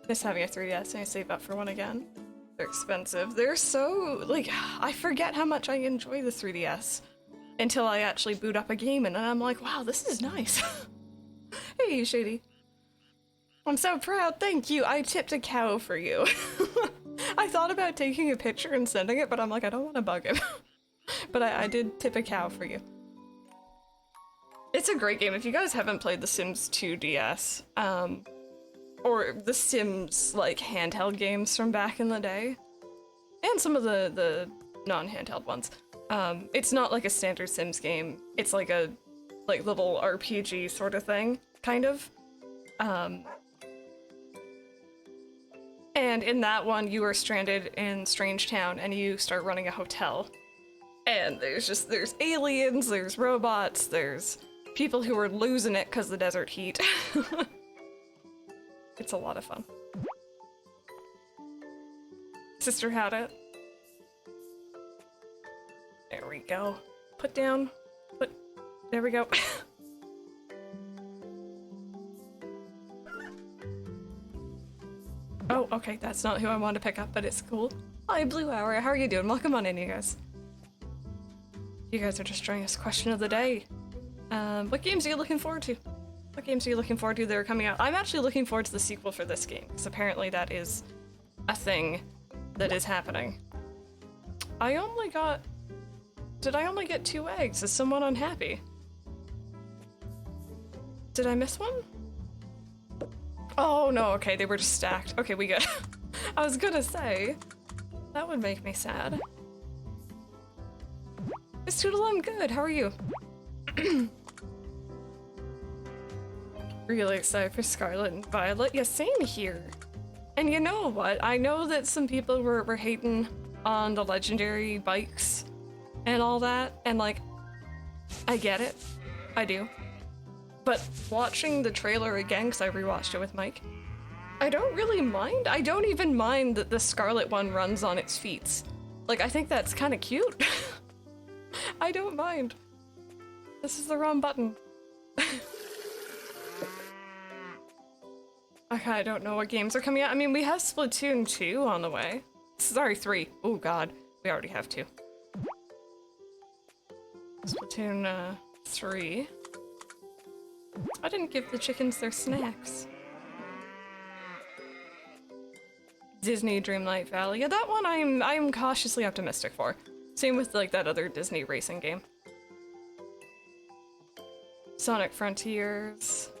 Miss having a 3DS and I save up for one again. They're expensive. They're so, like, I forget how much I enjoy the 3DS until I actually boot up a game and then I'm like, wow, this is nice. Hey, Shady. I'm so proud, thank you. I tipped a cow for you. I thought about taking a picture and sending it, but I'm like, I don't want to bug him. But I did tip a cow for you. It's a great game. If you guys haven't played The Sims 2 DS, or The Sims, like, handheld games from back in the day, and some of the non-handheld ones, it's not like a standard Sims game. It's like a, little RPG sort of thing, kind of. And in that one, you are stranded in Strange Town, and you start running a hotel. And there's aliens, there's robots, there's people who are losing it because the desert heat. It's a lot of fun. Sister had it. There we go. Put down. There we go. Oh, okay, that's not who I wanted to pick up, but it's cool. Hi, Blue Hour, how are you doing? Welcome on in, you guys. You guys are just showing us question of the day. What games are you looking forward to? What games are you looking forward to that are coming out? I'm actually looking forward to the sequel for this game, because apparently that is a thing that is happening. Did I only get 2 eggs? Is someone unhappy? Did I miss one? Oh no, okay, they were just stacked. Okay, we good. I was gonna say, that would make me sad. Miss Toodle, I'm good, how are you? Really excited for Scarlet and Violet. Yeah, same here. And you know what? I know that some people were hating on the legendary bikes and all that, and like, I get it. I do. But watching the trailer again, because I rewatched it with Mike, I don't really mind. I don't even mind that the Scarlet one runs on its feet. Like, I think that's kind of cute. I don't mind. This is the wrong button. Okay, I don't know what games are coming out. I mean, we have Splatoon 2 on the way. Sorry, 3. Oh god, we already have 2. Splatoon 3. I didn't give the chickens their snacks. Disney Dreamlight Valley. Yeah, that one I'm cautiously optimistic for. Same with like that other Disney racing game. Sonic Frontiers.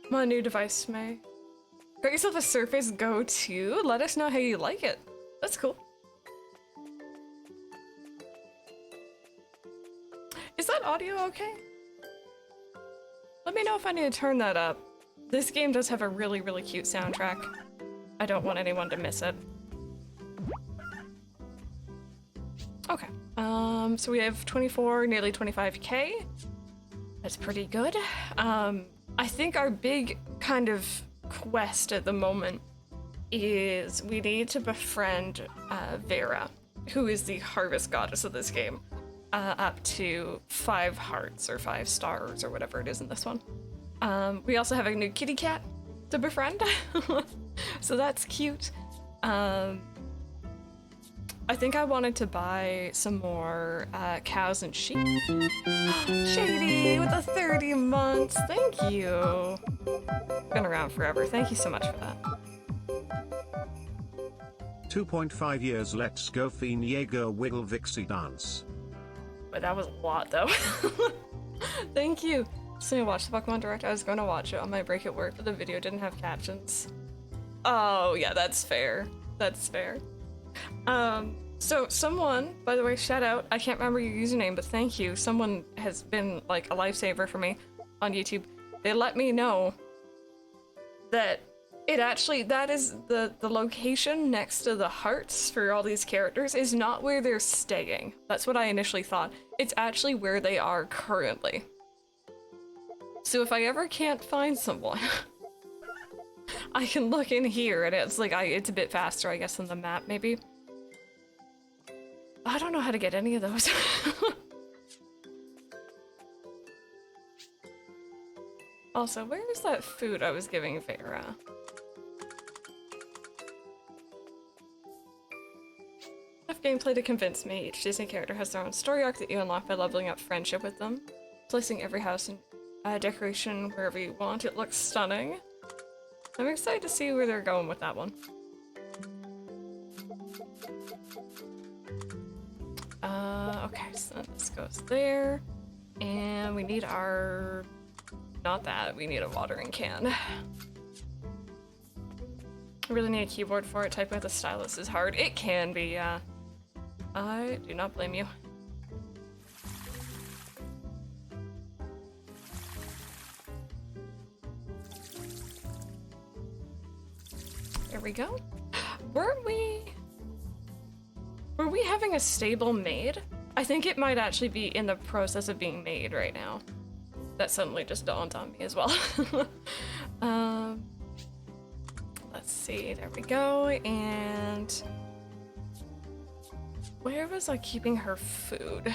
My new device may. Got yourself a Surface Go 2? Let us know how you like it. That's cool. Is that audio okay? Let me know if I need to turn that up. This game does have a really, really cute soundtrack. I don't want anyone to miss it. Okay, so we have 24, nearly 25k. That's pretty good. I think our big kind of quest at the moment is we need to befriend Vera, who is the harvest goddess of this game, up to 5 hearts or 5 stars or whatever it is in this one. We also have a new kitty cat to befriend, so that's cute. I think I wanted to buy some more cows and sheep. Shady with the 30 months, thank you. Been around forever, thank you so much for that. 2.5 years, let's go Fieniego Wiggle Vixie dance. But that was a lot though. Thank you. So I watched the Pokemon Direct. I was going to watch it on my break at work, but the video didn't have captions. Oh yeah, that's fair. That's fair. So someone, by the way, shout out, I can't remember your username, but thank you. Someone has been like a lifesaver for me on YouTube. They let me know that it actually, that is the location next to the hearts for all these characters is not where they're staying. That's what I initially thought. It's actually where they are currently. So if I ever can't find someone, I can look in here and it's like, it's a bit faster, I guess, than the map, maybe. I don't know how to get any of those. Also, where is that food I was giving Vera? enough gameplay to convince me. Each Disney character has their own story arc that you unlock by leveling up friendship with them. Placing every house and decoration wherever you want. It looks stunning. I'm excited to see where they're going with that one. Okay, so this goes there. And we need our... Not that, we need a watering can. I really need a keyboard for it. Typing with a stylus is hard. It can be, yeah. I do not blame you. There we go. Were we having a stable maid? I think it might actually be in the process of being made right now. That suddenly just dawned on me as well. Let's see, there we go, and... Where was I keeping her food?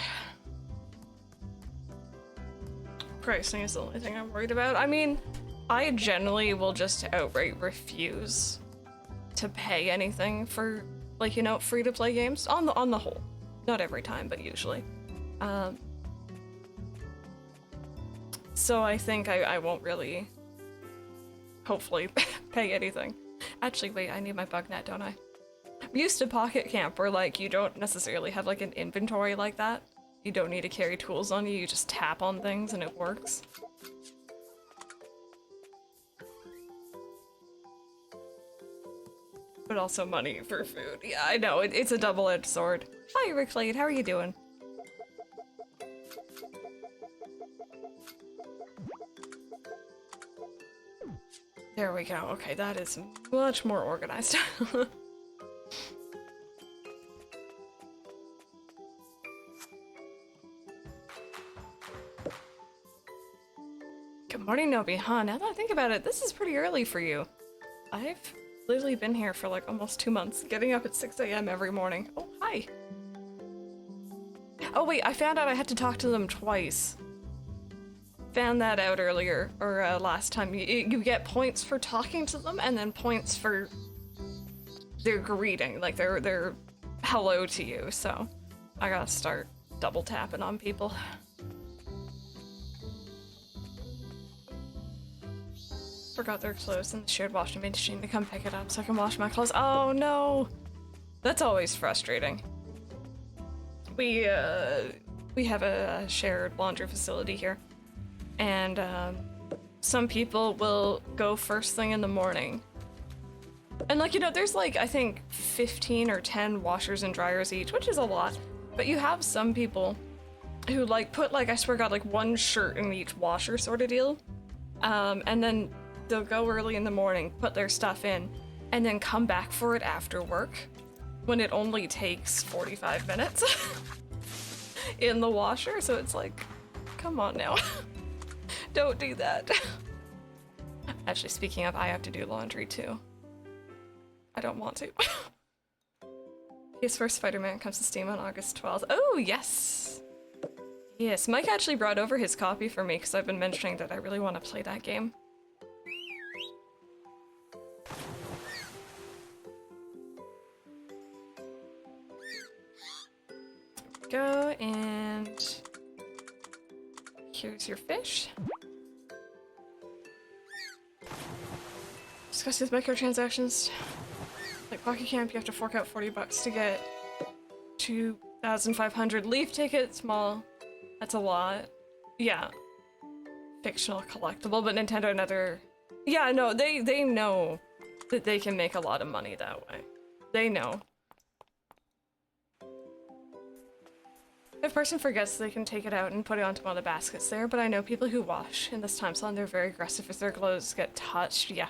Pricing is the only thing I'm worried about. I mean, I generally will just outright refuse to pay anything for, like, you know, free-to-play games, on the whole. Not every time, but usually. So I think I won't really, hopefully, pay anything. Actually, wait, I need my bug net, don't I? I'm used to Pocket Camp, where, like, you don't necessarily have, like, an inventory like that. You don't need to carry tools on you, you just tap on things and it works. But also money for food. Yeah, I know, it's a double-edged sword. Hi, Ricklade, how are you doing? There we go. Okay, that is much more organized. Good morning, Nobi. Huh, now that I think about it, this is pretty early for you. I've literally been here for like almost 2 months, getting up at 6 a.m. every morning. Oh, hi. Oh wait, I found out I had to talk to them twice. Found that out earlier, or last time. You get points for talking to them, and then points for their greeting, like their hello to you, so I gotta start double tapping on people. Forgot they're closed in the shared washing machine to come pick it up so I can wash my clothes. Oh no! That's always frustrating. We have a shared laundry facility here. And some people will go first thing in the morning. And like, you know, there's like, I think 15 or 10 washers and dryers each, which is a lot. But you have some people who like put like, I swear to God, like one shirt in each washer sort of deal. And then they'll go early in the morning, put their stuff in, and then come back for it after work when it only takes 45 minutes in the washer. So it's like, come on now. Don't do that. Actually, speaking of, I have to do laundry too. I don't want to. PS4 Spider-Man comes to Steam on August 12th. Oh, yes! Yes, Mike actually brought over his copy for me because I've been mentioning that I really want to play that game. Go, and here's your fish. Discuss with microtransactions. Like Pocket Camp, you have to fork out 40 bucks to get 2,500 Leaf tickets. Small. That's a lot. Yeah. Fictional collectible, but Nintendo another... Yeah, no, they know that they can make a lot of money that way. They know. If a person forgets, they can take it out and put it onto one of the baskets there, but I know people who wash in this time slot, they're very aggressive if their clothes get touched. Yeah.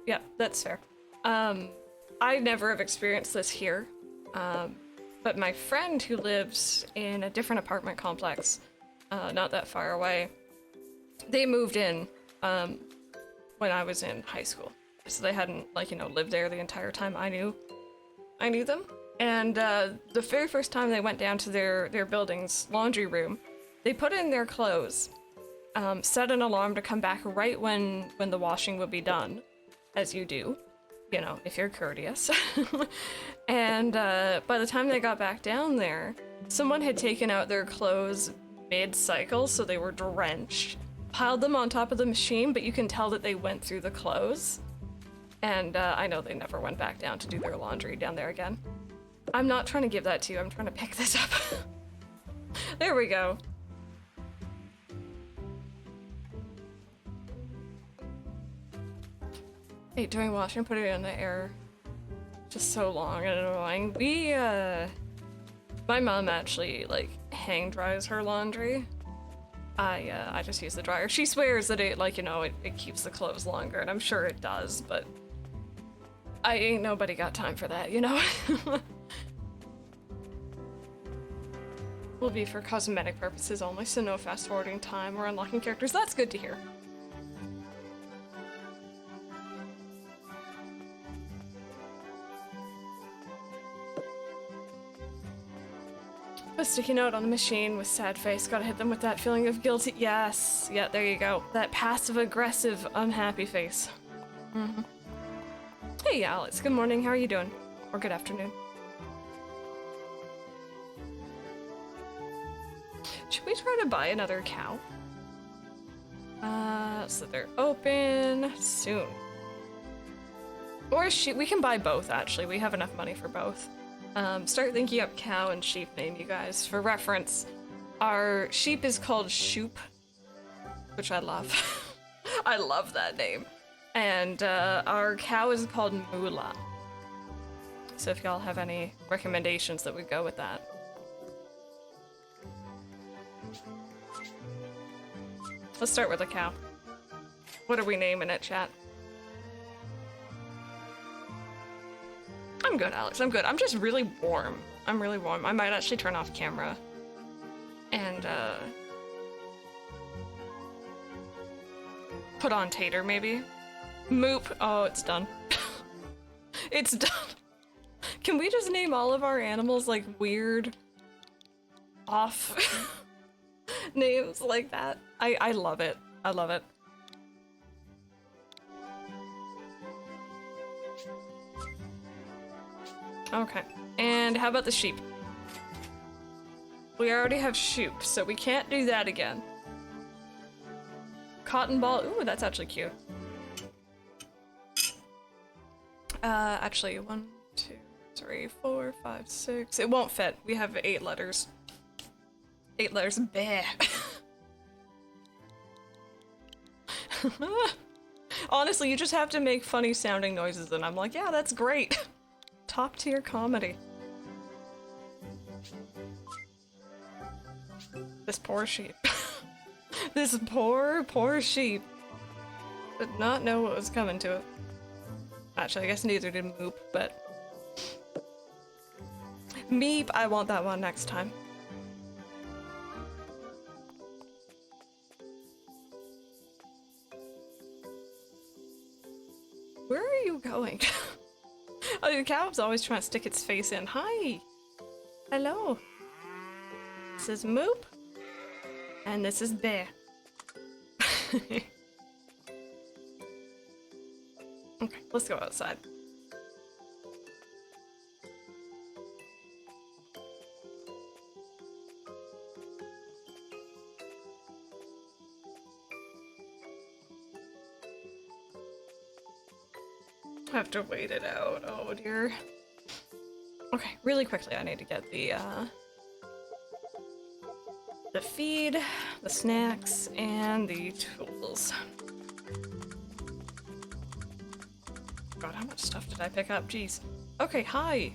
Yeah, that's fair. I never have experienced this here, but my friend who lives in a different apartment complex, not that far away, they moved in when I was in high school. So they hadn't, like, you know, lived there the entire time I knew them. And the very first time they went down to their building's laundry room, they put in their clothes, set an alarm to come back right when the washing would be done, as you do. you know, if you're courteous. And by the time they got back down there, someone had taken out their clothes mid-cycle, so they were drenched, piled them on top of the machine, but you can tell that they went through the clothes. And I know they never went back down to do their laundry down there again. I'm not trying to give that to you, I'm trying to pick this up. There we go. Hey, doing washing, put it in the air. Just so long and annoying. My mom actually, like, hang dries her laundry. I just use the dryer. She swears that it, like, you know, it keeps the clothes longer, and I'm sure it does, but I ain't nobody got time for that, you know? Will be for cosmetic purposes only, so no fast forwarding time or unlocking characters. That's good to hear. A sticky note on the machine with sad face. Gotta hit them with that feeling of guilty. Yes. Yeah, there you go. That passive-aggressive, unhappy face. Mm-hmm. Hey, Alex. Good morning. How are you doing? Or good afternoon. Should we try to buy another cow? So they're open soon. Or we can buy both, actually. We have enough money for both. Start thinking up cow and sheep name, you guys. For reference, our sheep is called Shoop, which I love. I love that name. And our cow is called Moolah. So if y'all have any recommendations that would go with that. Let's start with a cow. What are we naming it, chat? I'm good, Alex. I'm good. I'm just really warm. I'm really warm. I might actually turn off camera. And, put on Tater, maybe? Moop. Oh, it's done. It's done. Can we just name all of our animals, like, weird, off names like that? I love it. I love it. Okay, and how about the sheep? We already have Shoop, so we can't do that again. Cotton ball, ooh, that's actually cute. Actually, 1, 2, 3, 4, 5, 6. It won't fit. We have 8 letters. 8 letters. Bleh. Honestly, you just have to make funny sounding noises, and I'm like, yeah, that's great. Top tier comedy. This poor sheep. This poor sheep. Did not know what was coming to it. Actually, I guess neither did Moop, but... Meep, I want that one next time. Where are you going? Oh, the cow's always trying to stick its face in. Hi! Hello! This is Moop. And this is Bear. Okay, let's go outside. I have to wait it out. Oh dear. Okay, really quickly I need to get the feed, the snacks, and the tools. God, how much stuff did I pick up? Jeez. Okay, hi.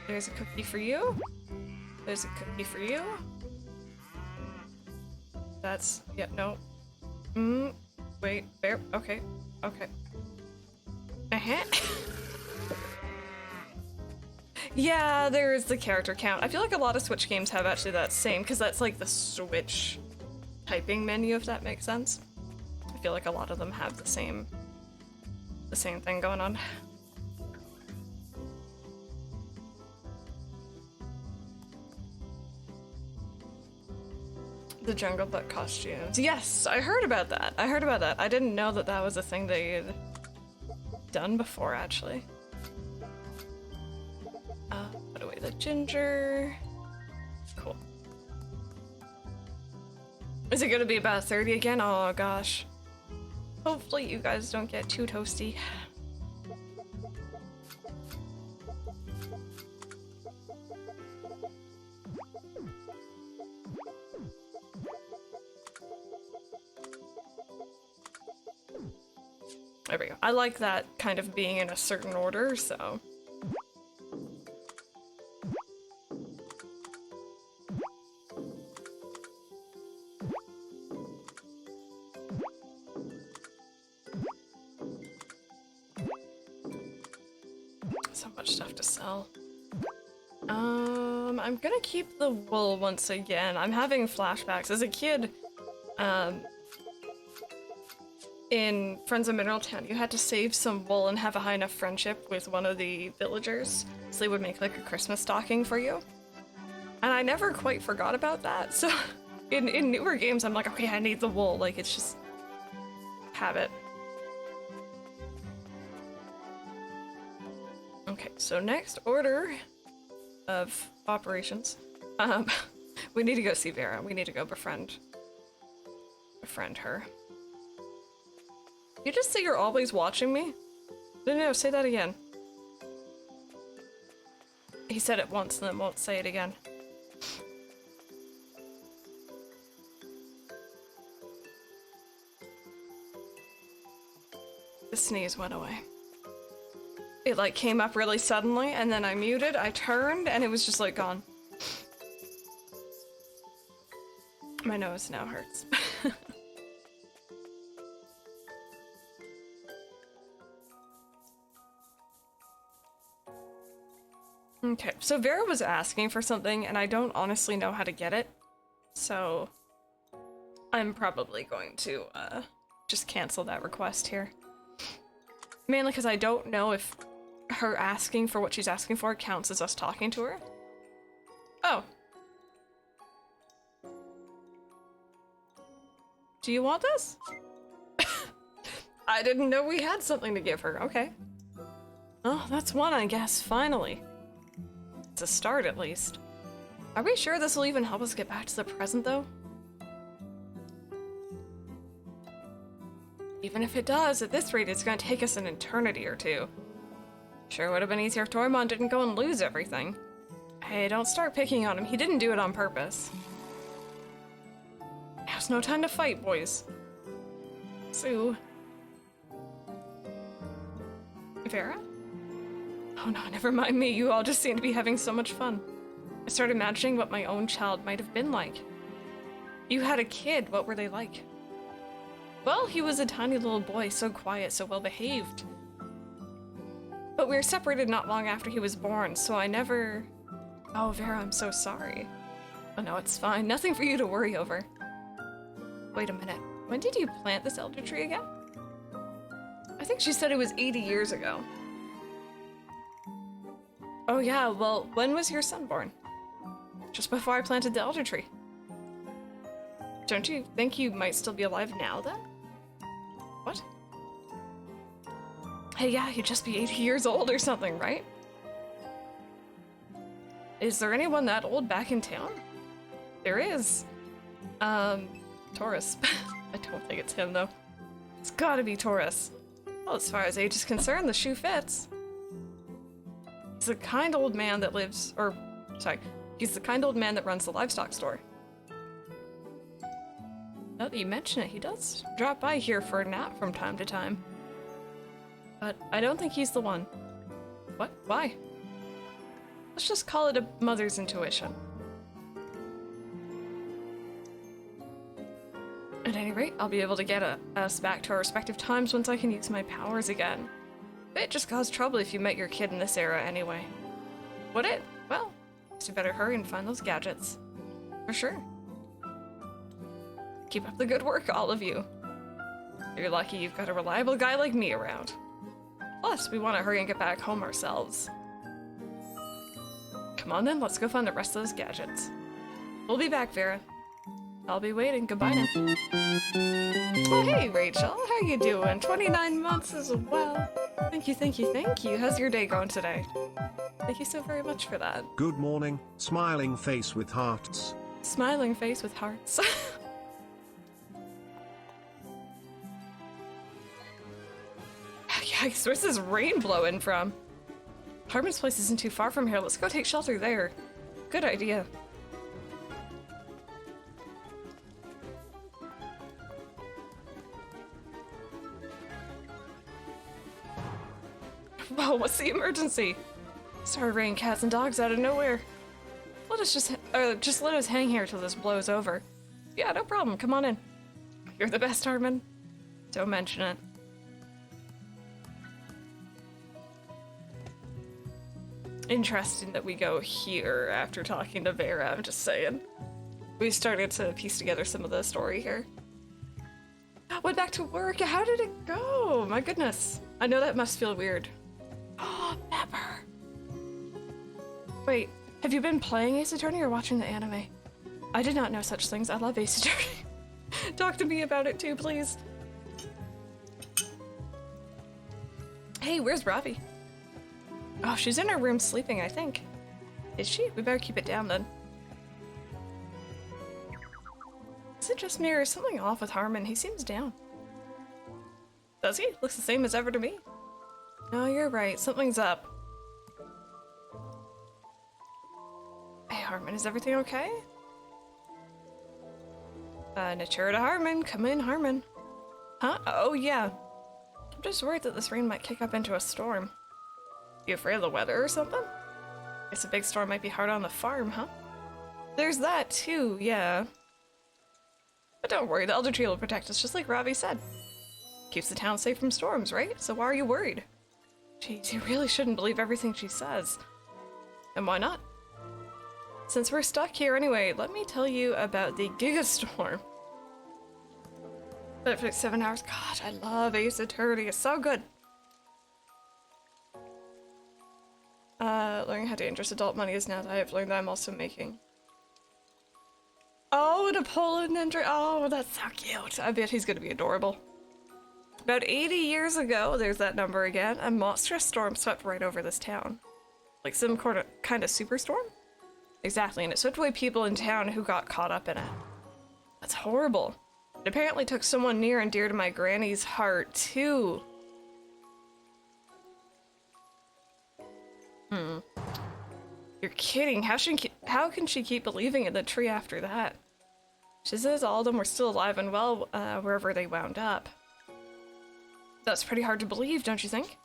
There's a cookie for you. There's a cookie for you. That's, yeah, no. Wait, there, okay, okay. Yeah, there is the character count. I feel like a lot of Switch games have actually that same, because that's like the Switch typing menu, if that makes sense. I feel like a lot of them have the same thing going on. The Jungle Book costumes. Yes, I heard about that. I didn't know that that was a thing they done before, actually. Put away the ginger. Cool. Is it gonna be about 30 again? Oh gosh. Hopefully you guys don't get too toasty. There we go. I like that kind of being in a certain order, so. So much stuff to sell. I'm gonna keep the wool once again. I'm having flashbacks. As a kid, in Friends of Mineral Town, you had to save some wool and have a high enough friendship with one of the villagers, so they would make like a Christmas stocking for you. And I never quite forgot about that, so in newer games I'm like, okay, I need the wool, like it's just habit. Okay, so next order of operations. We need to go see Vera. We need to go befriend her. You just say you're always watching me? No, say that again. He said it once and then won't say it again. The sneeze went away. It like came up really suddenly and then I muted, I turned, and it was just like gone. My nose now hurts. Okay, so Vera was asking for something and I don't honestly know how to get it. So I'm probably going to just cancel that request here. Mainly because I don't know if her asking for what she's asking for counts as us talking to her. Oh. Do you want this? I didn't know we had something to give her. Okay. Oh, that's one, I guess, finally. It's a start, at least. Are we sure this will even help us get back to the present, though? Even if it does, at this rate, it's gonna take us an eternity or two. Sure would have been easier if Doraemon didn't go and lose everything. Hey, don't start picking on him. He didn't do it on purpose. Now's no time to fight, boys. Sue. Vera? Oh no, never mind me. You all just seem to be having so much fun. I started imagining what my own child might have been like. You had a kid. What were they like? Well, he was a tiny little boy, so quiet, so well behaved. But we were separated not long after he was born, so I never... Oh, Vera, I'm so sorry. Oh no, it's fine. Nothing for you to worry over. Wait a minute. When did you plant this elder tree again? I think she said it was 80 years ago. Oh yeah, well, when was your son born? Just before I planted the elder tree. Don't you think you might still be alive now, then? What? Hey, yeah, he'd just be 80 years old or something, right? Is there anyone that old back in town? There is. Taurus. I don't think it's him, though. It's gotta be Taurus. Well, as far as age is concerned, the shoe fits. He's the kind old man that lives, or, sorry, he's the kind old man that runs the livestock store. Now that you mention it, he does drop by here for a nap from time to time. But I don't think he's the one. What? Why? Let's just call it a mother's intuition. At any rate, I'll be able to get us back to our respective times once I can use my powers again. It'd just cause trouble if you met your kid in this era anyway. Would it? Well, guess you better hurry and find those gadgets. For sure. Keep up the good work, all of you. You're lucky you've got a reliable guy like me around. Plus, we want to hurry and get back home ourselves. Come on then, let's go find the rest of those gadgets. We'll be back, Vera. I'll be waiting. Goodbye now. Oh, hey, Rachel. How you doing? 29 months as well. Thank you, thank you, thank you. How's your day going today? Thank you so very much for that. Good morning, smiling face with hearts. Smiling face with hearts. Yikes, where's this rain blowing from? Harmon's place isn't too far from here. Let's go take shelter there. Good idea. Whoa, what's the emergency? Started raining cats and dogs out of nowhere. Let us just let us hang here till this blows over. Yeah, no problem. Come on in. You're the best, Harmon. Don't mention it. Interesting that we go here after talking to Vera, I'm just saying. We started to piece together some of the story here. Went back to work. How did it go? My goodness. I know that must feel weird. Oh, Pepper. Wait, have you been playing Ace Attorney or watching the anime? I did not know such things. I love Ace Attorney. Talk to me about it too, please. Hey, where's Ravi? Oh, she's in her room sleeping, I think. Is she? We better keep it down then. Is it just me or is something off with Harmon? He seems down. Does he? Looks the same as ever to me. No, you're right. Something's up. Hey, Harmon, is everything okay? Natura to Harmon. Come in, Harmon. Huh? Oh, yeah. I'm just worried that this rain might kick up into a storm. You afraid of the weather or something? Guess a big storm might be hard on the farm, huh? There's that too, yeah. But don't worry, the Elder Tree will protect us just like Ravi said. Keeps the town safe from storms, right? So why are you worried? Jeez, you really shouldn't believe everything she says. And why not? Since we're stuck here anyway, let me tell you about the Gigastorm. But for like 7 hours, gosh, I love Ace Attorney, it's so good. Learning how dangerous adult money is now that I have learned that I'm also making. Oh, Napoleon and oh, that's so cute. I bet he's gonna be adorable. About 80 years ago, there's that number again, a monstrous storm swept right over this town. Like some kind of superstorm? Exactly, and it swept away people in town who got caught up in it. That's horrible. It apparently took someone near and dear to my granny's heart, too. You're kidding. How can she keep believing in the tree after that? She says all of them were still alive and well wherever they wound up. That's pretty hard to believe, don't you think?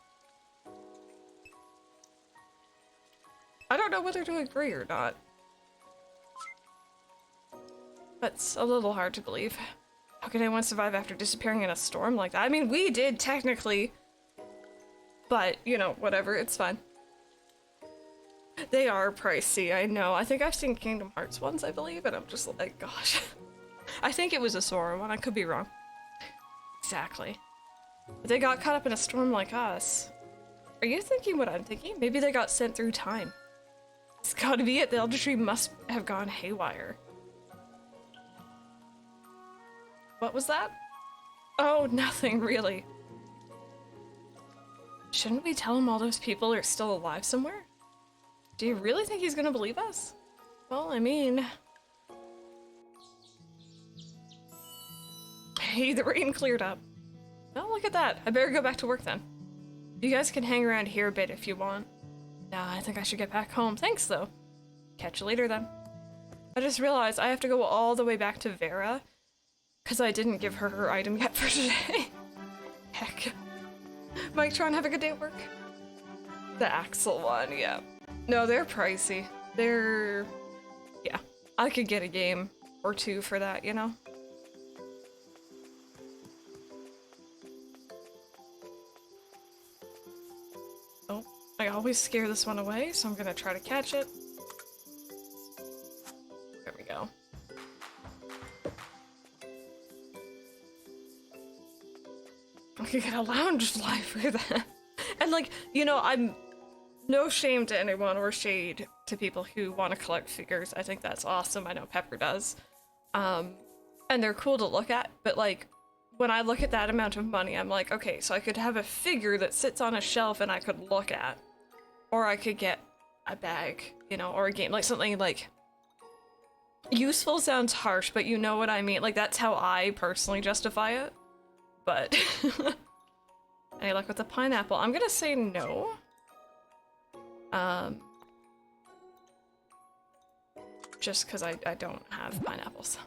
I don't know whether to agree or not. That's a little hard to believe. How can anyone survive after disappearing in a storm like that? I mean, we did technically, but you know, whatever, it's fine. They are pricey, I know. I think I've seen Kingdom Hearts ones, I believe, and I'm just like, gosh. I think it was a Sora one, I could be wrong. Exactly. But they got caught up in a storm like us. Are you thinking what I'm thinking? Maybe they got sent through time. It's gotta be it, the Elder Tree must have gone haywire. What was that? Oh, nothing, really. Shouldn't we tell him all those people are still alive somewhere? Do you really think he's gonna believe us? Well, I mean... Hey, the rain cleared up. Well, look at that. I better go back to work then. You guys can hang around here a bit if you want. Nah, I think I should get back home. Thanks, though. Catch you later, then. I just realized I have to go all the way back to Vera, because I didn't give her her item yet for today. Heck. Mike, try and have a good day at work. The Axel one, yeah. No, they're pricey. They're... yeah. I could get a game or two for that, you know? Oh, I always scare this one away, so I'm gonna try to catch it. There we go. I could get a lounge fly for that. And like, you know, I'm no shame to anyone or shade to people who want to collect figures. I think that's awesome. I know Pepper does. And they're cool to look at, but like, when I look at that amount of money, I'm like, okay, so I could have a figure that sits on a shelf and I could look at. Or I could get a bag, you know, or a game, like something like... Useful sounds harsh, but you know what I mean. Like, that's how I personally justify it. But... Any luck with the pineapple? I'm gonna say no. Just because I don't have pineapples.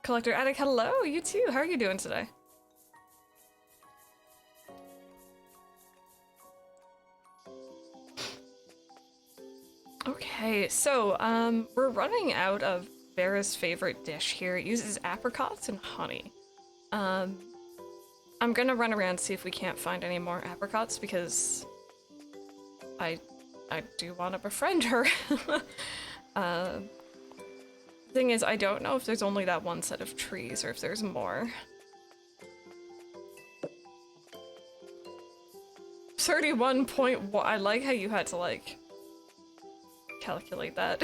Collector Attic, hello, you too. How are you doing today? Okay, so we're running out of Vera's favorite dish here. It uses apricots and honey. I'm gonna run around and see if we can't find any more apricots because I do want to befriend her. Thing is, I don't know if there's only that one set of trees or if there's more. 31.1. I like how you had to like calculate that.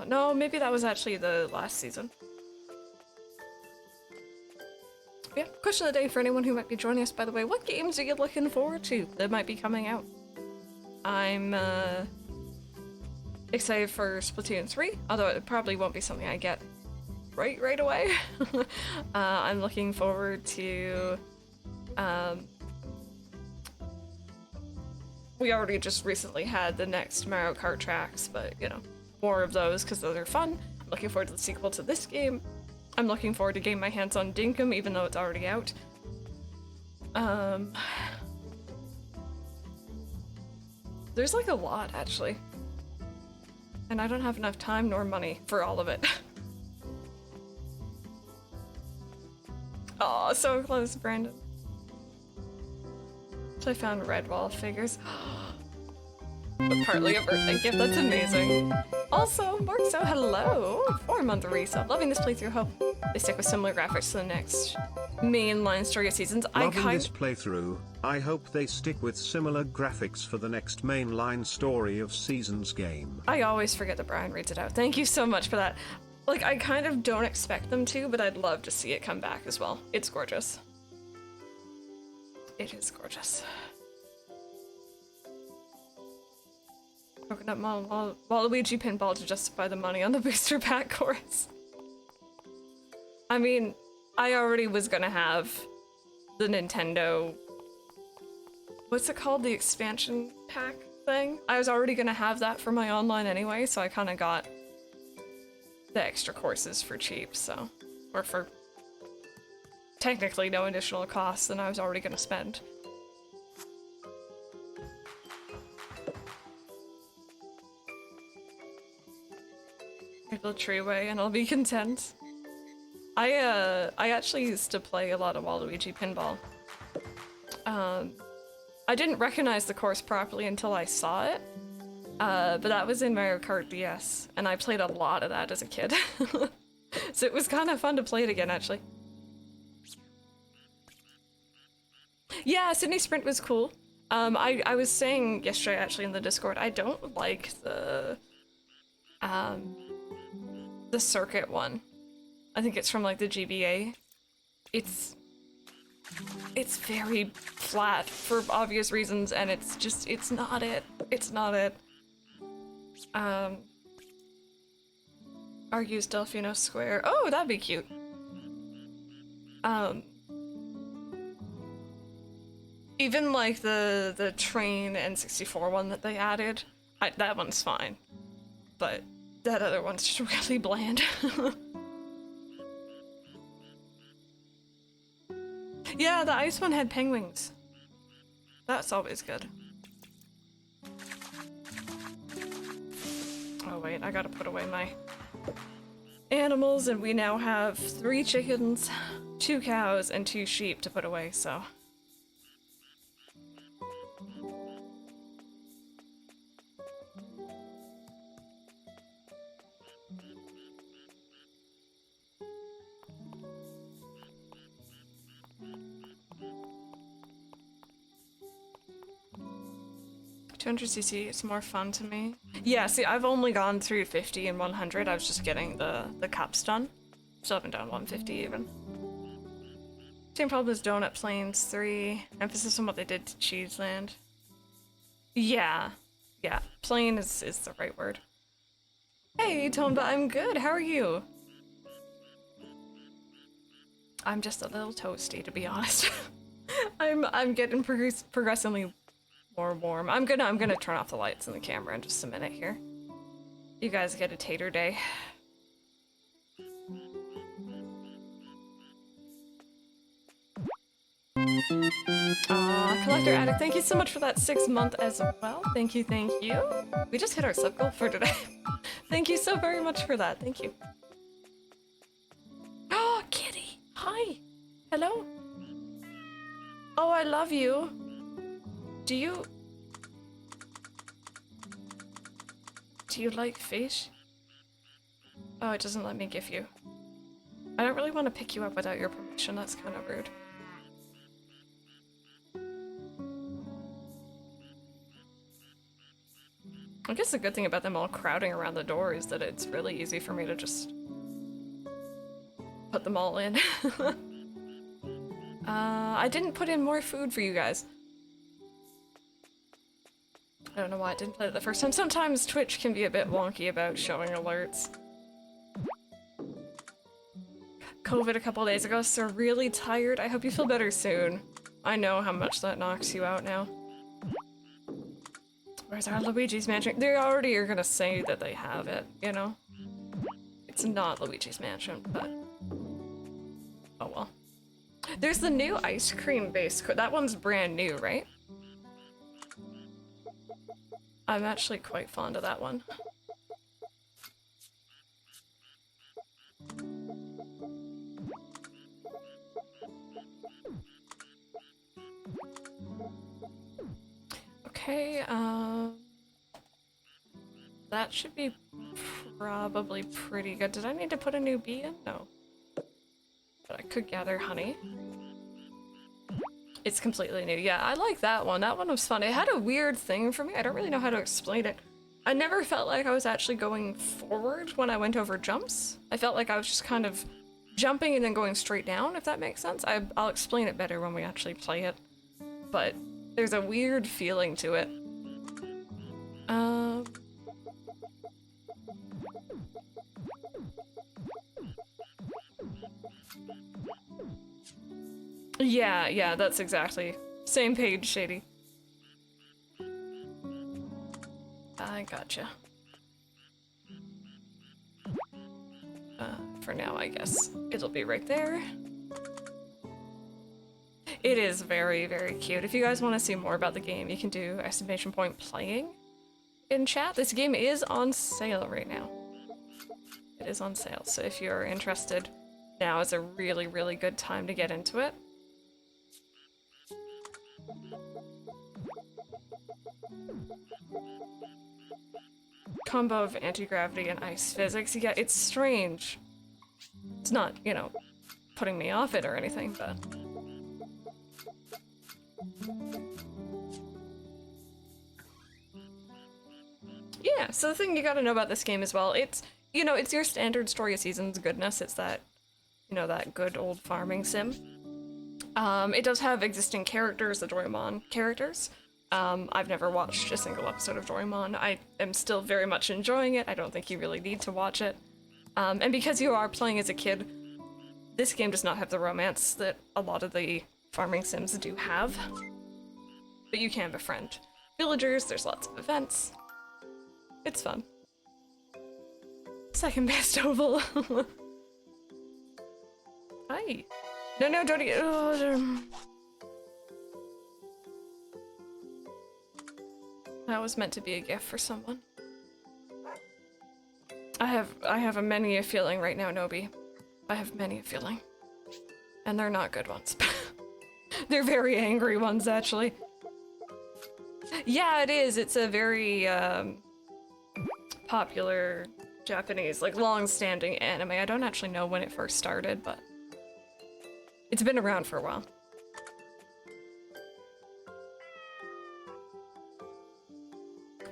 No, maybe that was actually the last season. Yeah, question of the day for anyone who might be joining us, by the way. What games are you looking forward to that might be coming out? I'm excited for Splatoon 3, although it probably won't be something I get right away. I'm looking forward to we already just recently had the next Mario Kart tracks, but you know, more of those because those are fun. I'm looking forward to the sequel to this game. I'm looking forward to getting my hands on Dinkum, even though it's already out. There's like a lot, actually. And I don't have enough time nor money for all of it. Aw, so close, Brandon. So I found Redwall figures. But partly a birthday gift, that's amazing. Also, Morxo, hello! 4-month resub. Loving this playthrough, hope they stick with similar graphics to the next mainline story of seasons. Loving this playthrough, I hope they stick with similar graphics for the next mainline story of seasons game. I always forget that Brian reads it out. Thank you so much for that. Like, I kind of don't expect them to, but I'd love to see it come back as well. It's gorgeous. It is gorgeous. Coconut Waluigi pinball to justify the money on the booster pack course. I mean, I already was gonna have the Nintendo... What's it called? The expansion pack thing? I was already gonna have that for my online anyway, so I kind of got the extra courses for cheap, so... Or for technically no additional cost than I was already gonna spend. The treeway and I'll be content. I actually used to play a lot of Waluigi pinball. I didn't recognize the course properly until I saw it, but that was in Mario Kart DS, and I played a lot of that as a kid. So it was kind of fun to play it again, actually. Yeah, Sydney Sprint was cool. I was saying yesterday, actually, in the Discord, I don't like the circuit one. I think it's from like the GBA. It's very flat for obvious reasons, and it's just, it's not it. It's not it. Argues Delfino Square. Oh, that'd be cute. Even like the train N64 one that they added, that one's fine. But that other one's just really bland. Yeah, the ice one had penguins. That's always good. Oh wait, I gotta put away my animals, and we now have 3 chickens, 2 cows, and 2 sheep to put away, so... 200cc, it's more fun to me. Yeah, see, I've only gone through 50 and 100. I was just getting the cups done. Still haven't done 150 even. Same problem as Donut Plains 3. Emphasis on what they did to Cheeseland. Yeah. Yeah. Plain is the right word. Hey, Tomba, I'm good. How are you? I'm just a little toasty, to be honest. I'm getting progressively more warm. I'm gonna turn off the lights in the camera in just a minute here. You guys get a tater day. Collector Addict, thank you so much for that 6-month as well. Thank you, thank you. We just hit our sub goal for today. Thank you so very much for that. Thank you. Oh, Kitty. Hi. Hello. Oh, I love you. Do you like fish? Oh, it doesn't let me give you. I don't really want to pick you up without your permission. That's kind of rude. I guess the good thing about them all crowding around the door is that it's really easy for me to just put them all in. I didn't put in more food for you guys. I don't know why I didn't play it the first time. Sometimes Twitch can be a bit wonky about showing alerts. COVID a couple days ago, so really tired. I hope you feel better soon. I know how much that knocks you out now. Where's our Luigi's Mansion? They already are gonna say that they have it, you know? It's not Luigi's Mansion, but... oh well. There's the new ice cream base. That one's brand new, right? I'm actually quite fond of that one. Okay, that should be probably pretty good. Did I need to put a new bee in? No. But I could gather honey. It's completely new. Yeah, I like that one. That one was fun. It had a weird thing for me. I don't really know how to explain it. I never felt like I was actually going forward when I went over jumps. I felt like I was just kind of jumping and then going straight down, if that makes sense. I'll explain it better when we actually play it. But there's a weird feeling to it. Yeah, that's exactly. Same page, Shady. I gotcha. For now, I guess it'll be right there. It is very, very cute. If you guys want to see more about the game, you can do !playing in chat. This game is on sale right now. It is on sale, so if you're interested, now is a really, really good time to get into it. Combo of anti-gravity and ice physics. Yeah, it's strange. It's not, you know, putting me off it or anything, but... yeah, so the thing you gotta know about this game as well, it's, you know, it's your standard Story of Seasons goodness. It's that, you know, that good old farming sim. It does have existing characters, the Doraemon characters. I've never watched a single episode of Doraemon. I am still very much enjoying it. I don't think you really need to watch it. And because you are playing as a kid, this game does not have the romance that a lot of the farming sims do have. But you can befriend villagers, there's lots of events. It's fun. Second best oval. Hi. No, don't get... oh, that was meant to be a gift for someone. I have a many a feeling right now, Nobi. I have many a feeling. And they're not good ones. They're very angry ones, actually. Yeah, it is. It's a very, popular Japanese, like, long-standing anime. I don't actually know when it first started, but it's been around for a while.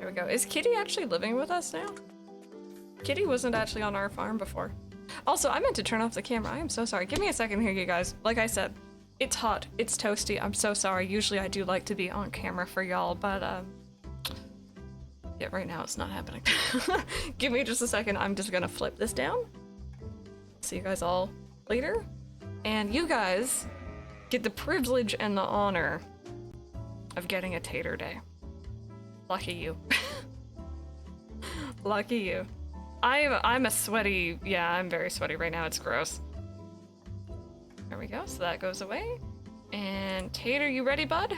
There we go. Is Kitty actually living with us now? Kitty wasn't actually on our farm before. Also, I meant to turn off the camera. I am so sorry. Give me a second here, you guys. Like I said, it's hot. It's toasty. I'm so sorry. Usually I do like to be on camera for y'all, but yeah, right now it's not happening. Give me just a second. I'm just gonna flip this down. See you guys all later. And you guys get the privilege and the honor of getting a tater day. Lucky you. Lucky you. I'm a sweaty, yeah, I'm very sweaty right now. It's gross. There we go. So that goes away. And Tater, you ready, bud?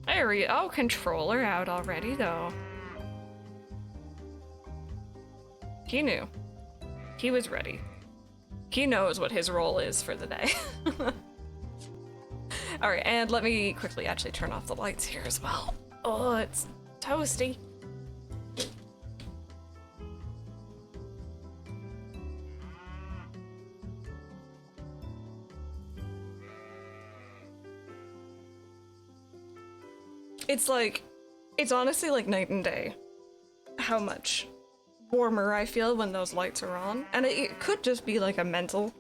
There we go. Oh, controller out already, though. He knew. He was ready. He knows what his role is for the day. Alright, and let me quickly actually turn off the lights here as well. Oh, it's toasty. It's honestly like night and day how much warmer I feel when those lights are on. And it could just be like a mental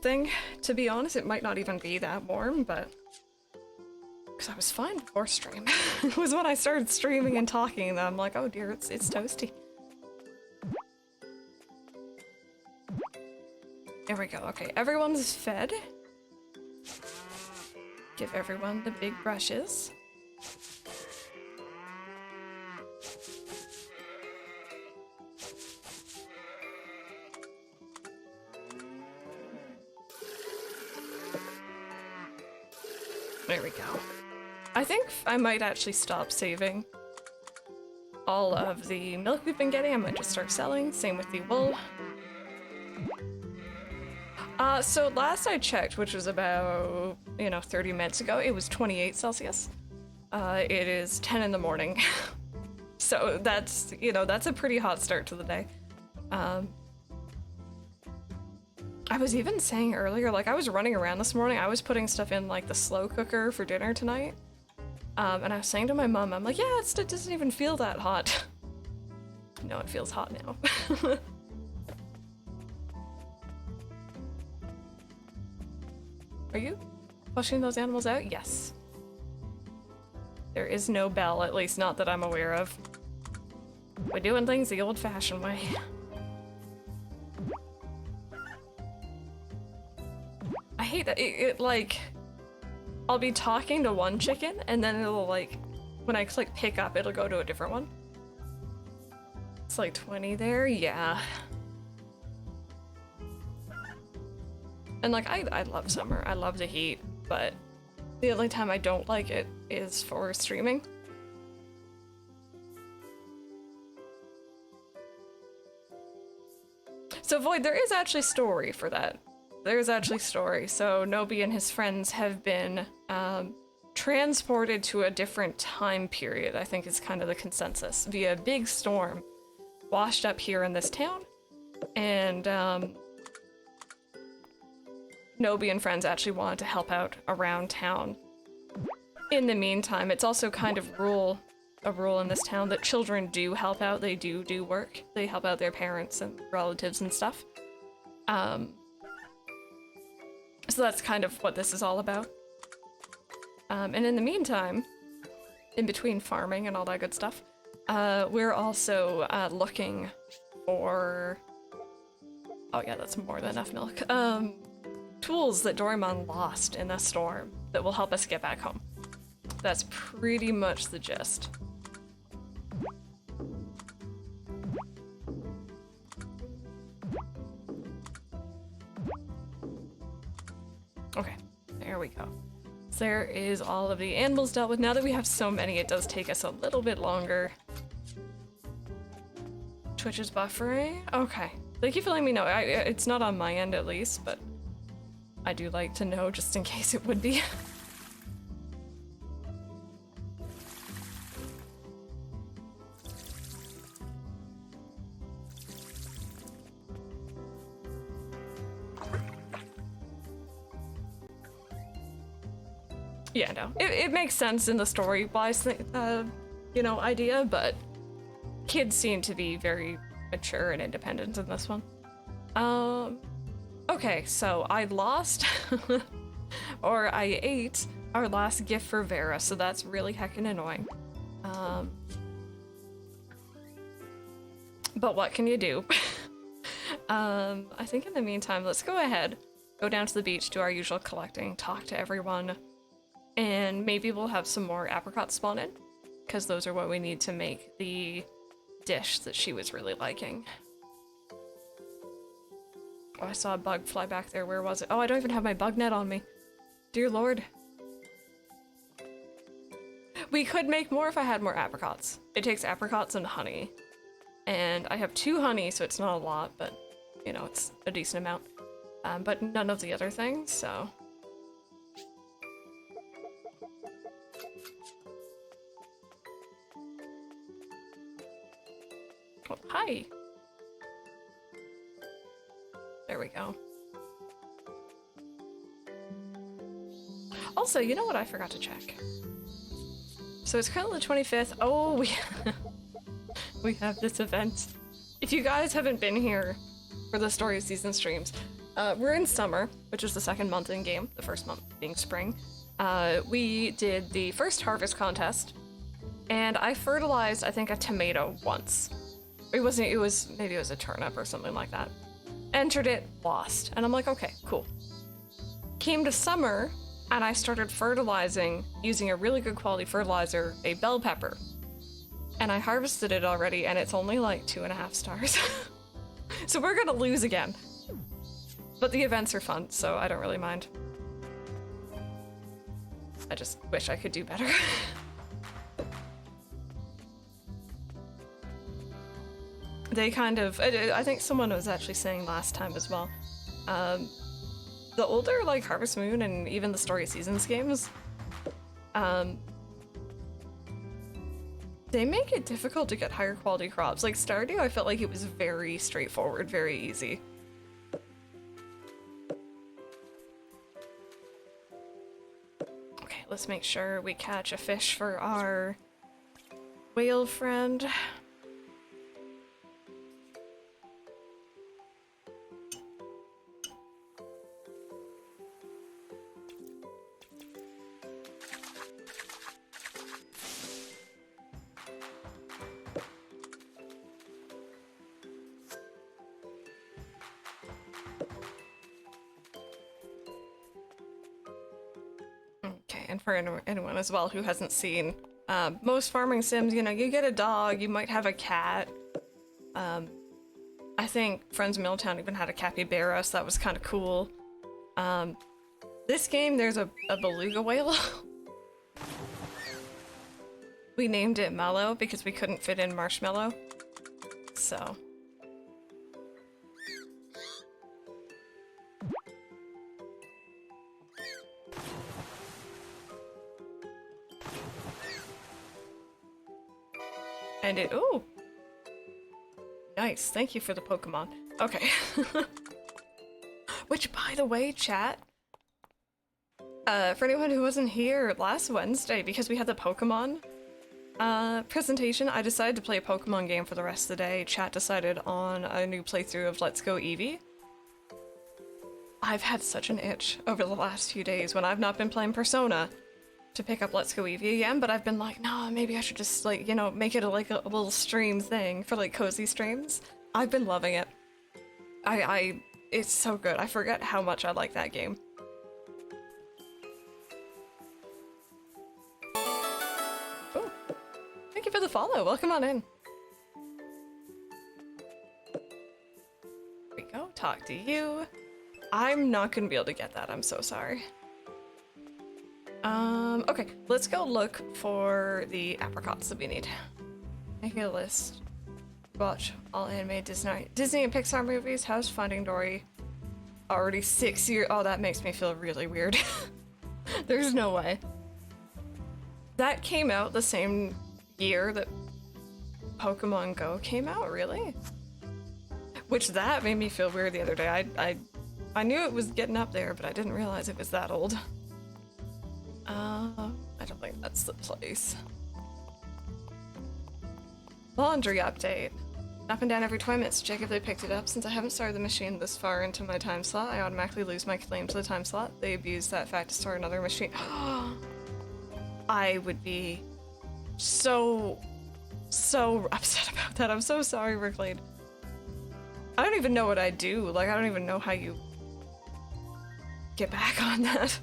thing, to be honest. It might not even be that warm, but because I was fine before stream. It was when I started streaming and talking that I'm like, oh dear, it's toasty. There we go. Okay, everyone's fed. Give everyone the big brushes. There we go. I think I might actually stop saving all of the milk we've been getting. I might just start selling. Same with the wool. So last I checked, which was about, 30 minutes ago, it was 28 Celsius. It is 10 in the morning. So that's, that's a pretty hot start to the day. I was even saying earlier, I was running around this morning, I was putting stuff in, the slow cooker for dinner tonight. And I was saying to my mom, I'm like, yeah, it doesn't even feel that hot. No, it feels hot now. Are you pushing those animals out? Yes. There is no bell, at least not that I'm aware of. We're doing things the old-fashioned way. I hate that. I'll be talking to one chicken, and then it'll, when I click pick up, it'll go to a different one. It's 20 there? Yeah. And, I love summer. I love the heat, but the only time I don't like it is for streaming. So, Void, there is actually story for that. There's actually story. So Nobi and his friends have been transported to a different time period, I think is kind of the consensus, via a big storm washed up here in this town. And Nobi and friends actually wanted to help out around town. In the meantime, it's also kind of a rule in this town that children do help out. They do work. They help out their parents and relatives and stuff. So that's kind of what this is all about. And in the meantime, in between farming and all that good stuff, we're also looking for... Oh yeah, that's more than enough milk. Tools that Doraemon lost in the storm that will help us get back home. That's pretty much the gist. Okay, there we go. So there is all of the animals dealt with. Now that we have so many, it does take us a little bit longer. Twitch is buffering? Okay. Thank you for letting me know. It's not on my end at least, but I do like to know just in case it would be. Yeah, no. It makes sense in the story-wise you know, idea, but kids seem to be very mature and independent in this one. Okay, so I lost, or I ate our last gift for Vera, so that's really heckin' annoying. But what can you do? I think in the meantime, let's go ahead, go down to the beach, do our usual collecting, talk to everyone, and maybe we'll have some more apricots spawn in, because those are what we need to make the dish that she was really liking. Oh, I saw a bug fly back there. Where was it? Oh, I don't even have my bug net on me. Dear Lord. We could make more if I had more apricots. It takes apricots and honey. And I have 2 honey, so it's not a lot, but, you know, it's a decent amount. But none of the other things, so... Oh, hi! There we go. Also, you know what I forgot to check? So it's currently the 25th. Oh, we have this event. If you guys haven't been here for the Story of Season streams, we're in summer, which is the second month in game, the first month being spring. We did the first harvest contest, and I fertilized, I think, a tomato once. Maybe it was a turnip or something like that. Entered it, lost. And I'm like, okay, cool. Came to summer, and I started fertilizing, using a really good quality fertilizer, a bell pepper. And I harvested it already, and it's only like 2.5 stars. So we're gonna lose again. But the events are fun, so I don't really mind. I just wish I could do better. They kind of, I think someone was actually saying last time as well, the older like Harvest Moon and even the Story of Seasons games, they make it difficult to get higher quality crops. Like Stardew, I felt like it was very straightforward, very easy. Okay, let's make sure we catch a fish for our whale friend. And for anyone as well who hasn't seen, most farming sims, you know, you get a dog, you might have a cat. I think Friends Milltown even had a capybara, so that was kind of cool. This game, there's a beluga whale. We named it Mallow because we couldn't fit in Marshmallow, so... And it, ooh! Nice, thank you for the Pokemon. Okay. Which, by the way, chat, for anyone who wasn't here last Wednesday, because we had the Pokemon presentation, I decided to play a Pokemon game for the rest of the day. Chat decided on a new playthrough of Let's Go Eevee. I've had such an itch over the last few days when I've not been playing Persona to pick up Let's Go Eevee again, but I've been like, nah, maybe I should just, like, you know, make it a little stream thing for, like, cozy streams. I've been loving it. It's so good. I forget how much I like that game. Oh, thank you for the follow. Welcome on in. Here we go. Talk to you. I'm not gonna be able to get that. I'm so sorry. Okay, let's go look for the apricots that we need. Make a list. Watch all animated Disney and Pixar movies. How's Finding Dory? Already 6 years. Oh, that makes me feel really weird. There's no way. That came out the same year that Pokemon Go came out, really? Which that made me feel weird the other day. I knew it was getting up there, but I didn't realize it was that old. I don't think that's the place. Laundry update. Up and down every 20 minutes to check if they picked it up. Since I haven't started the machine this far into my time slot, I automatically lose my claim to the time slot. They abuse that fact to start another machine. I would be so upset about that. I'm so sorry, Ricklade. I don't even know what I'd do. Like, I don't even know how you get back on that.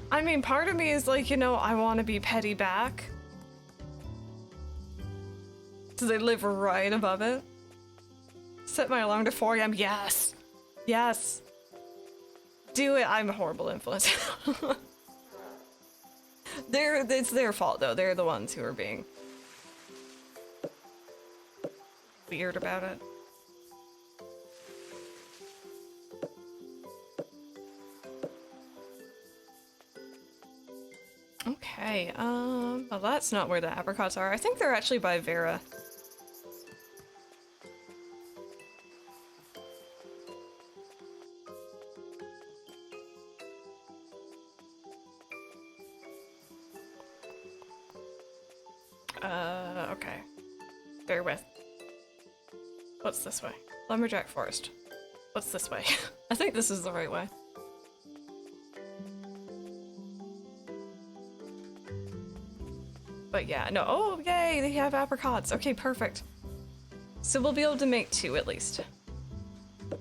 I mean, part of me is like, you know, I want to be petty back. Do they live right above it? Set my alarm to 4 a.m. Yes! Yes! Do it! I'm a horrible influence. It's their fault, though. They're the ones who are being weird about it. Okay, well that's not where the apricots are. I think they're actually by Vera. Okay. Bear with. What's this way? Lumberjack Forest. What's this way? I think this is the right way. But yeah, no. Oh, yay! They have apricots. Okay, perfect. So we'll be able to make 2 at least. There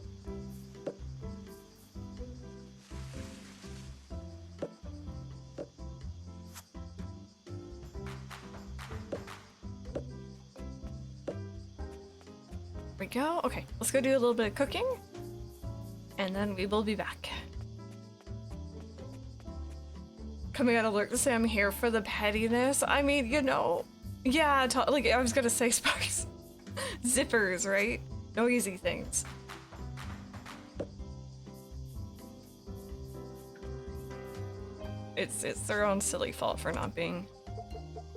we go. Okay, let's go do a little bit of cooking. And then we will be back. Coming out alert to say I'm here for the pettiness. I mean, you know, yeah, like I was gonna say Sparks. Zippers, right? Noisy things. It's their own silly fault for not being,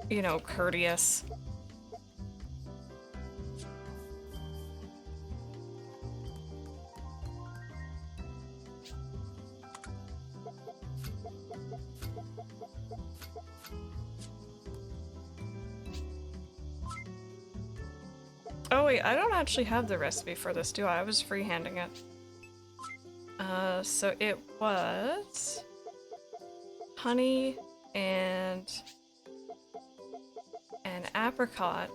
you know, courteous. Oh wait, I don't actually have the recipe for this, do I? I was freehanding it. So it was honey and an apricot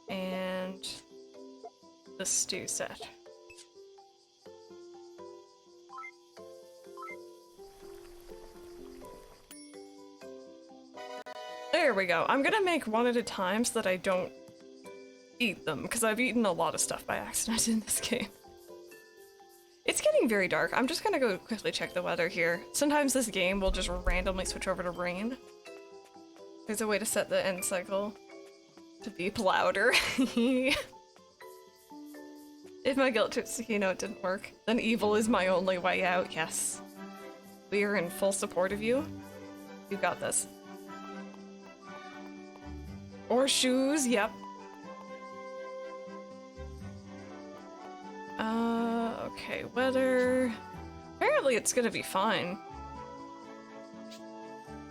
and the stew set. There we go. I'm gonna make one at a time so that I don't eat them, because I've eaten a lot of stuff by accident in this game. It's getting very dark. I'm just gonna go quickly check the weather here. Sometimes this game will just randomly switch over to rain. There's a way to set the end cycle to beep louder. If my guilt trip to Keynote didn't work, then evil is my only way out. Yes. We are in full support of you. You got this. Or shoes, yep. Okay, weather. Apparently it's gonna be fine.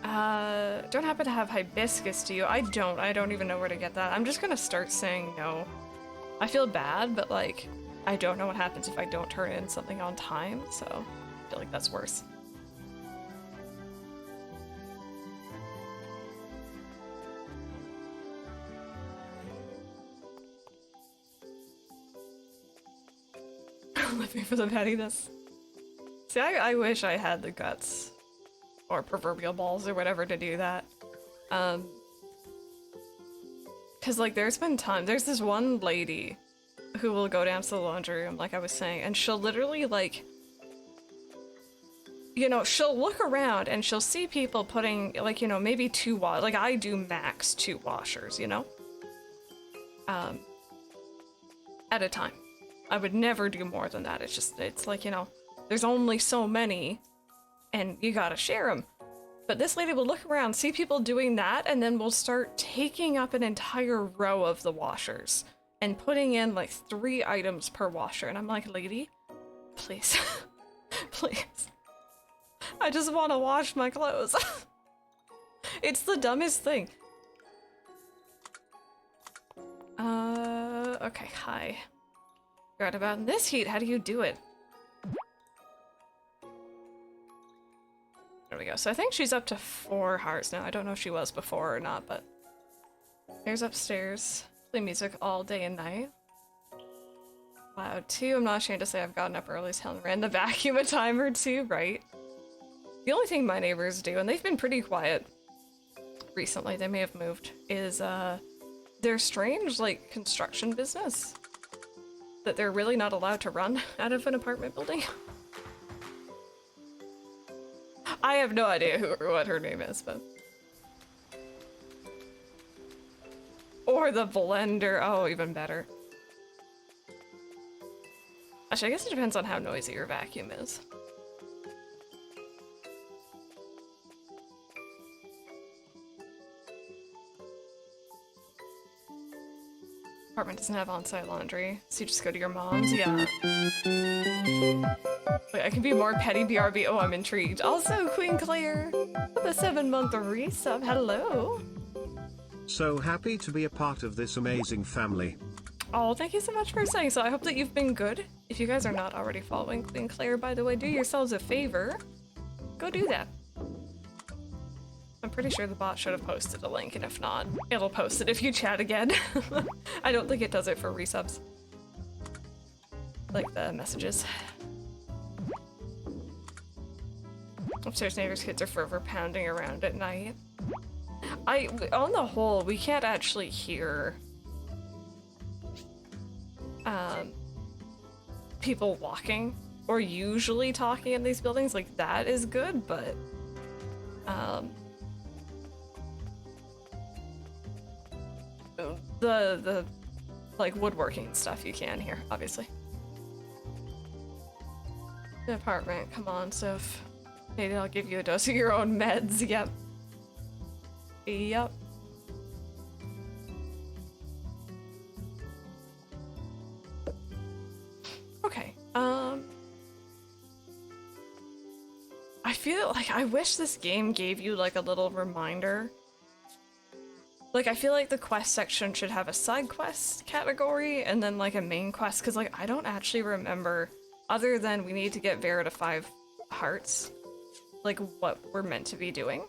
Don't happen to have hibiscus, do you? I don't even know where to get that. I'm just gonna start saying no. I feel bad, but like, I don't know what happens if I don't turn in something on time, so I feel like that's worse. Living for the pettiness. See, I wish I had the guts or proverbial balls or whatever to do that. Cause like there's been times, there's this one lady who will go down to the laundry room, like I was saying, and she'll literally like, you know, she'll look around and she'll see people putting like, you know, maybe 2 like I do max 2 washers, you know? At a time. I would never do more than that. It's just, it's like, you know, there's only so many and you gotta share them. But this lady will look around, see people doing that, and then will start taking up an entire row of the washers and putting in like 3 items per washer. And I'm like, lady, please, please. I just want to wash my clothes. It's the dumbest thing. Okay, hi. Right about in this heat, how do you do it? There we go. So I think she's up to 4 hearts now. I don't know if she was before or not, but there's upstairs. Play music all day and night. Wow, 2. I'm not ashamed to say I've gotten up early as hell and ran the vacuum a time or 2, right? The only thing my neighbors do, and they've been pretty quiet recently, they may have moved, is their strange, like, construction business that they're really not allowed to run out of an apartment building. I have no idea what her name is, but... Or the blender. Oh, even better. Actually, I guess it depends on how noisy your vacuum is. Apartment doesn't have on-site laundry, so you just go to your mom's. Yeah. Wait, I can be more petty BRB. Oh, I'm intrigued. Also, Queen Claire with a 7-month resub. Hello. So happy to be a part of this amazing family. Oh, thank you so much for saying so. I hope that you've been good. If you guys are not already following Queen Claire, by the way, do yourselves a favor. Go do that. I'm pretty sure the bot should have posted a link, and if not, it'll post it if you chat again. I don't think it does it for resubs. Like the messages. Upstairs neighbors' kids are forever pounding around at night. On the whole, we can't actually hear people walking or usually talking in these buildings. Like, that is good, but the like woodworking stuff you can hear, obviously. The apartment, come on, Soph. Maybe I'll give you a dose of your own meds. Yep. Yep. Okay, I feel like I wish this game gave you like a little reminder. Like, I feel like the quest section should have a side quest category and then like a main quest, because like I don't actually remember, other than we need to get Vera to 5 hearts, like what we're meant to be doing.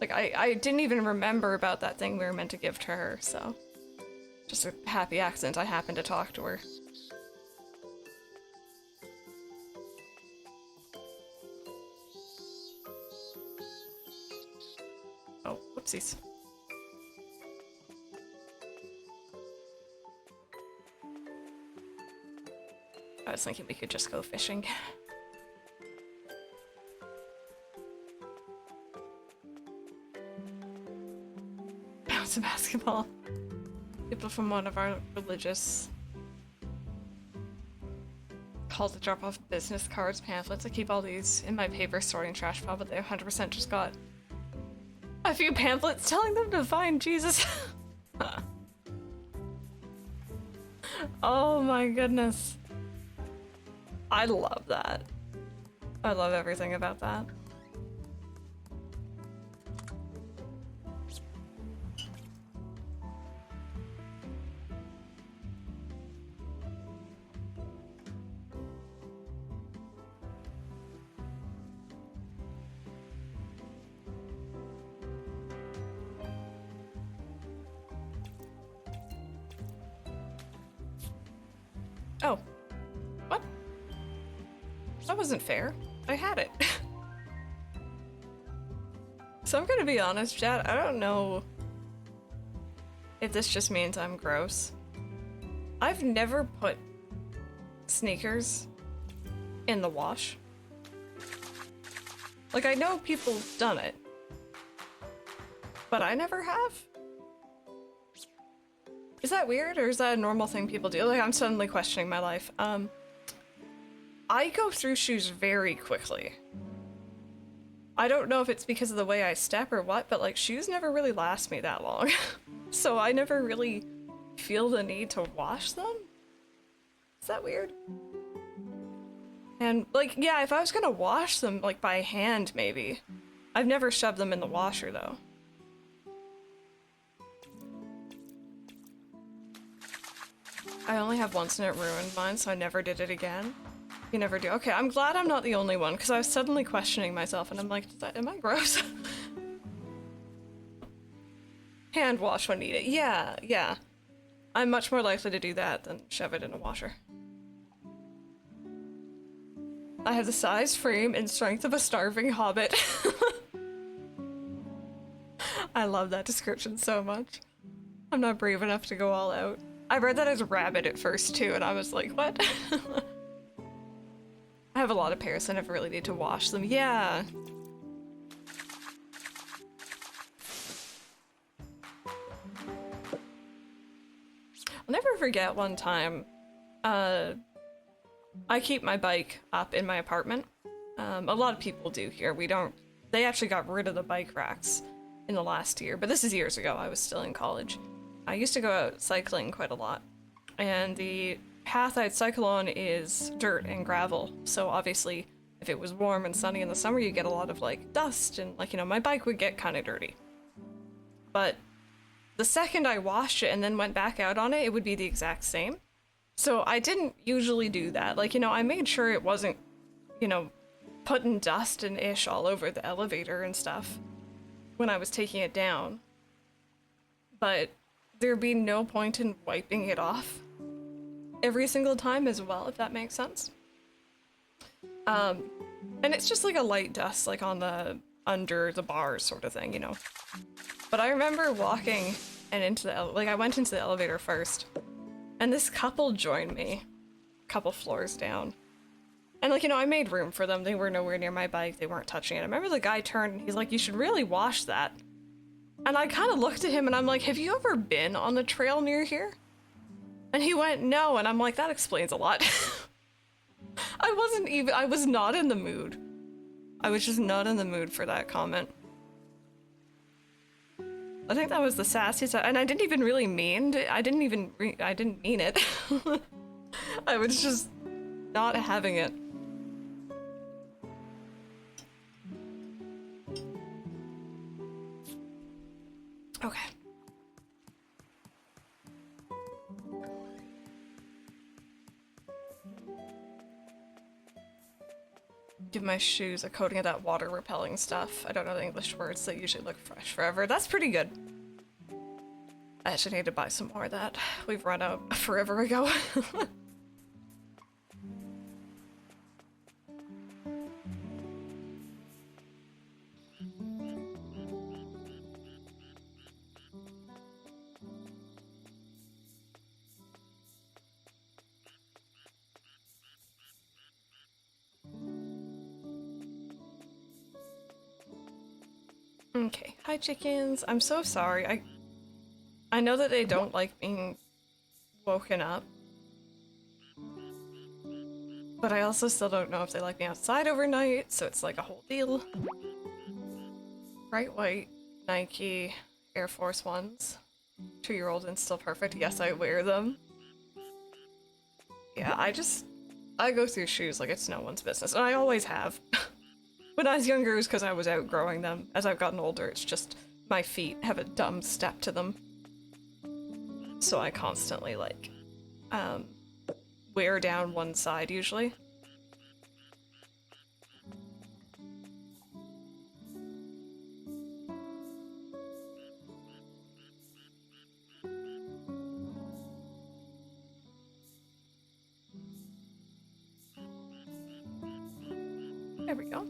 Like, I didn't even remember about that thing we were meant to give to her, so. Just a happy accident, I happened to talk to her. Oh, whoopsies. I was thinking we could just go fishing. Bounce a basketball. People from one of our religious calls to drop off business cards, pamphlets. I keep all these in my paper sorting trash pile, but they 100% just got a few pamphlets telling them to find Jesus. Oh my goodness. I love that. I love everything about that. Oh. What? That wasn't fair. I had it. So I'm gonna be honest, chat, I don't know if this just means I'm gross. I've never put sneakers in the wash. Like, I know people've done it, but I never have. Is that weird, or is that a normal thing people do? Like, I'm suddenly questioning my life. I go through shoes very quickly. I don't know if it's because of the way I step or what, but like, shoes never really last me that long. So I never really feel the need to wash them. Is that weird? And like, yeah, if I was gonna wash them like by hand, maybe I've never shoved them in the washer though. I only have once and it ruined mine, so I never did it again. You never do. Okay, I'm glad I'm not the only one, because I was suddenly questioning myself, and I'm like, am I gross? Hand wash when needed. Yeah, yeah. I'm much more likely to do that than shove it in a washer. I have the size, frame, and strength of a starving hobbit. I love that description so much. I'm not brave enough to go all out. I read that as rabbit at first too, and I was like, what? I have a lot of pairs, so I never really need to wash them. Yeah. I'll never forget one time, I keep my bike up in my apartment. A lot of people do here. They actually got rid of the bike racks in the last year, but this is years ago. I was still in college. I used to go out cycling quite a lot, and the path I'd cycle on is dirt and gravel, so obviously if it was warm and sunny in the summer you get a lot of like dust and like, you know, my bike would get kind of dirty. But the second I washed it and then went back out on it, it would be the exact same. So I didn't usually do that. Like, you know, I made sure it wasn't, you know, putting dust and ish all over the elevator and stuff when I was taking it down. But there'd be no point in wiping it off every single time as well, if that makes sense. And it's just like a light dust, like on the under the bars sort of thing, you know. But I remember walking and into the I went into the elevator first, and this couple joined me, a couple floors down. And like, you know, I made room for them. They were nowhere near my bike. They weren't touching it. I remember the guy turned and he's like, "You should really wash that." And I kind of looked at him and I'm like, "Have you ever been on the trail near here?" And he went, "No." And I'm like, that explains a lot. I was not in the mood. I was just not in the mood for that comment. I think that was the sassiest, and I didn't even really mean it. I didn't mean it. I was just not having it. Okay. Give my shoes a coating of that water repelling stuff. I don't know the English words, they usually look fresh forever. That's pretty good. I actually need to buy some more of that. We've run out forever ago. Okay, hi chickens. I'm so sorry. I know that they don't like being woken up. But I also still don't know if they like me outside overnight, so it's like a whole deal. Bright white Nike Air Force Ones. 2-year-old and still perfect. Yes, I wear them. Yeah, I go through shoes like it's no one's business, and I always have. When I was younger, it was because I was outgrowing them. As I've gotten older, it's just my feet have a dumb step to them. So I constantly, like, wear down one side, usually. There we go.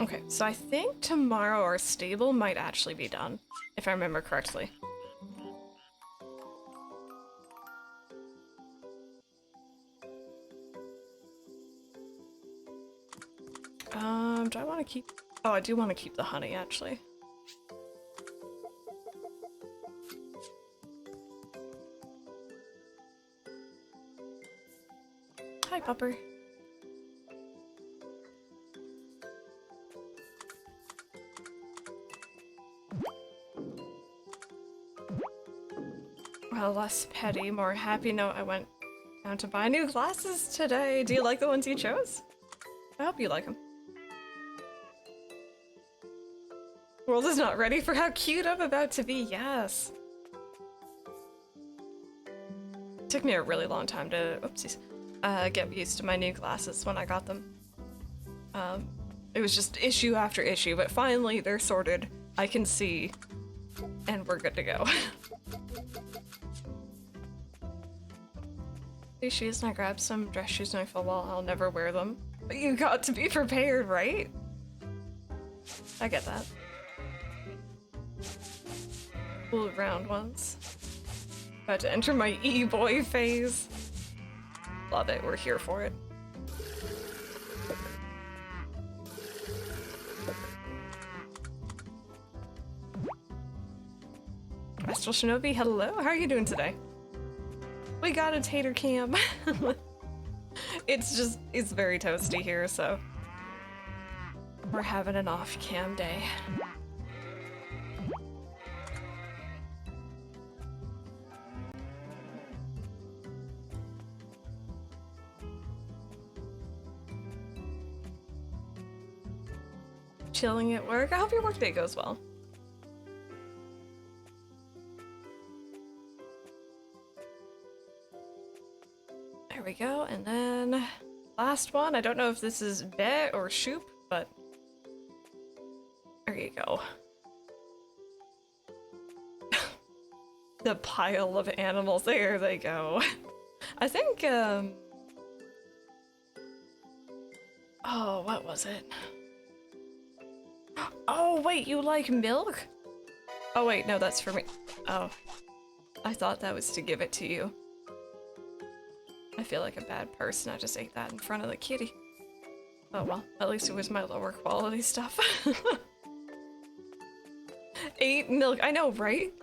Okay, so I think tomorrow our stable might actually be done, if I remember correctly. Do I want to keep... Oh, I do want to keep the honey, actually. Hi, Pupper. Well, less petty, more happy. No, I went Down to buy new glasses today. Do you like the ones you chose? I hope you like them. World is not ready for how cute I'm about to be. Yes. Took me a really long time to, oopsies, get used to my new glasses when I got them. It was just issue after issue, but finally they're sorted. I can see, and we're good to go. These shoes, and I grabbed some dress shoes and I feel, well, I'll never wear them. But you got to be prepared, right? I get that. Cool round ones. About to enter my e-boy phase. Love it, we're here for it. Astral Shinobi, hello, how are you doing today? We got a tater cam. It's very toasty here, so we're having an off-cam day. Chilling at work. I hope your workday goes well. There we go, and then last one. I don't know if this is Be or Shoop, but there you go. The pile of animals. There they go. I think, oh, what was it? Oh, wait, you like milk? Oh, wait, no, that's for me. Oh, I thought that was to give it to you. I feel like a bad person. I just ate that in front of the kitty. Oh, well, at least it was my lower quality stuff. Ate milk. I know, right?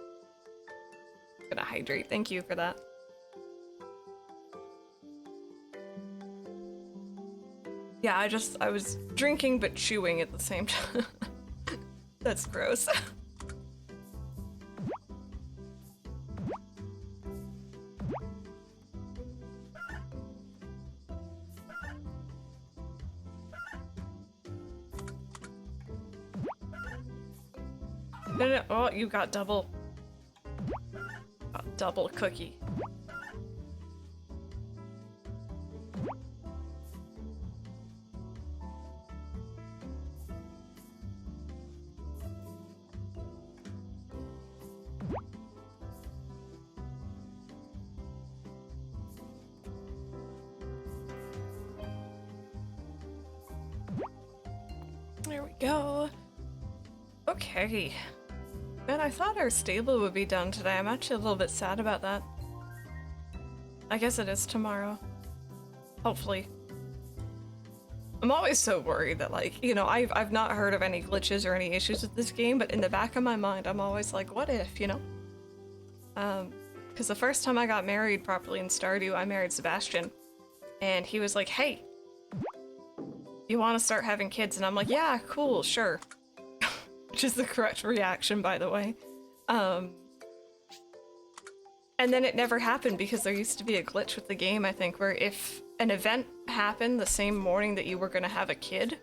Gonna hydrate. Thank you for that. Yeah, I was drinking but chewing at the same time. That's gross. No, oh, you got double cookie. There we go. Okay. Man, I thought our stable would be done today. I'm actually a little bit sad about that. I guess it is tomorrow. Hopefully. I'm always so worried that, like, you know, I've not heard of any glitches or any issues with this game, but in the back of my mind, I'm always like, what if, you know? Because the first time I got married properly in Stardew, I married Sebastian, and he was like, hey, you want to start having kids? And I'm like, yeah, cool, sure. Which is the correct reaction, by the way. And then it never happened because there used to be a glitch with the game, I think, where if an event happened the same morning that you were going to have a kid,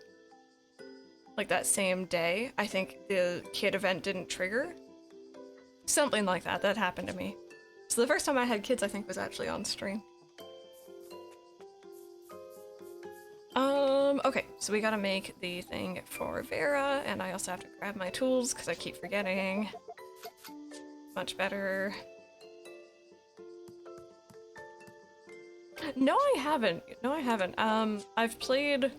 like that same day, I think the kid event didn't trigger. Something like that. That happened to me. So the first time I had kids, I think, was actually on stream. Okay, so we gotta make the thing for Vera, and I also have to grab my tools because I keep forgetting. Much better. No, I haven't. No, I haven't. I've played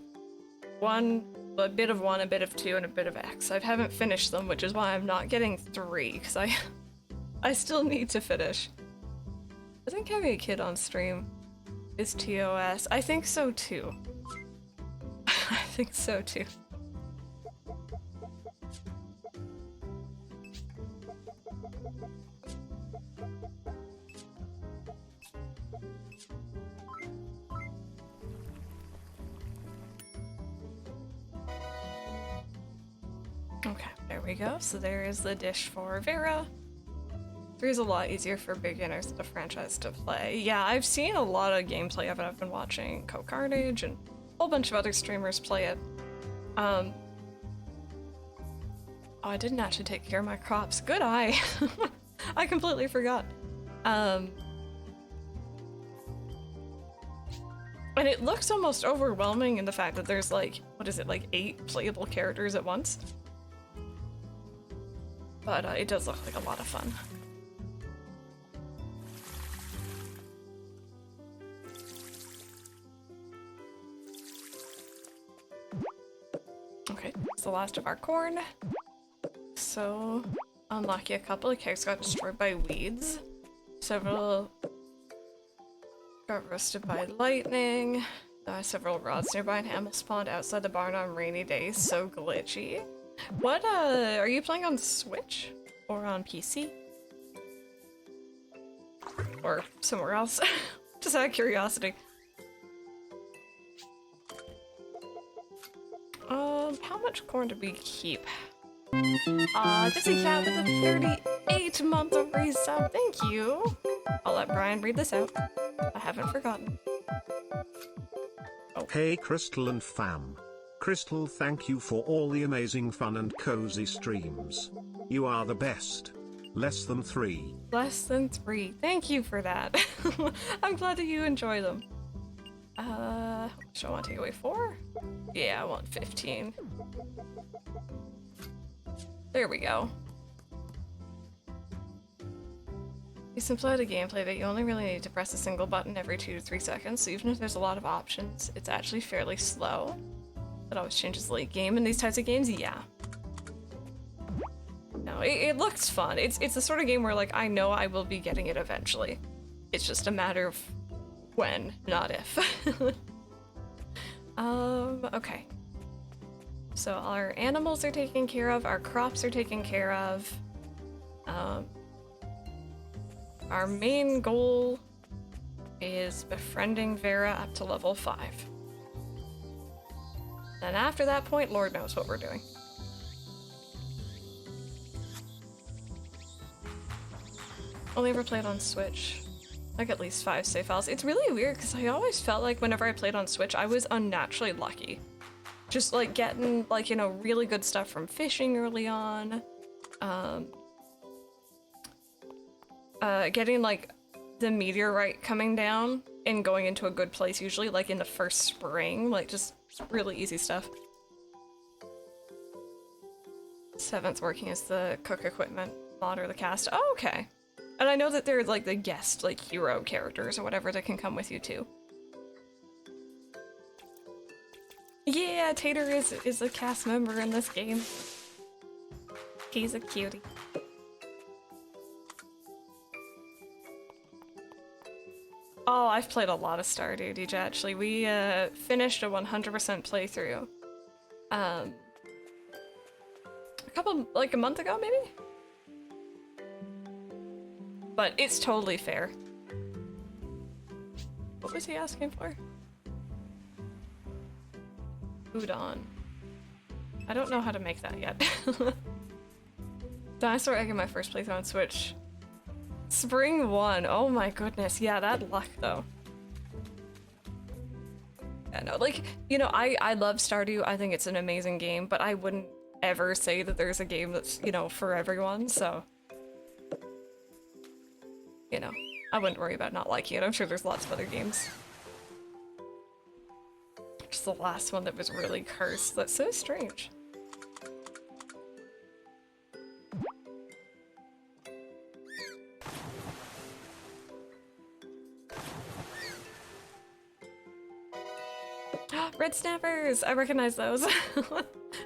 a bit of 1, a bit of 2, and a bit of X. I haven't finished them, which is why I'm not getting 3, because I still need to finish. I think having a kid on stream is TOS. I think so too. I think so too. Okay, there we go. So there is the dish for Vera. 3 is a lot easier for beginners of the franchise to play. Yeah, I've seen a lot of gameplay of it. I've been watching Carnage and a whole bunch of other streamers play it. Oh, I didn't actually take care of my crops. Good eye. I completely forgot. And it looks almost overwhelming in the fact that there's like, what is it, like 8 playable characters at once? But it does look like a lot of fun. Okay, it's the last of our corn. So, unlucky, a couple of cakes got destroyed by weeds. Several got roasted by lightning. Several rods nearby and animals spawned outside the barn on rainy days. So glitchy. What, are you playing on Switch? Or on PC? Or somewhere else? Just out of curiosity. How much corn did we keep? Dizzy Cat with a 38-month resub. Thank you. I'll let Brian read this out. I haven't forgotten. Oh. Hey Crystal and fam. Crystal, thank you for all the amazing fun and cozy streams. You are the best. Less than 3. Less than 3. Thank you for that. I'm glad that you enjoy them. Should I want to take away 4? Yeah, I want 15. There we go. You simplify the gameplay that you only really need to press a single button every 2 to 3 seconds, so even if there's a lot of options, it's actually fairly slow. It always changes late game in these types of games, yeah. No, it looks fun. It's the sort of game where, like, I know I will be getting it eventually. It's just a matter of when, not if. Okay. So our animals are taken care of, our crops are taken care of. Our main goal is befriending Vera up to level 5. And after that point, Lord knows what we're doing. Only ever played on Switch. Like at least 5 save files. It's really weird because I always felt like whenever I played on Switch, I was unnaturally lucky. Just like getting like, you know, really good stuff from fishing early on. Getting like the meteorite coming down and going into a good place usually, like in the first spring, like just really easy stuff. 7th working as the cook equipment mod or the cast. Oh, okay. And I know that they're like the guest, like hero characters or whatever that can come with you too. Yeah, Tater is a cast member in this game. He's a cutie. Oh, I've played a lot of Stardew Valley, actually. We finished a 100% playthrough. Like a month ago, maybe? But it's totally fair. What was he asking for? Udon. I don't know how to make that yet. Dinosaur Egg in my first playthrough on Switch. Spring 1. Oh my goodness. Yeah, that luck though. Yeah, no, like, you know, I love Stardew. I think it's an amazing game, but I wouldn't ever say that there's a game that's, you know, for everyone, so. You know, I wouldn't worry about not liking it. I'm sure there's lots of other games. Just the last one that was really cursed. That's so strange. Red snappers! I recognize those.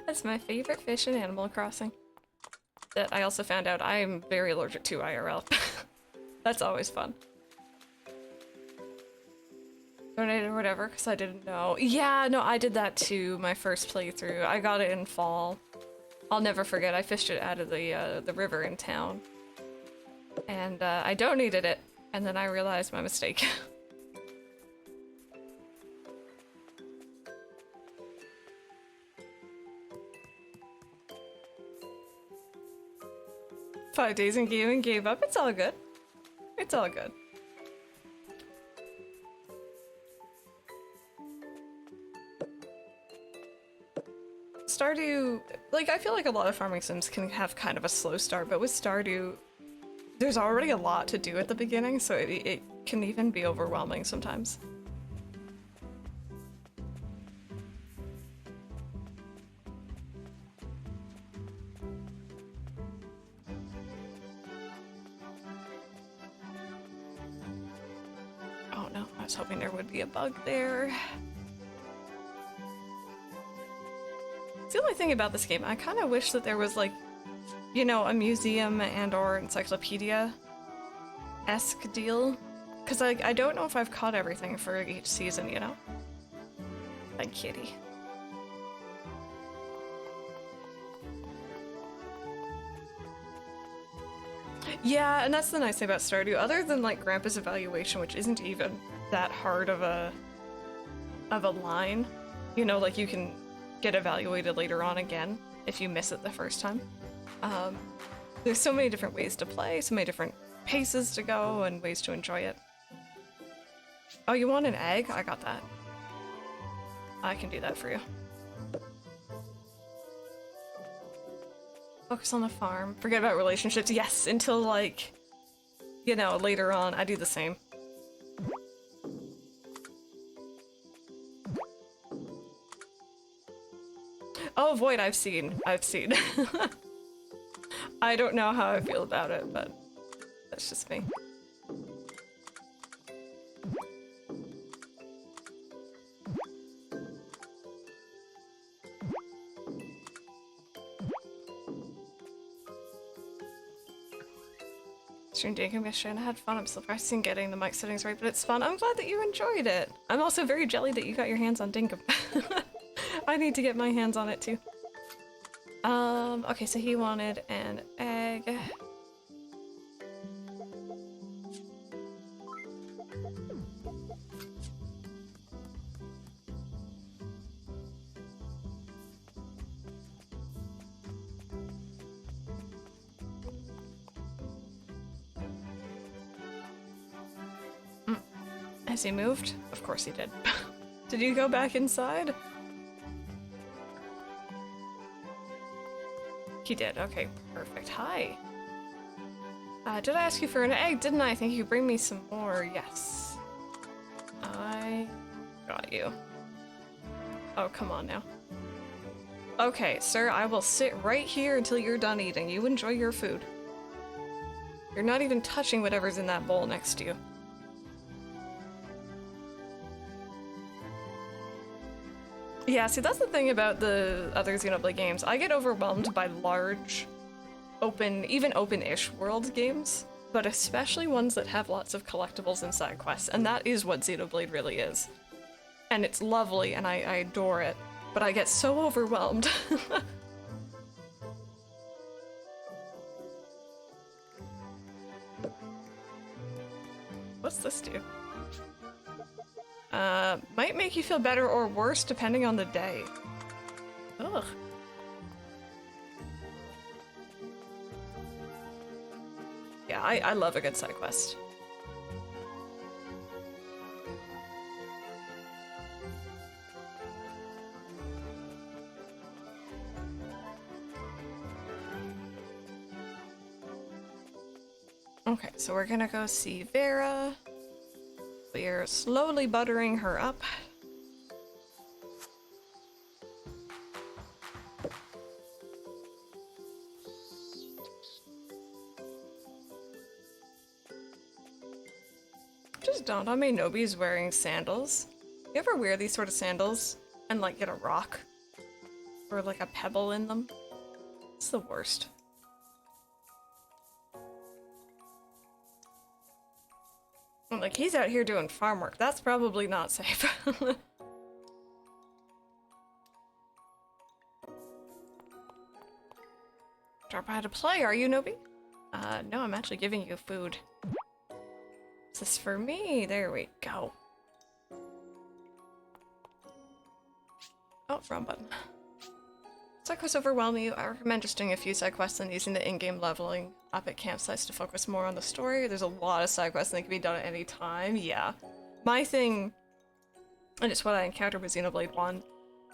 That's my favorite fish in Animal Crossing. That I also found out I am very allergic to IRL. That's always fun. Donated or whatever, because I didn't know. Yeah, no, I did that too, my first playthrough. I got it in fall. I'll never forget, I fished it out of the river in town. And I donated it, and then I realized my mistake. 5 days in gaming, gave up. It's all good. It's all good. Stardew, like, I feel like a lot of farming sims can have kind of a slow start, but with Stardew, there's already a lot to do at the beginning, so it can even be overwhelming sometimes. Oh no, I was hoping there would be a bug there. The only thing about this game, I kind of wish that there was, like, you know, a museum and or encyclopedia-esque deal. Because I don't know if I've caught everything for each season, you know? Like kitty. Yeah, and that's the nice thing about Stardew. Other than, like, Grandpa's evaluation, which isn't even that hard of a line. You know, like, you can get evaluated later on again if you miss it the first time. There's so many different ways to play, so many different paces to go, and ways to enjoy it. Oh, you want an egg? I got that. I can do that for you. Focus on the farm. Forget about relationships. Yes, until, like, you know, later on. I do the same. Oh, Void, I've seen. I don't know how I feel about it, but that's just me. Streamed Dinkum yesterday and I had fun. I'm still practicing getting the mic settings right, but it's fun. I'm glad that you enjoyed it. I'm also very jelly that you got your hands on Dinkum. I need to get my hands on it too. Okay, so he wanted an egg. Has he moved? Of course he did. Did you go back inside? He did. Okay, perfect. Hi. Did I ask you for an egg? Didn't I? I think you could bring me some more. Yes. I got you. Oh, come on now. Okay, sir, I will sit right here until you're done eating. You enjoy your food. You're not even touching whatever's in that bowl next to you. Yeah, see, that's the thing about the other Xenoblade games. I get overwhelmed by large, even open-ish world games, but especially ones that have lots of collectibles and side quests, and that is what Xenoblade really is. And it's lovely, and I adore it, but I get so overwhelmed. What's this do? Might make you feel better or worse depending on the day. Ugh. Yeah, I love a good side quest. Okay, so we're gonna go see Vera. We're slowly buttering her up. Just dawned on me, Nobi's wearing sandals. You ever wear these sort of sandals and like get a rock or like a pebble in them? It's the worst. Like, he's out here doing farm work. That's probably not safe. Drop by to play, are you, Nobi? No, I'm actually giving you food. Is this for me? There we go. Oh, wrong button. Side quests overwhelm you. I recommend just doing a few side quests and using the in-game leveling up at campsites to focus more on the story. There's a lot of side quests and they can be done at any time. Yeah. My thing, and it's what I encountered with Xenoblade 1,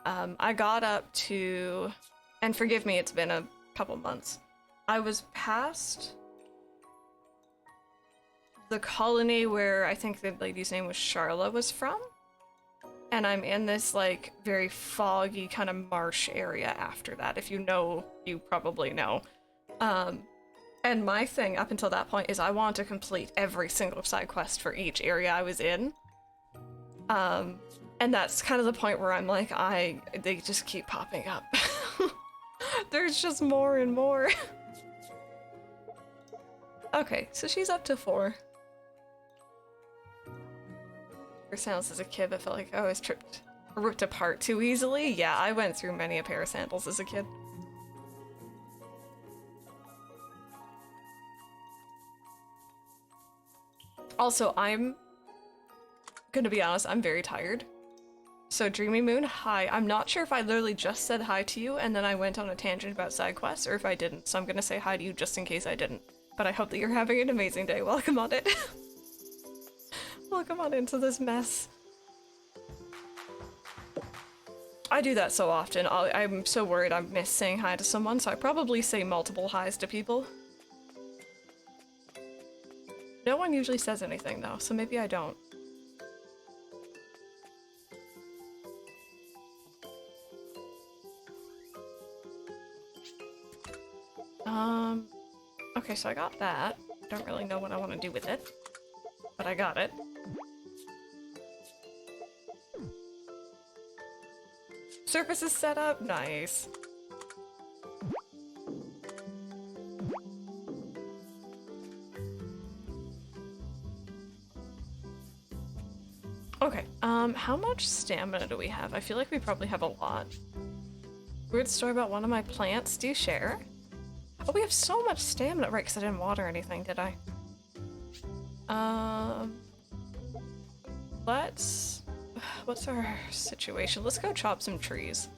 I got up to, and forgive me, it's been a couple months, I was past the colony where I think the lady's name was Charla was from. And I'm in this, like, very foggy kind of marsh area after that. If you know, you probably know. And my thing up until that point is I want to complete every single side quest for each area I was in. And that's kind of the point where I'm like, they just keep popping up. There's just more and more. Okay, so she's up to 4. Sandals as a kid, but felt like I was ripped apart too easily. Yeah, I went through many a pair of sandals as a kid. Also, I'm gonna be honest, I'm very tired. So Dreamy Moon, hi. I'm not sure if I literally just said hi to you and then I went on a tangent about side quests or if I didn't, so I'm gonna say hi to you just in case I didn't. But I hope that you're having an amazing day. Welcome on it. Welcome on into this mess. I do that so often. I'm so worried I miss saying hi to someone, so I probably say multiple highs to people. No one usually says anything though, so maybe I don't. Okay, so I got that. Don't really know what I want to do with it, but I got it. Surface is set up, nice. Okay, how much stamina do we have? I feel like we probably have a lot. Weird story about one of my plants, do you share? Oh, we have so much stamina, right, because I didn't water anything, did I? What's our situation? Let's go chop some trees.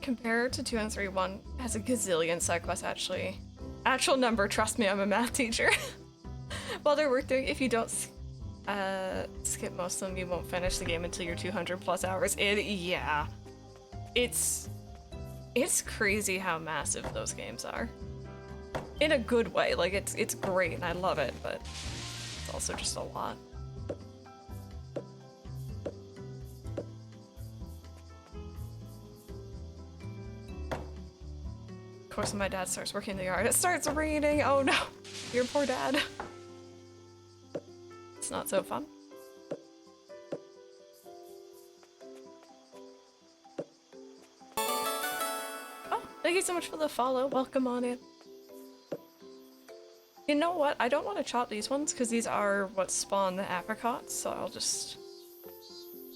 Compared to 2 and 3, 1 has a gazillion side quests actually. Actual number, trust me, I'm a math teacher. While they're worth doing, if you don't skip most of them, you won't finish the game until you're 200 plus hours in. Yeah. It's crazy how massive those games are. In a good way, like it's great and I love it, but it's also just a lot. Of course, when my dad starts working in the yard, it starts raining. Oh no, your poor dad. It's not so fun. Oh, thank you so much for the follow. Welcome on in. You know what? I don't want to chop these ones because these are what spawn the apricots, so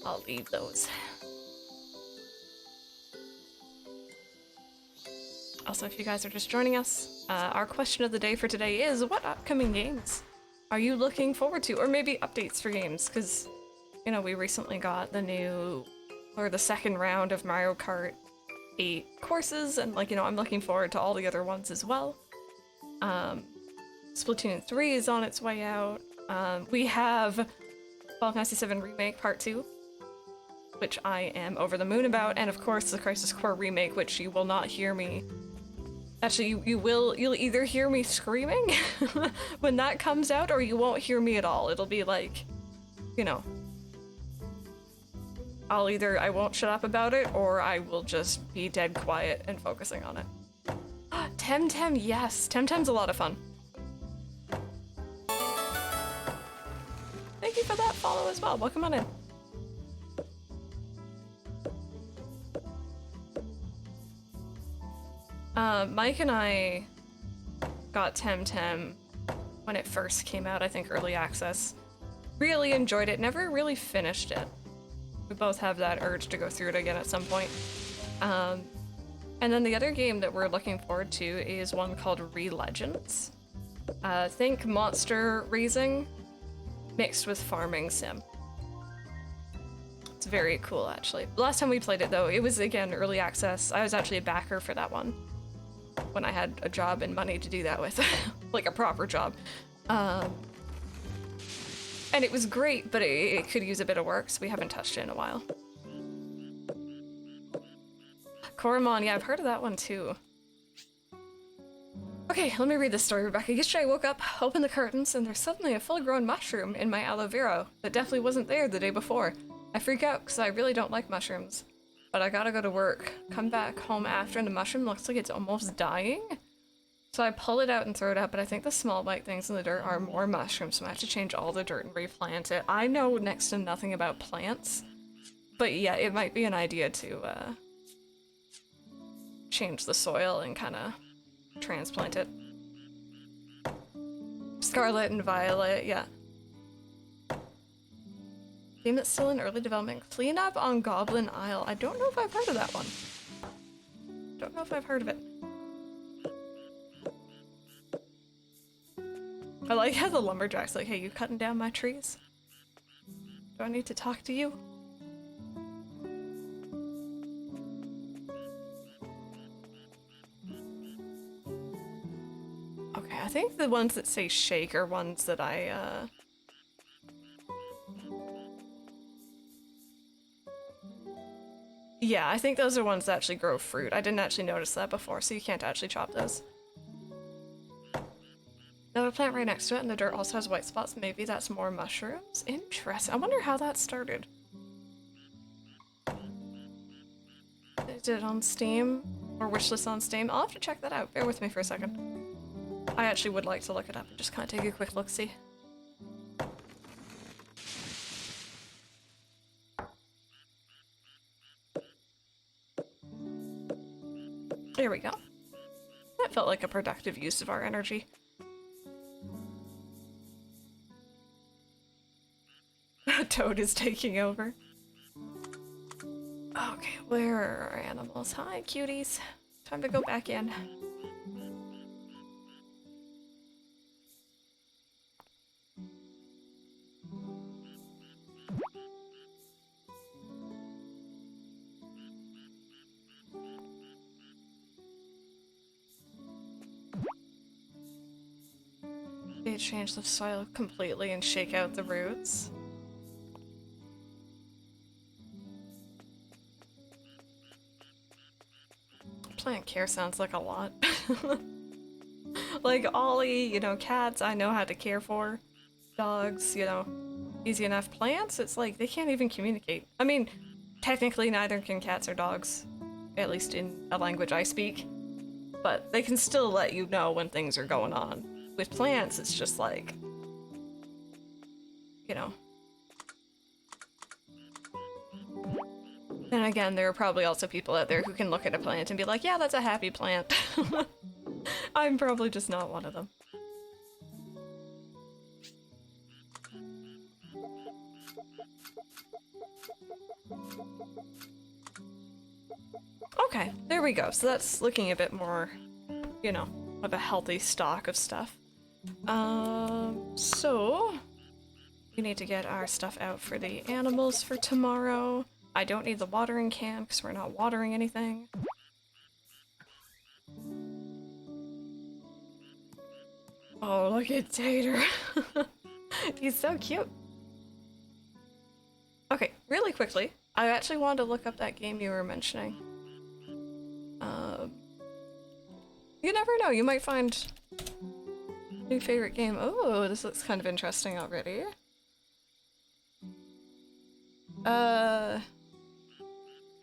I'll leave those. Also, if you guys are just joining us, our question of the day for today is, what upcoming games are you looking forward to? Or maybe updates for games, because, you know, we recently got the second round of Mario Kart 8 courses, and, like, you know, I'm looking forward to all the other ones as well. Splatoon 3 is on its way out. We have Final Fantasy VII Remake Part 2, which I am over the moon about, and of course the Crisis Core Remake, which you will not hear me. Actually, you'll either hear me screaming when that comes out, or you won't hear me at all. It'll be like, you know, I won't shut up about it, or I will just be dead quiet and focusing on it. Temtem, yes. Temtem's a lot of fun. Thank you for that follow as well. Welcome on in. Mike and I got Temtem when it first came out, I think early access. Really enjoyed it, never really finished it. We both have that urge to go through it again at some point. And then the other game that we're looking forward to is one called Re-Legends. Think monster raising, mixed with farming sim. It's very cool, actually. The last time we played it, though, it was, again, early access. I was actually a backer for that one when I had a job and money to do that with. Like, a proper job. And it was great, but it could use a bit of work, so we haven't touched it in a while. Doraemon, yeah, I've heard of that one, too. Okay, let me read this story, Rebecca. Yesterday I woke up, opened the curtains, and there's suddenly a full-grown mushroom in my aloe vera that definitely wasn't there the day before. I freak out because I really don't like mushrooms, but I gotta go to work. Come back home after and the mushroom looks like it's almost dying. So I pull it out and throw it out, but I think the small white things in the dirt are more mushrooms, so I have to change all the dirt and replant it. I know next to nothing about plants, but yeah, it might be an idea to change the soil and kind of transplant it. Scarlet and Violet, yeah. Game that's still in early development. Cleanup on Goblin Isle. I don't know if I've heard of that one. Don't know if I've heard of it. I like how the lumberjack's like, hey, you cutting down my trees? Do I need to talk to you? Okay, I think the ones that say shake are ones that I, yeah, I think those are ones that actually grow fruit. I didn't actually notice that before, so you can't actually chop those. Another plant right next to it, and the dirt also has white spots. Maybe that's more mushrooms? Interesting. I wonder how that started. Is it on Steam? Or wishlist on Steam? I'll have to check that out. Bear with me for a second. I actually would like to look it up and just kind of take a quick look-see. There we go. That felt like a productive use of our energy. Toad is taking over. Okay, where are our animals? Hi, cuties. Time to go back in. They change the soil completely and shake out the roots. Plant care sounds like a lot. Like Ollie, you know, cats I know how to care for. Dogs, you know, easy enough. Plants, it's like they can't even communicate. I mean, technically neither can cats or dogs, at least in a language I speak. But they can still let you know when things are going on. With plants, it's just like, you know. Then again, there are probably also people out there who can look at a plant and be like, yeah, that's a happy plant. I'm probably just not one of them. Okay, there we go. So that's looking a bit more, you know, of a healthy stock of stuff. So we need to get our stuff out for the animals for tomorrow. I don't need the watering can because we're not watering anything. Oh, look at Tater. He's so cute. Okay, really quickly, I actually wanted to look up that game you were mentioning. You never know, you might find a new favorite game. Oh, this looks kind of interesting already.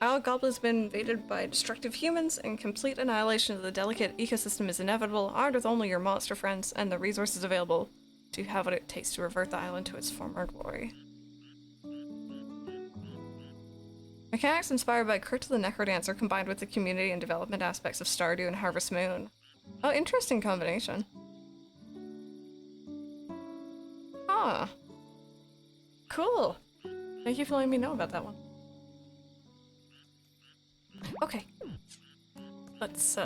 Our goblin has been invaded by destructive humans, and complete annihilation of the delicate ecosystem is inevitable, armed with only your monster friends and the resources available to have what it takes to revert the island to its former glory. Mechanics inspired by Crypt of the Necrodancer combined with the community and development aspects of Stardew and Harvest Moon. Oh, interesting combination. Huh. Cool. Thank you for letting me know about that one. Okay. Let's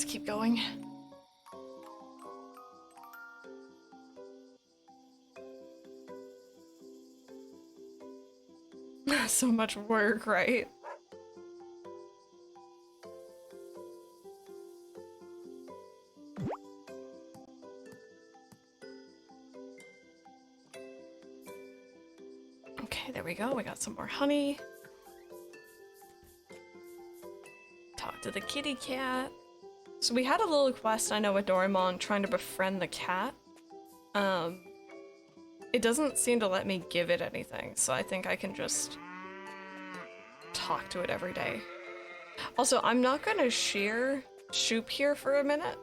keep going. So much work, right? Okay, there we go. We got some more honey. Talk to the kitty cat. So we had a little quest, I know, with Doraemon trying to befriend the cat. It doesn't seem to let me give it anything, so I think I can just talk to it every day. Also, I'm not gonna shear Shoop here for a minute.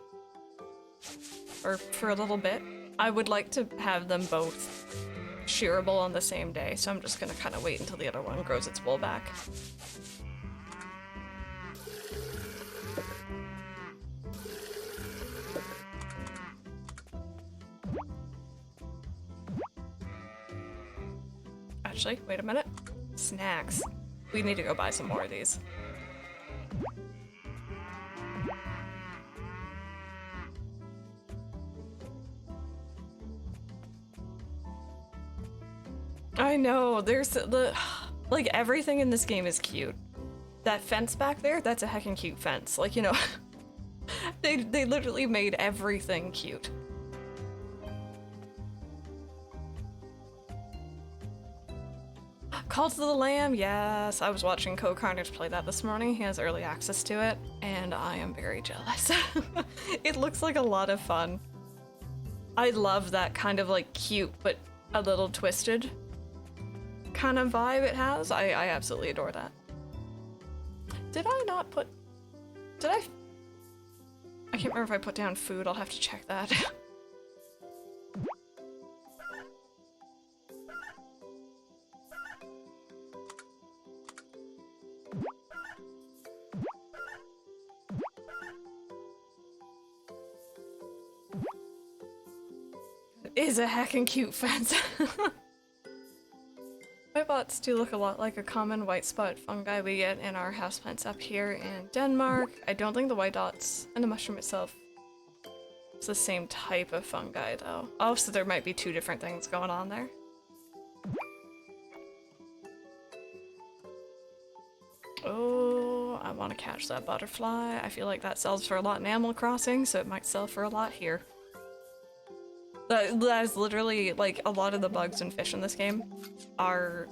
Or for a little bit. I would like to have them both shearable on the same day, so I'm just gonna kind of wait until the other one grows its wool back. Actually, wait a minute. Snacks. We need to go buy some more of these. I know, there's like everything in this game is cute. That fence back there, that's a heckin' cute fence. Like, you know, they literally made everything cute. Call to the Lamb, yes. I was watching Co-Carnage play that this morning. He has early access to it, and I am very jealous. It looks like a lot of fun. I love that kind of like cute, but a little twisted kind of vibe it has. I absolutely adore that. Did I not put... Did I can't remember if I put down food. I'll have to check that. Is a heckin' cute fence. White bots do look a lot like a common white spot fungi we get in our houseplants up here in Denmark. I don't think the white dots and the mushroom itself is the same type of fungi though. Oh, so there might be two different things going on there. Oh, I want to catch that butterfly. I feel like that sells for a lot in Animal Crossing, so it might sell for a lot here. That is literally, like, a lot of the bugs and fish in this game are,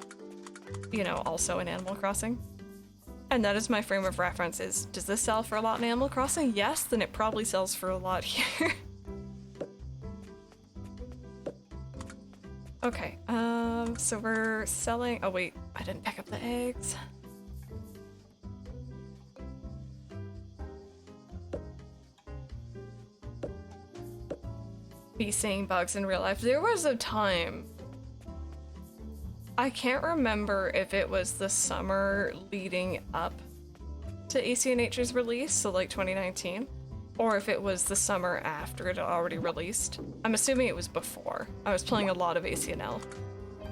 you know, also in Animal Crossing. And that is my frame of reference is, does this sell for a lot in Animal Crossing? Yes, then it probably sells for a lot here. Okay, so we're selling, oh wait, I didn't pick up the eggs. Be seeing bugs in real life. There was a time, I can't remember if it was the summer leading up to ACNH's release, so like 2019, or if it was the summer after it had already released. I'm assuming it was before. I was playing a lot of ACNL.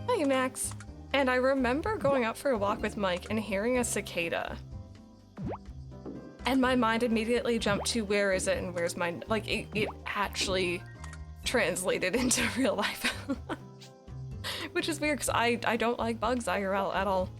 Hey Max. And I remember going out for a walk with Mike and hearing a cicada. And my mind immediately jumped to where is it and where's my, like it actually translated into real life. Which is weird because I don't like bugs IRL at all.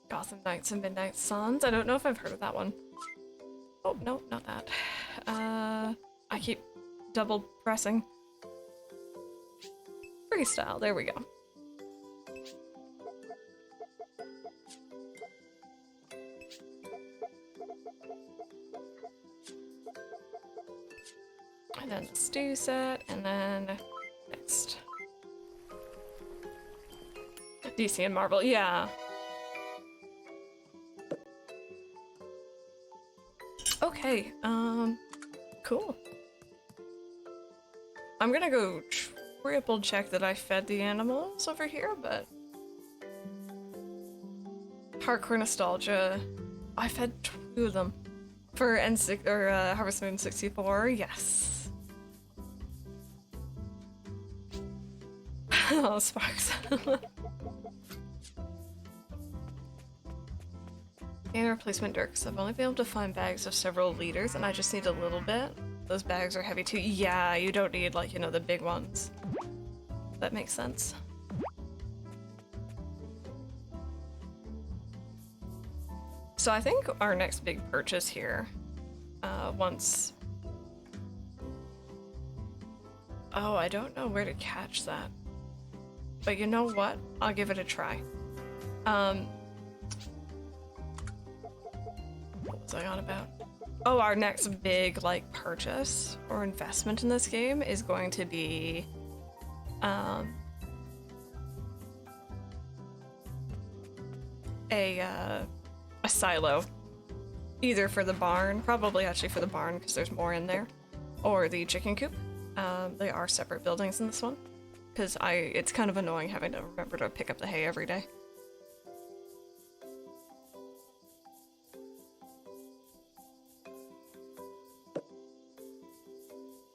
Gotham Knights and Midnight Suns. I don't know if I've heard of that one. Oh, no, not that. I keep double pressing. Freestyle, there we go. And then the stew set, and then next. DC and Marvel, yeah. Okay, cool. I'm gonna go triple check that I fed the animals over here, but hardcore nostalgia. I fed 2 of them for N6 or Harvest Moon 64. Yes. Oh, Sparks. Gain replacement dirt, because I've only been able to find bags of several liters, and I just need a little bit. Those bags are heavy too. Yeah, you don't need, like, you know, the big ones. That makes sense. So I think our next big purchase here, once... Oh, I don't know where to catch that. But you know what? I'll give it a try. What was I on about? Oh, our next big, like, purchase or investment in this game is going to be, a silo. Either for the barn, probably actually for the barn because there's more in there, or the chicken coop. They are separate buildings in this one, because it's kind of annoying having to remember to pick up the hay every day.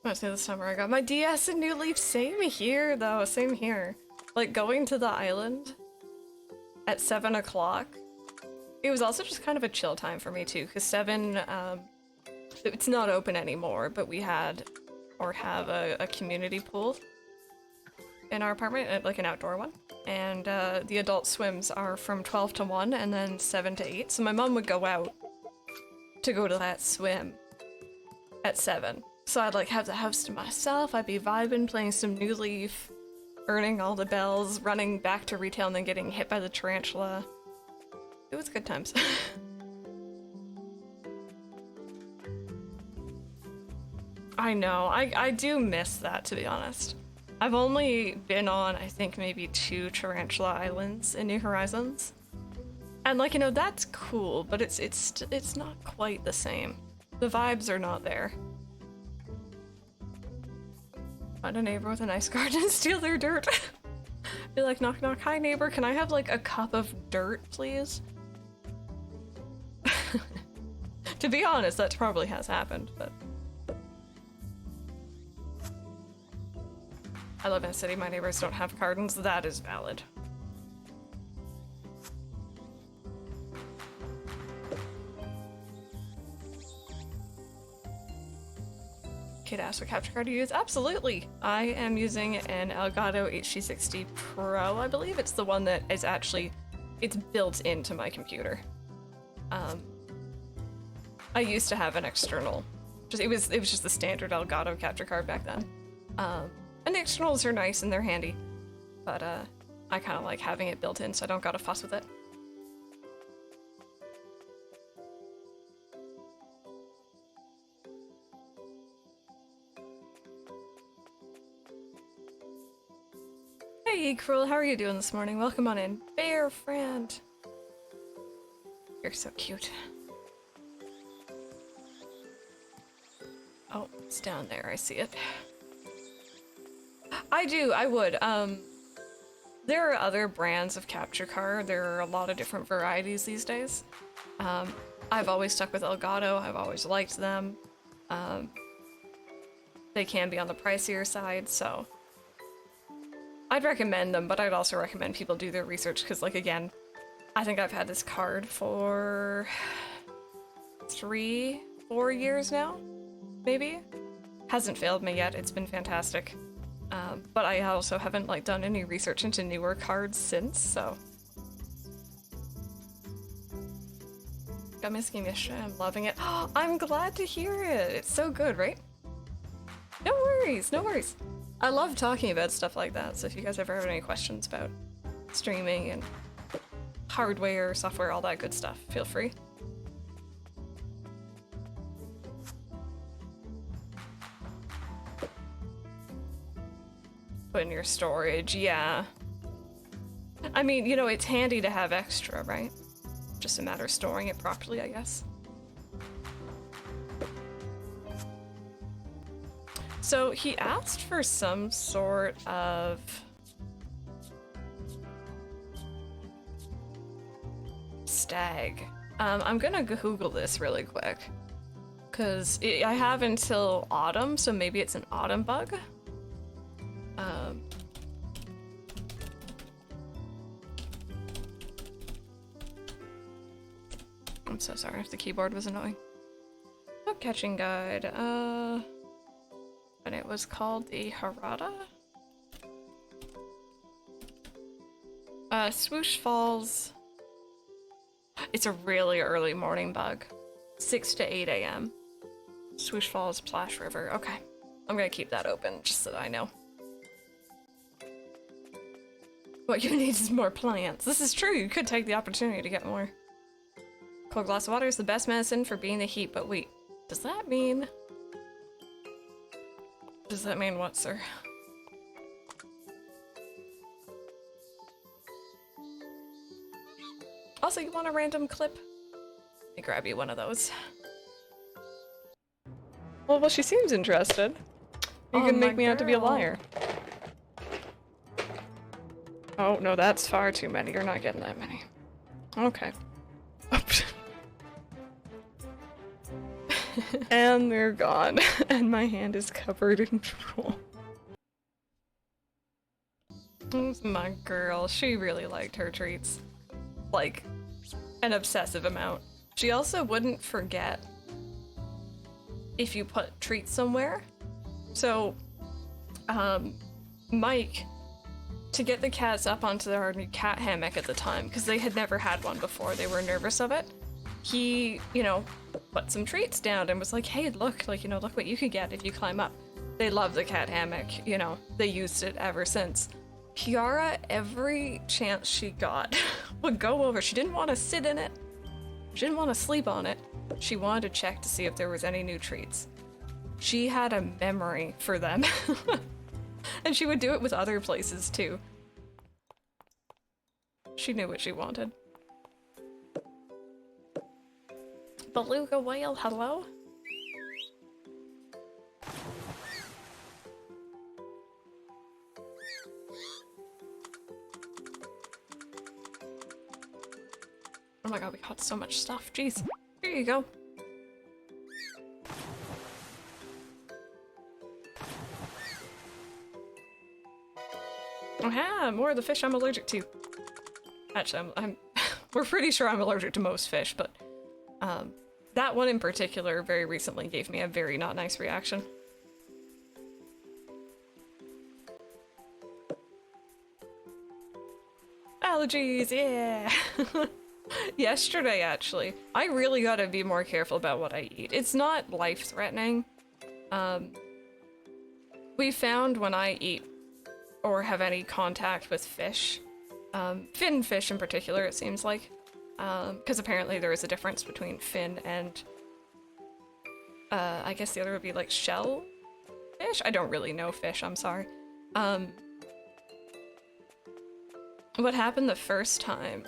I say the summer I got my DS and New Leaf. Same here, though. Same here. Like, going to the island at 7 o'clock. It was also just kind of a chill time for me, too, because 7, it's not open anymore, but we had, or have, a community pool in our apartment, like an outdoor one. And the adult swims are from 12 to 1 and then 7 to 8. So my mom would go out to go to that swim at 7. So I'd like have the house to myself, I'd be vibing, playing some New Leaf, earning all the bells, running back to retail and then getting hit by the tarantula. It was good times. I know, I do miss that, to be honest. I've only been on, I think, maybe 2 tarantula islands in New Horizons. And like, you know, that's cool, but it's not quite the same. The vibes are not there. Find a neighbor with a nice garden and steal their dirt. Be like, knock knock, hi neighbor, can I have like a cup of dirt, please? To be honest, that probably has happened, but... I live in a city, my neighbors don't have gardens, that is valid. Kid asked what capture card to use. Absolutely! I am using an Elgato HD60 Pro, I believe. It's the one that is actually, it's built into my computer. I used to have an external, it was just the standard Elgato capture card back then. And the externals are nice and they're handy, but I kind of like having it built in so I don't gotta fuss with it. Hey, Cruel, how are you doing this morning? Welcome on in. Bear friend. You're so cute. Oh, it's down there, I see it. I would. There are other brands of capture card. There are a lot of different varieties these days. I've always stuck with Elgato. I've always liked them. They can be on the pricier side, so I'd recommend them, but I'd also recommend people do their research because, like, again, I think I've had this card for 3-4 years now, maybe? Hasn't failed me yet. It's been fantastic. But I also haven't, like, done any research into newer cards since, so. Got my game yesterday. I'm loving it. Oh, I'm glad to hear it. It's so good, right? No worries, no worries. I love talking about stuff like that, so if you guys ever have any questions about streaming and hardware, software, all that good stuff, feel free. Put in your storage, yeah. I mean, you know, it's handy to have extra, right? Just a matter of storing it properly, I guess. So he asked for some sort of stag. I'm gonna Google this really quick because I have until autumn, so maybe it's an autumn bug. I'm so sorry if the keyboard was annoying. Dog catching guide. And it was called the Harada? Swoosh Falls. It's a really early morning bug. 6 to 8 a.m. Swoosh Falls, Plash River. Okay. I'm gonna keep that open just so that I know. What you need is more plants. This is true. You could take the opportunity to get more. Cold glass of water is the best medicine for being the heat, but wait. Does that mean... Does that mean what, sir? Also, you want a random clip? Let me grab you one of those. Well, she seems interested. You can make me out to be a liar. Oh, no, that's far too many. You're not getting that many. Okay. And they're gone. And my hand is covered in drool. Who's my girl? She really liked her treats. Like, an obsessive amount. She also wouldn't forget if you put treats somewhere. So, Mike, to get the cats up onto their new cat hammock at the time, because they had never had one before, they were nervous of it, he, you know, put some treats down and was like, hey, look, like, you know, look what you could get if you climb up. They love the cat hammock, you know, they used it ever since. Kiara, every chance she got, would go over. She didn't want to sit in it. She didn't want to sleep on it. She wanted to check to see if there was any new treats. She had a memory for them. And she would do it with other places too. She knew what she wanted. Beluga whale, hello? Oh my god, we caught so much stuff. Jeez. Here you go. Oh, more of the fish I'm allergic to. Actually, I'm we're pretty sure I'm allergic to most fish, but that one in particular very recently gave me a very not nice reaction. Allergies, yeah! Yesterday, actually, I really gotta be more careful about what I eat. It's not life-threatening. We found when I eat or have any contact with fish, fin fish in particular, it seems like, because apparently there is a difference between fin and, I guess the other would be like shell fish? I don't really know fish, I'm sorry. What happened the first time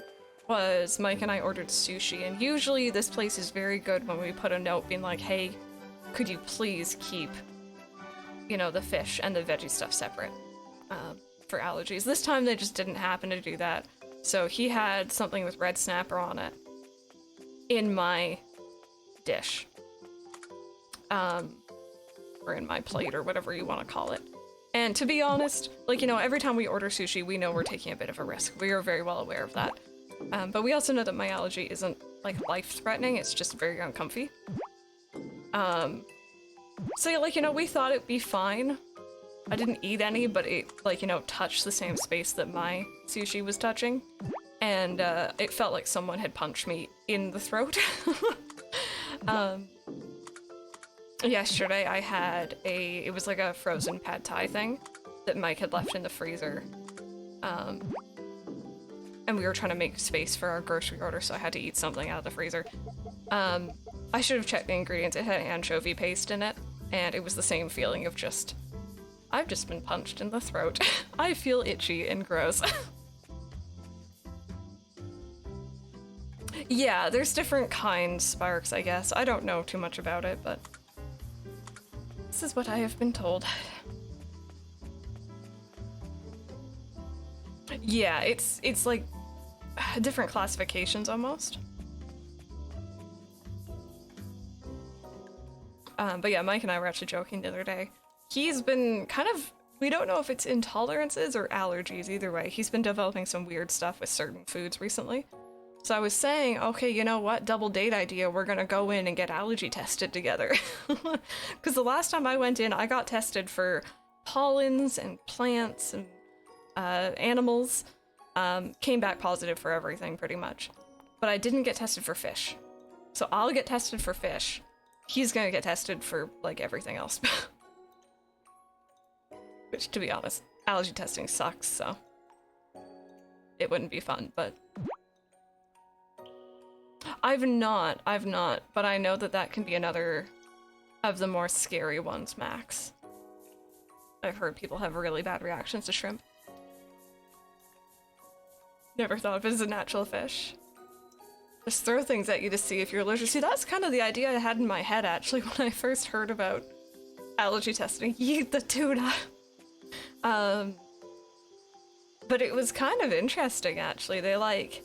was Mike and I ordered sushi, and usually this place is very good when we put a note being like, hey, could you please keep, you know, the fish and the veggie stuff separate for allergies. This time they just didn't happen to do that, so he had something with red snapper on it in my dish. Or in my plate, or whatever you want to call it. And to be honest, like, you know, every time we order sushi, we know we're taking a bit of a risk. We are very well aware of that. But we also know that my allergy isn't, like, life-threatening, it's just very uncomfy. So, like, you know, we thought it'd be fine. I didn't eat any, but it, like, you know, touched the same space that my sushi was touching. And, it felt like someone had punched me in the throat. Yesterday I had it was like a frozen pad thai thing that Mike had left in the freezer. And we were trying to make space for our grocery order, so I had to eat something out of the freezer. I should have checked the ingredients. It had anchovy paste in it, and it was the same feeling of just, I've just been punched in the throat. I feel itchy and gross. Yeah, there's different kinds, Sparks, I guess. I don't know too much about it, but this is what I have been told. Yeah, it's like different classifications almost. But yeah, Mike and I were actually joking the other day. He's been kind of, we don't know if it's intolerances or allergies, either way. He's been developing some weird stuff with certain foods recently. So I was saying, okay, you know what? Double date idea. We're gonna go in and get allergy tested together. Because the last time I went in, I got tested for pollens and plants and animals. Came back positive for everything, pretty much. But I didn't get tested for fish. So I'll get tested for fish. He's gonna get tested for, like, everything else. Which, to be honest, allergy testing sucks, so... it wouldn't be fun, but... I've not, but I know that that can be another of the more scary ones, Max. I've heard people have really bad reactions to shrimp. Never thought of it as a natural fish. Just throw things at you to see if you're allergic. See, that's kind of the idea I had in my head, actually, when I first heard about allergy testing. Eat the tuna! But it was kind of interesting, actually. They, like,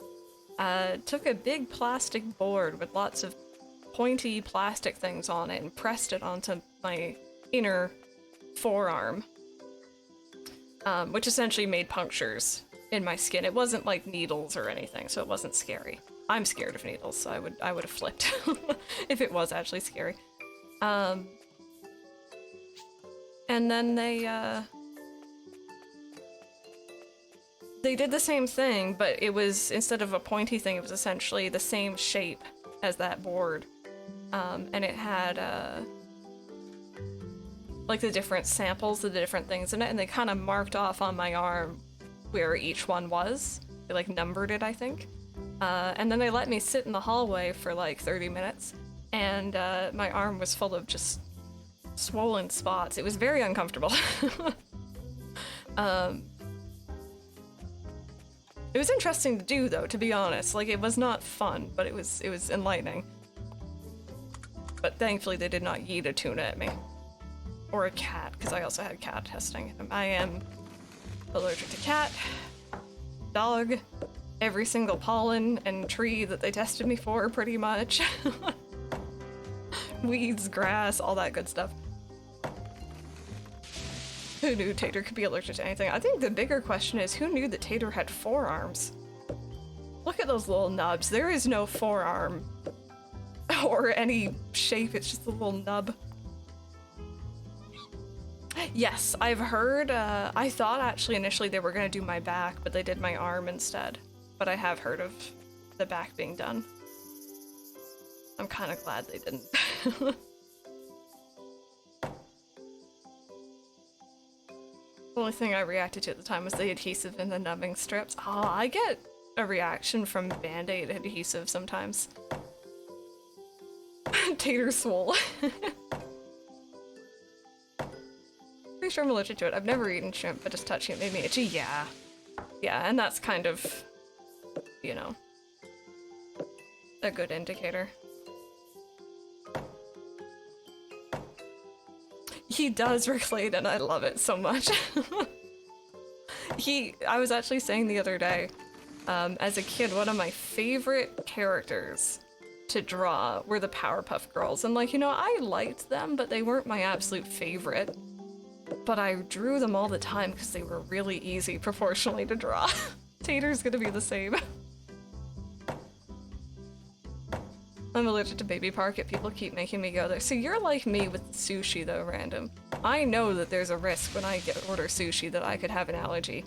took a big plastic board with lots of pointy plastic things on it and pressed it onto my inner forearm, which essentially made punctures in my skin. It wasn't like needles or anything, so it wasn't scary. I'm scared of needles, so I would have flipped if it was actually scary. And then they did the same thing, but it was, instead of a pointy thing, it was essentially the same shape as that board. And it had, like, the different samples of the different things in it, and they kind of marked off on my arm where each one was. They, like, numbered it, I think. And then they let me sit in the hallway for, like, 30 minutes, and my arm was full of just swollen spots. It was very uncomfortable. It was interesting to do, though, to be honest. Like, it was not fun, but it was enlightening. But thankfully they did not yeet a tuna at me. Or a cat, because I also had cat testing. I am allergic to cat, dog, every single pollen and tree that they tested me for, pretty much. Weeds, grass, all that good stuff. Who knew Tater could be allergic to anything? I think the bigger question is, who knew that Tater had forearms? Look at those little nubs. There is no forearm or any shape, it's just a little nub. Yes, I've heard, I thought actually initially they were gonna do my back, but they did my arm instead. But I have heard of the back being done. I'm kind of glad they didn't. The only thing I reacted to at the time was the adhesive and the numbing strips. Oh, I get a reaction from Band-Aid adhesive sometimes. Tater swole. Pretty sure I'm allergic to it. I've never eaten shrimp, but just touching it made me itchy. Yeah. Yeah, and that's kind of, you know, a good indicator. He does reclaim, and I love it so much. I was actually saying the other day, as a kid, one of my favorite characters to draw were the Powerpuff Girls. And, like, you know, I liked them, but they weren't my absolute favorite. But I drew them all the time because they were really easy proportionally to draw. Tater's gonna be the same. I'm allergic to Baby Park, yet people keep making me go there. So you're like me with sushi, though, Random. I know that there's a risk when I order sushi that I could have an allergy,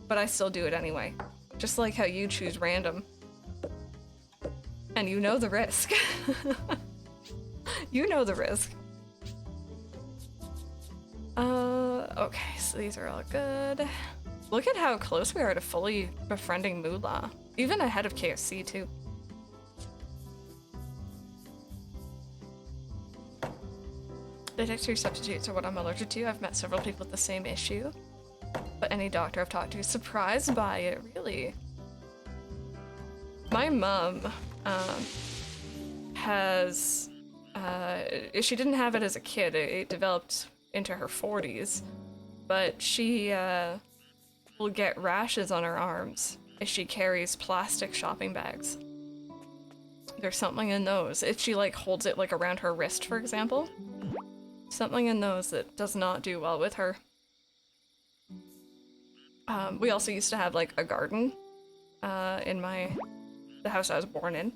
but I still do it anyway. Just like how you choose random. And you know the risk. You know the risk. Okay, so these are all good. Look at how close we are to fully befriending Moolah. Even ahead of KFC, too. Detector substitutes are what I'm allergic to. I've met several people with the same issue. But any doctor I've talked to is surprised by it, really. My mom, has, she didn't have it as a kid. It developed into her 40s. But she, will get rashes on her arms if she carries plastic shopping bags. There's something in those. If she, like, holds it, like, around her wrist, for example. Something in those that does not do well with her. We also used to have, like, a garden that the house I was born in.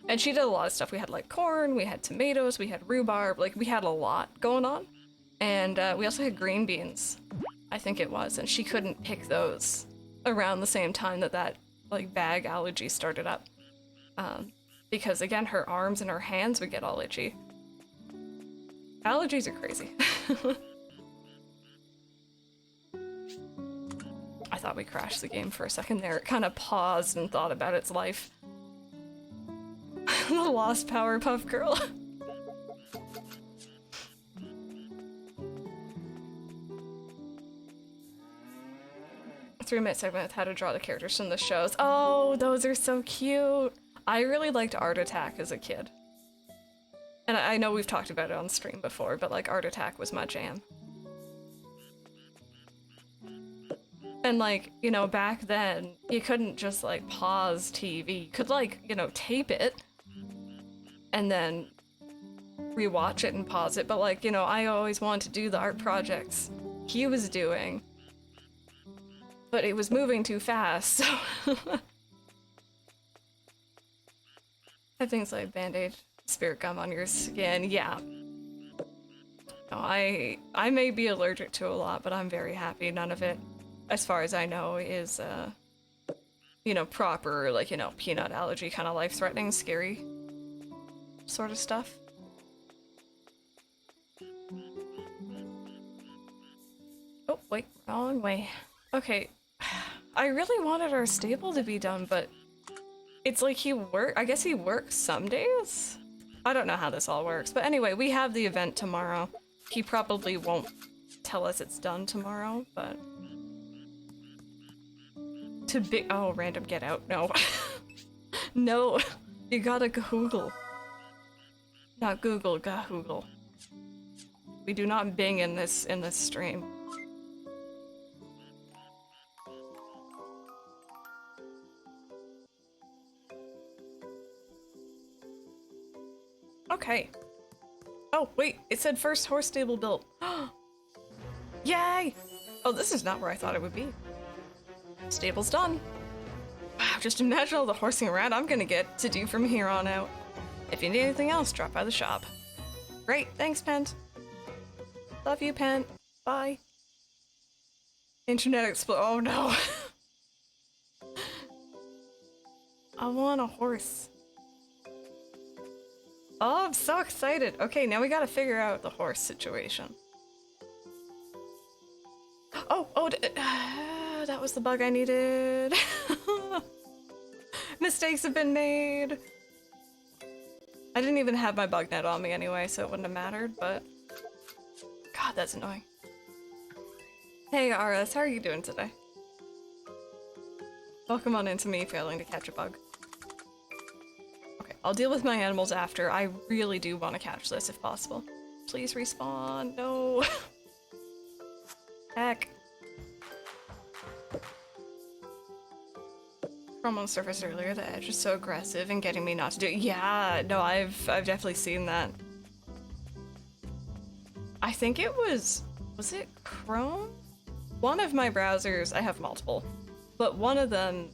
And she did a lot of stuff. We had like corn, we had tomatoes, we had rhubarb, like we had a lot going on. And we also had green beans, I think it was, and she couldn't pick those around the same time that like bag allergy started up. Because again, her arms and her hands would get all itchy. Allergies are crazy. I thought we crashed the game for a second there. It kind of paused and thought about its life. The lost Powerpuff Girl. 3-minute segment with how to draw the characters from the shows. Oh, those are so cute. I really liked Art Attack as a kid. And I know we've talked about it on stream before, but like Art Attack was my jam. And like, you know, back then, you couldn't just like pause TV. You could like, you know, tape it and then rewatch it and pause it. But like, you know, I always wanted to do the art projects he was doing, but it was moving too fast, so. Have things like Band-Aid, spirit gum on your skin, yeah. No, I may be allergic to a lot, but I'm very happy none of it, as far as I know, is, you know, proper, like, you know, peanut allergy, kind of life-threatening, scary sort of stuff. Oh, wait, wrong way. Okay, I really wanted our stable to be done, but it's like I guess he works some days? I don't know how this all works, but anyway, we have the event tomorrow. He probably won't tell us it's done tomorrow, but... Oh, random get out, no. No, you gotta Google. Not Google, Google. We do not Bing in this stream. Okay. Oh, wait, it said first horse stable built. Yay! Oh, this is not where I thought it would be. Stable's done. Wow, just imagine all the horsing around I'm gonna get to do from here on out. If you need anything else, drop by the shop. Great, thanks, Pent. Love you, Pent. Bye. Internet explode. Oh no. I want a horse. Oh, I'm so excited. Okay, now we gotta figure out the horse situation. Oh, that was the bug I needed. Mistakes have been made. I didn't even have my bug net on me anyway, so it wouldn't have mattered, but... God, that's annoying. Hey, RS, how are you doing today? Welcome on into me failing to catch a bug. I'll deal with my animals after. I really do want to catch this if possible. Please respawn. No. Heck. From on the surface earlier, the edge is so aggressive and getting me not to do it. Yeah, no, I've definitely seen that. I think it was it Chrome? One of my browsers, I have multiple, but one of them,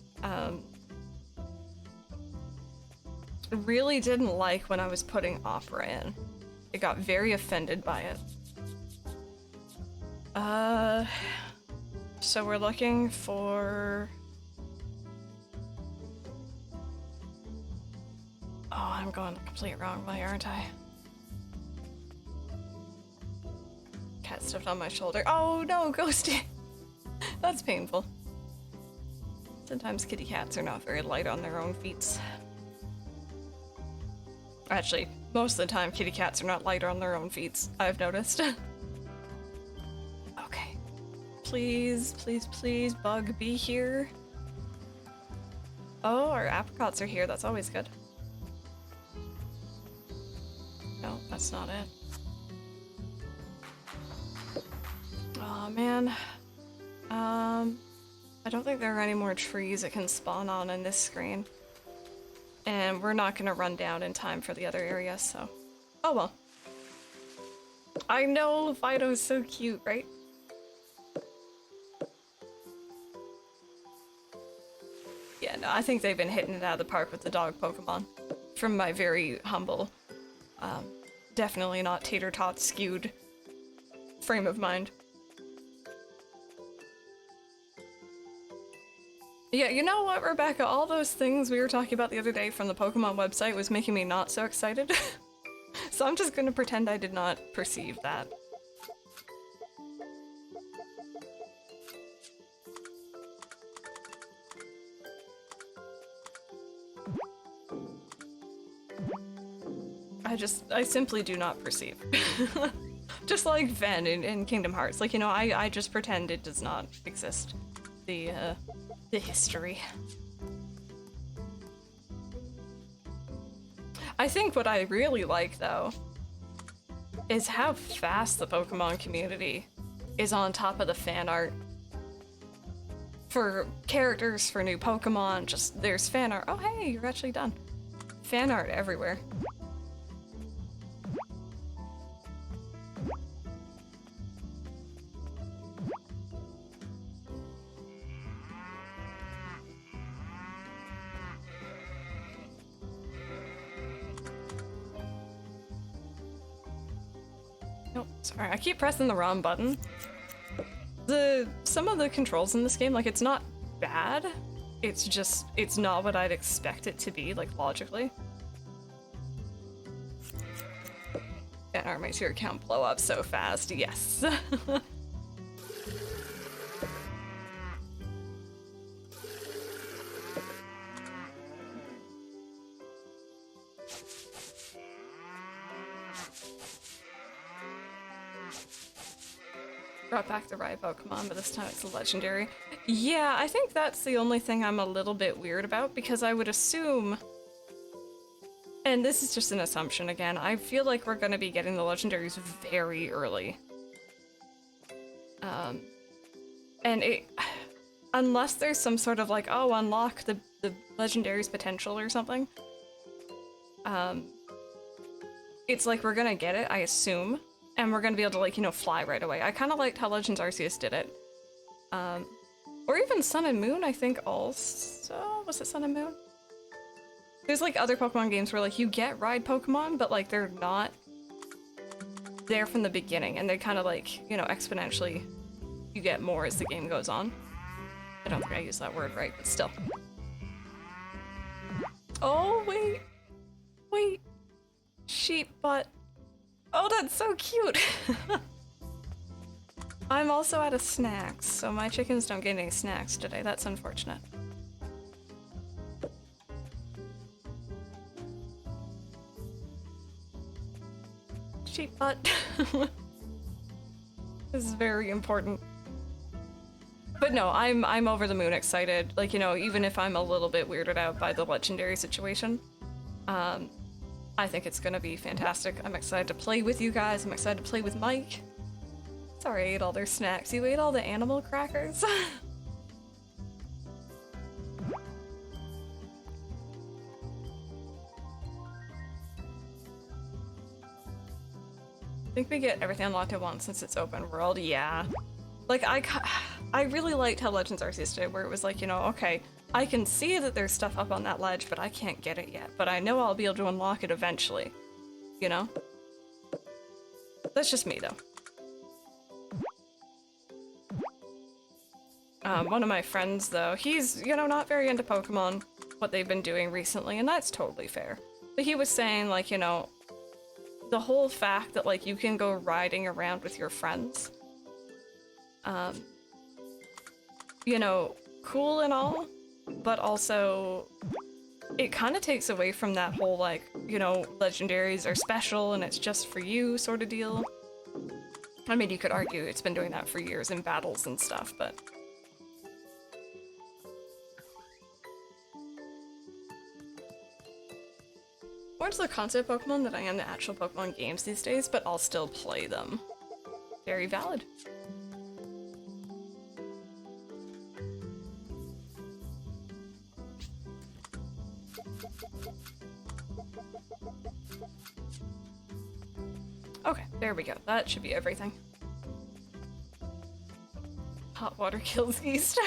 really didn't like when I was putting Opera in. It got very offended by it. So we're looking for... Oh, I'm going the complete wrong way, aren't I? Cat stuffed on my shoulder. Oh no, Ghosty! That's painful. Sometimes kitty cats are not very light on their own feet. Actually, most of the time kitty cats are not lighter on their own feet, I've noticed. Okay. Please, please, please, bug, be here. Oh, our apricots are here, that's always good. No, that's not it. Oh man. I don't think there are any more trees it can spawn on in this screen. And we're not gonna run down in time for the other area, so... Oh well. I know, Fido's so cute, right? Yeah, no, I think they've been hitting it out of the park with the dog Pokemon. From my very humble, definitely not tater-tot skewed frame of mind. Yeah, you know what, Rebecca? All those things we were talking about the other day from the Pokemon website was making me not so excited. So I'm just gonna pretend I did not perceive that. I simply do not perceive. Just like Ven in Kingdom Hearts. Like, you know, I just pretend it does not exist. The history. I think what I really like, though, is how fast the Pokemon community is on top of the fan art. For characters, for new Pokemon, just there's fan art. Oh, hey, you're actually done. Fan art everywhere. Nope, sorry, I keep pressing the wrong button. Some of the controls in this game, like, it's not bad. It's just, it's not what I'd expect it to be, like, logically. And our makes your account blow up so fast, yes. Brought back the right Pokemon, but this time it's a legendary. Yeah, I think that's the only thing I'm a little bit weird about, because I would assume, and this is just an assumption again, I feel like we're gonna be getting the legendaries very early. And unless there's some sort of like, oh, unlock the legendary's potential or something, it's like we're gonna get it, I assume. And we're gonna be able to, like, you know, fly right away. I kind of liked how Legends Arceus did it. Or even Sun and Moon, I think also. Was it Sun and Moon? There's, like, other Pokemon games where, like, you get ride Pokemon, but, like, they're not there from the beginning. And they kind of, like, you know, exponentially, you get more as the game goes on. I don't think I used that word right, but still. Oh, wait. Wait. Sheep butt. Oh, that's so cute! I'm also out of snacks, so my chickens don't get any snacks today. That's unfortunate. Sheep butt. This is very important. But no, I'm over the moon excited. Like, you know, even if I'm a little bit weirded out by the legendary situation, I think it's gonna be fantastic. I'm excited to play with you guys. I'm excited to play with Mike. Sorry, I ate all their snacks. You ate all the animal crackers? I think we get everything unlocked at once since it's open world. Yeah. Like, I really liked how Legends Arceus did, where it was like, you know, okay, I can see that there's stuff up on that ledge, but I can't get it yet. But I know I'll be able to unlock it eventually. You know? That's just me, though. One of my friends, though, he's, you know, not very into Pokemon, what they've been doing recently, and that's totally fair. But he was saying, like, you know, the whole fact that, like, you can go riding around with your friends, you know, cool and all, but also it kind of takes away from that whole, like, you know, legendaries are special and it's just for you sort of deal. I mean, you could argue it's been doing that for years in battles and stuff, but... More to the concept Pokemon than I am the actual Pokemon games these days, but I'll still play them. Very valid. Okay, there we go. That should be everything. Hot water kills yeast.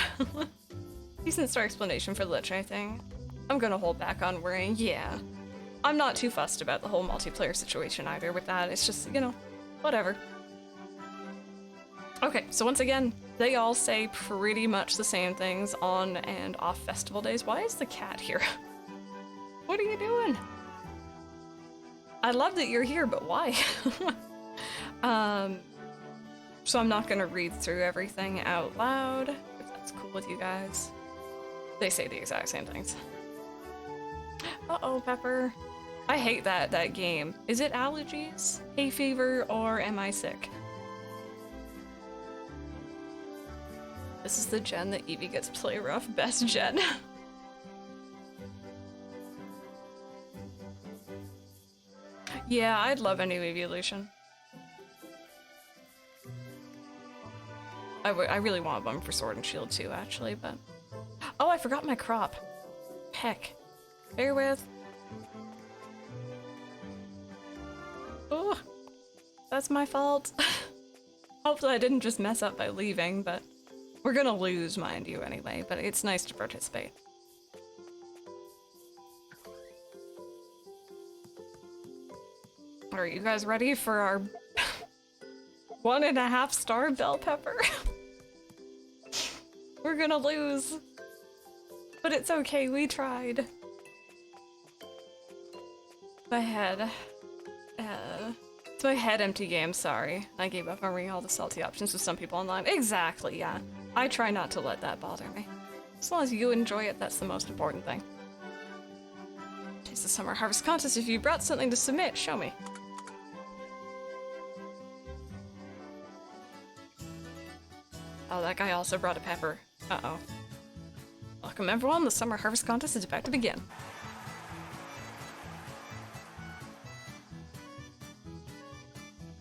Decent story explanation for the Lich, I think. I'm gonna hold back on worrying, yeah. I'm not too fussed about the whole multiplayer situation either with that. It's just, you know, whatever. Okay, so once again, they all say pretty much the same things on and off festival days. Why is the cat here? What are you doing? I love that you're here, but why? So I'm not gonna read through everything out loud, if that's cool with you guys. They say the exact same things. Uh-oh, Pepper. I hate that game. Is it allergies, hay fever, or am I sick? This is the gen that Evie gets to play rough. Best gen. Yeah, I'd love a new evolution. I really want one for Sword and Shield too, actually, but... Oh, I forgot my crop. Heck. Bear with. Oh, that's my fault. Hopefully I didn't just mess up by leaving, but we're gonna lose, mind you, anyway, but it's nice to participate. Are you guys ready for our 1.5 star bell pepper? We're gonna lose. But it's okay, we tried. My head. It's my head empty game, sorry. I gave up on reading all the salty options with some people online. Exactly, yeah. I try not to let that bother me. As long as you enjoy it, that's the most important thing. Taste the Summer Harvest Contest. If you brought something to submit, show me. Oh, that guy also brought a pepper. Uh-oh. Welcome everyone, the Summer Harvest Contest is about to begin.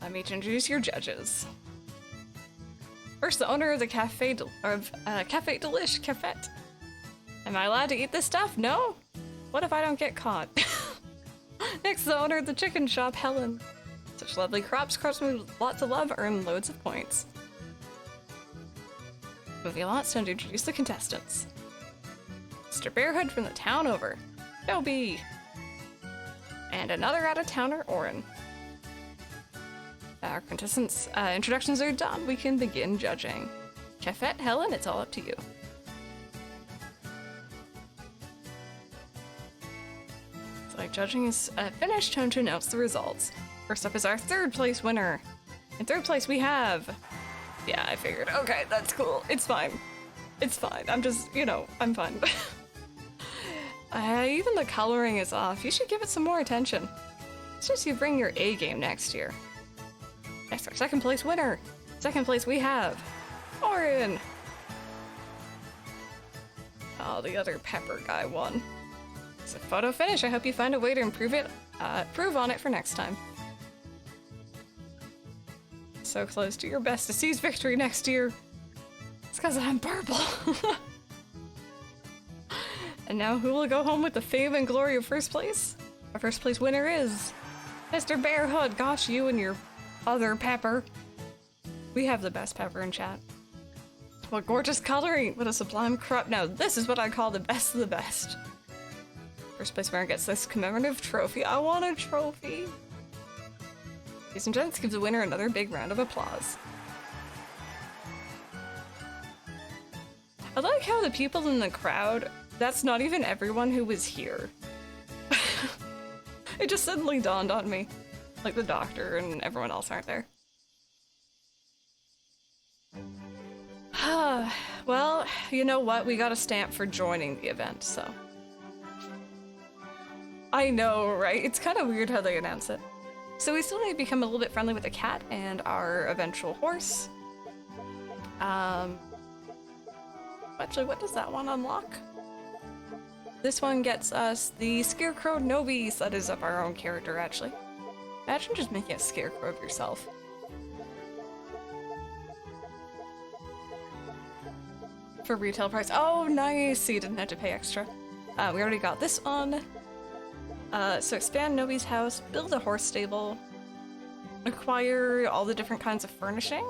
Let me introduce your judges. First, the owner of the Cafe Delish Cafet. Am I allowed to eat this stuff? No? What if I don't get caught? Next, the owner of the chicken shop, Helen. Such lovely crops with lots of love earn loads of points. Moving on, it's time to introduce the contestants. Mr. Bearhood from the town over, Dobie. And another out-of-towner, Orin. Our contestants' introductions are done. We can begin judging. Cafet, Helen, it's all up to you. So, like, judging is finished. Time to announce the results. First up is our third place winner. In third place, we have... Yeah, I figured. Okay, that's cool. It's fine. It's fine. I'm just, you know, I'm fine. Even the coloring is off. You should give it some more attention. It's just you bring your A game next year. Next, our second place winner. Second place we have Orin. Oh, the other pepper guy won. It's a photo finish. I hope you find a way to improve on it for next time. So close to your best to seize victory next year. It's because I'm purple. And now who will go home with the fame and glory of first place? Our first place winner is Mr. Bearhood. Gosh, you and your other pepper. We have the best pepper in chat. What gorgeous coloring! What a sublime crop. Now this is what I call the best of the best. First place winner gets this commemorative trophy. I want a trophy. Ladies and gents, give the winner another big round of applause. I like how the people in the crowd, that's not even everyone who was here. It just suddenly dawned on me. Like the doctor and everyone else aren't there. Well, you know what? We got a stamp for joining the event, so. I know, right? It's kind of weird how they announce it. So we still need to become a little bit friendly with the cat and our eventual horse. Actually, what does that one unlock? This one gets us the Scarecrow Novice. That is of our own character, actually. Imagine just making a scarecrow of yourself. For retail price. Oh, nice! So you didn't have to pay extra. We already got this on. So expand Novi's house, build a horse stable, acquire all the different kinds of furnishing.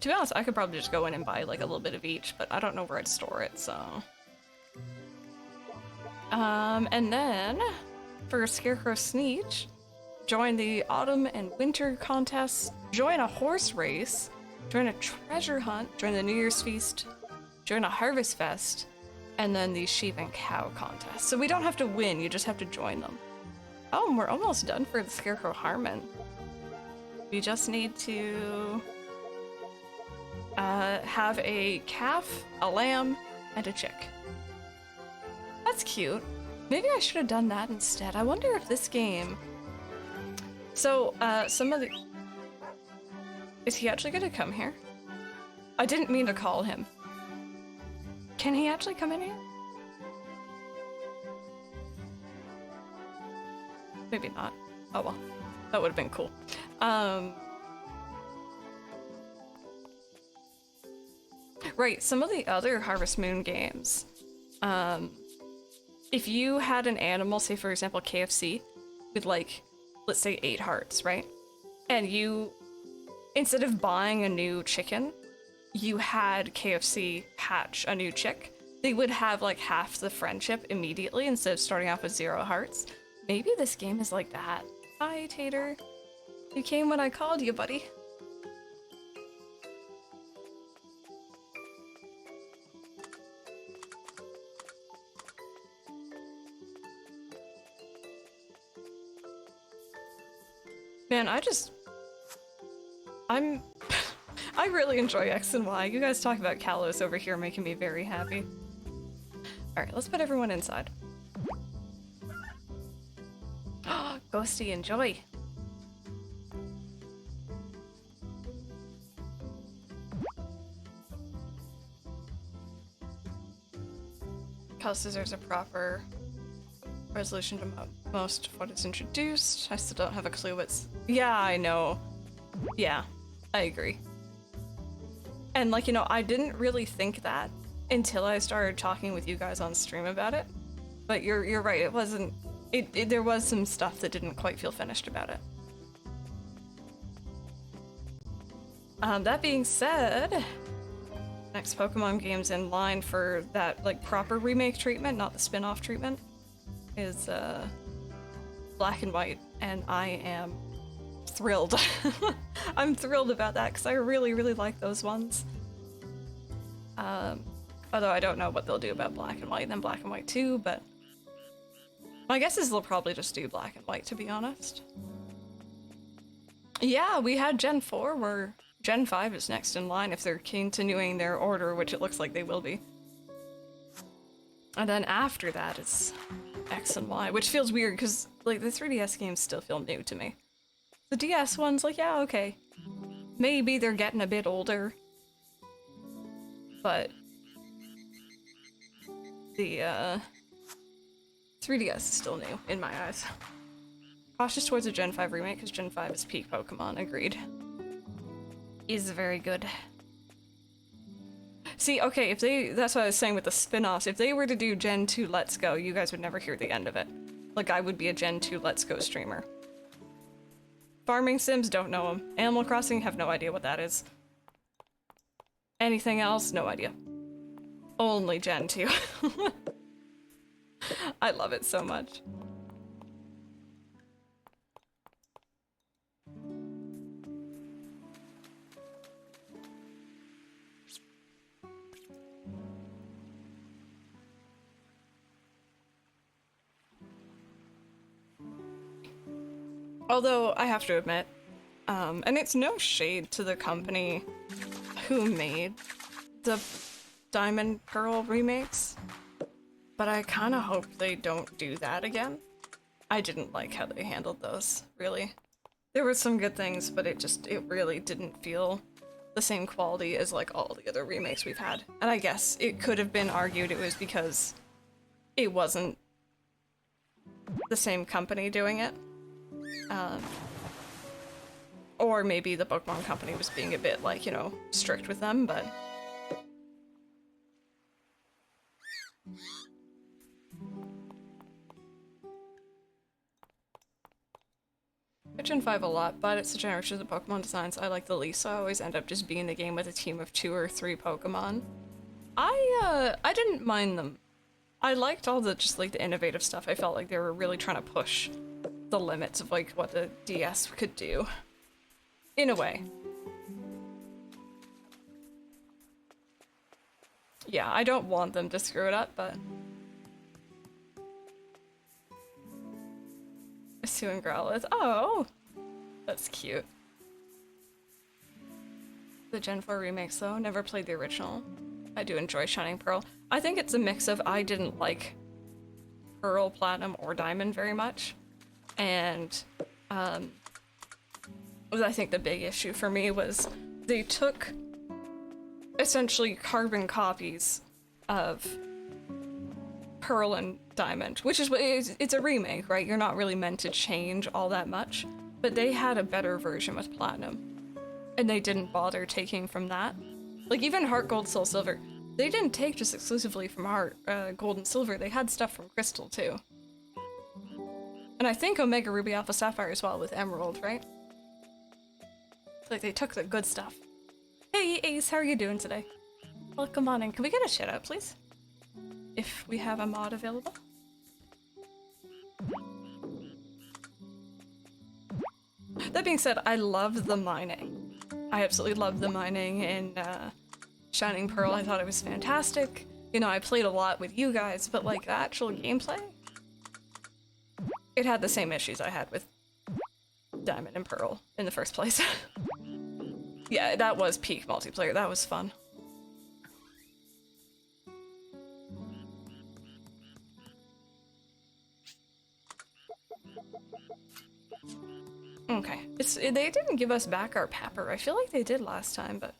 To be honest, I could probably just go in and buy like a little bit of each, but I don't know where I'd store it, so. And then for Scarecrow Sneech, join the autumn and winter contests, join a horse race, join a treasure hunt, join the New Year's feast, join a harvest fest, and then the sheep and cow contest. So we don't have to win, you just have to join them. Oh, and we're almost done for the Scarecrow Harmon. We just need to have a calf, a lamb, and a chick. That's cute. Maybe I should have done that instead. I wonder if this game... So, some of the... Is he actually gonna come here? I didn't mean to call him. Can he actually come in here? Maybe not. Oh well. That would have been cool. Right, some of the other Harvest Moon games, if you had an animal, say for example KFC, with like, let's say 8 hearts, right? And you, instead of buying a new chicken, you had KFC hatch a new chick, they would have like half the friendship immediately instead of starting off with 0 hearts. Maybe this game is like that. Hi, Tater. You came when I called you, buddy. Man, I really enjoy X and Y. You guys talk about Kalos over here making me very happy. Alright, let's put everyone inside. Ghosty, enjoy! Kalos deserves a proper resolution to most of what is introduced. I still don't have a clue what's... Yeah, I know. Yeah, I agree. And like, you know, I didn't really think that until I started talking with you guys on stream about it. But you're right, it wasn't... there was some stuff that didn't quite feel finished about it. That being said, next Pokemon game's in line for that, like, proper remake treatment, not the spin-off treatment, is Black and White, and I am thrilled. I'm thrilled about that because I really, really like those ones. Although I don't know what they'll do about Black and White and then Black and White 2, but my guess is they'll probably just do Black and White, to be honest. Yeah, we had Gen 4 where Gen 5 is next in line if they're continuing their order, which it looks like they will be. And then after that is X and Y, which feels weird because like the 3DS games still feel new to me. The DS ones, like, yeah, okay. Maybe they're getting a bit older, but the 3DS is still new in my eyes. Cautious towards a Gen 5 remake because Gen 5 is peak Pokemon, agreed. Is very good. See, okay, if they, that's what I was saying with the spin-offs, if they were to do Gen 2 Let's Go, you guys would never hear the end of it. Like, I would be a Gen 2 Let's Go streamer. Farming Sims, don't know them. Animal Crossing, have no idea what that is. Anything else? No idea. Only Gen 2. I love it so much. Although, I have to admit, and it's no shade to the company who made the Diamond Pearl remakes, but I kind of hope they don't do that again. I didn't like how they handled those, really. There were some good things, but it really didn't feel the same quality as like all the other remakes we've had. And I guess it could have been argued it was because it wasn't the same company doing it. Or maybe the Pokemon company was being a bit, like, you know, strict with them, but... Gen 5 a lot, but it's a generation of the Pokemon designs I like the least, so I always end up just being in the game with a team of 2 or 3 Pokemon. I didn't mind them. I liked all the just like the innovative stuff. I felt like they were really trying to push the limits of like what the DS could do. In a way. Yeah, I don't want them to screw it up, but Sue and Growlithe. Oh, that's cute. The Gen 4 remakes though, never played the original. I do enjoy Shining Pearl. I think it's a mix of I didn't like Pearl, Platinum, or Diamond very much. And I think the big issue for me was they took essentially carbon copies of Pearl and Diamond, which is what it's a remake, right? You're not really meant to change all that much, but they had a better version with Platinum, and they didn't bother taking from that. Like even Heart Gold, Soul Silver, they didn't take just exclusively from Heart Gold and Silver. They had stuff from Crystal too, and I think Omega Ruby Alpha Sapphire as well with Emerald, right? Like they took the good stuff. Hey Ace, how are you doing today? Welcome on in. Can we get a shout out, please? If we have a mod available. That being said, I love the mining. I absolutely love the mining in Shining Pearl. I thought it was fantastic. You know, I played a lot with you guys, but like the actual gameplay, it had the same issues I had with Diamond and Pearl in the first place. Yeah, that was peak multiplayer. That was fun. Okay, they didn't give us back our pepper. I feel like they did last time, but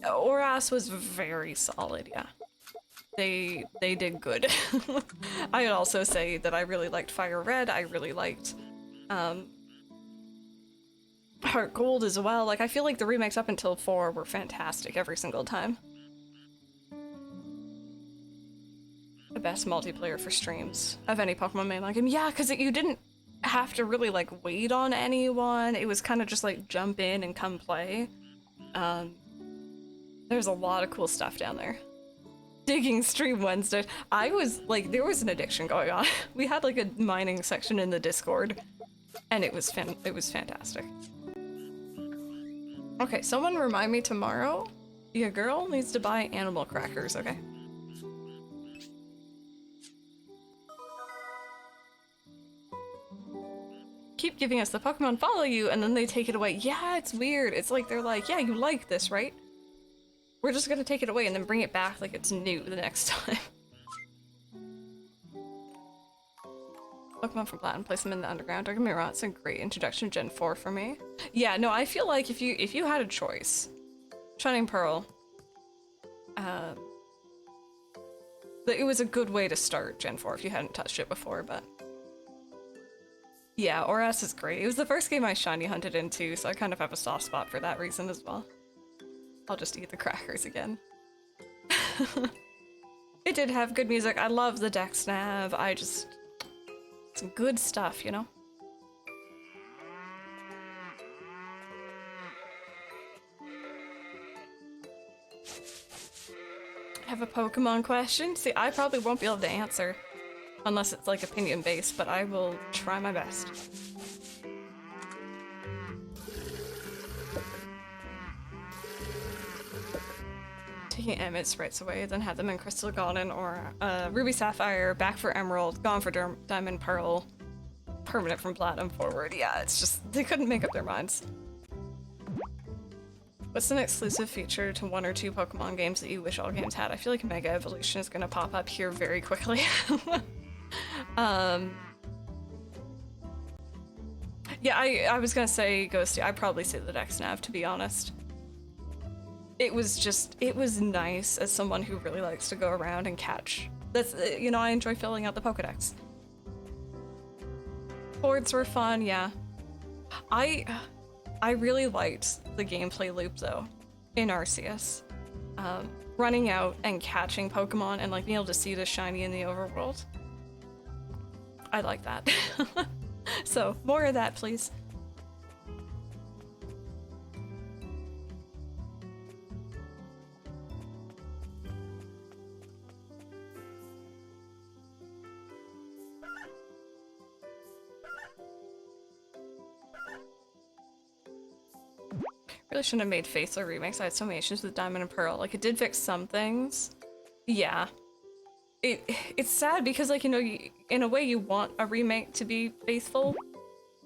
Oras was very solid. Yeah, they did good. I would also say that I really liked Fire Red. I really liked Heart Gold as well. Like I feel like the remakes up until 4 were fantastic every single time. The best multiplayer for streams of any Pokemon mainline game. Yeah, because you didn't have to really like wait on anyone. It was kind of just like jump in and come play. There's a lot of cool stuff down there. Digging Stream Wednesday. I was like, there was an addiction going on. We had like a mining section in the Discord, and it was fantastic. Okay, someone remind me tomorrow. Your girl needs to buy animal crackers. Okay. Keep giving us the Pokemon follow you, and then they take it away. Yeah, it's weird. It's like they're like, yeah, you like this, right? We're just gonna take it away and then bring it back like it's new the next time. Pokemon from Platinum, place them in the underground. Don't get me wrong, it's a great introduction to Gen 4 for me. Yeah, no, I feel like if you had a choice, Shining Pearl, it was a good way to start Gen 4 if you hadn't touched it before, but yeah, Oras is great. It was the first game I shiny hunted into, so I kind of have a soft spot for that reason as well. I'll just eat the crackers again. It did have good music. I love the Dex Nav. Some good stuff, you know? I have a Pokemon question. See, I probably won't be able to answer unless it's like opinion based, but I will try my best. Taking Emmet sprites away, then had them in Crystal Golden or Ruby Sapphire, back for Emerald, gone for Diamond Pearl, permanent from Platinum forward. Yeah, it's just, they couldn't make up their minds. What's an exclusive feature to 1 or 2 Pokemon games that you wish all games had? I feel like Mega Evolution is gonna pop up here very quickly. Yeah, I was gonna say Ghosty. I'd probably say the Dex Nav, to be honest. It was nice as someone who really likes to go around and catch. That's, you know, I enjoy filling out the Pokedex. Boards were fun, yeah. I really liked the gameplay loop though, in Arceus. Running out and catching Pokemon and like being able to see the shiny in the overworld. I like that. So, more of that, please. Really shouldn't have made Faithful remakes. I had so many issues with Diamond and Pearl. Like, it did fix some things. Yeah. It's sad because, like, you know, in a way you want a remake to be faithful,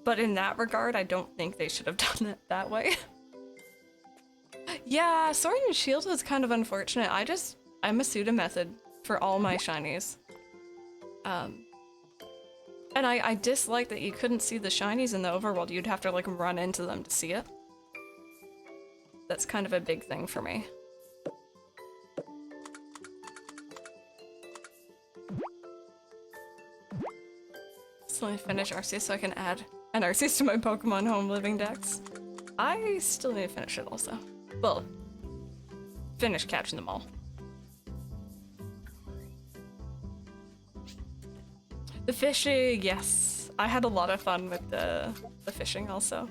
but in that regard, I don't think they should have done it that way. Yeah, Sword and Shield was kind of unfortunate. I'm a pseudo method for all my shinies. And I dislike that you couldn't see the shinies in the overworld. You'd have to, like, run into them to see it. That's kind of a big thing for me. Still need to finish Arceus so I can add an Arceus to my Pokemon Home Living Dex. I still need to finish it also. Well, finish catching them all. The fishing, yes. I had a lot of fun with the fishing also.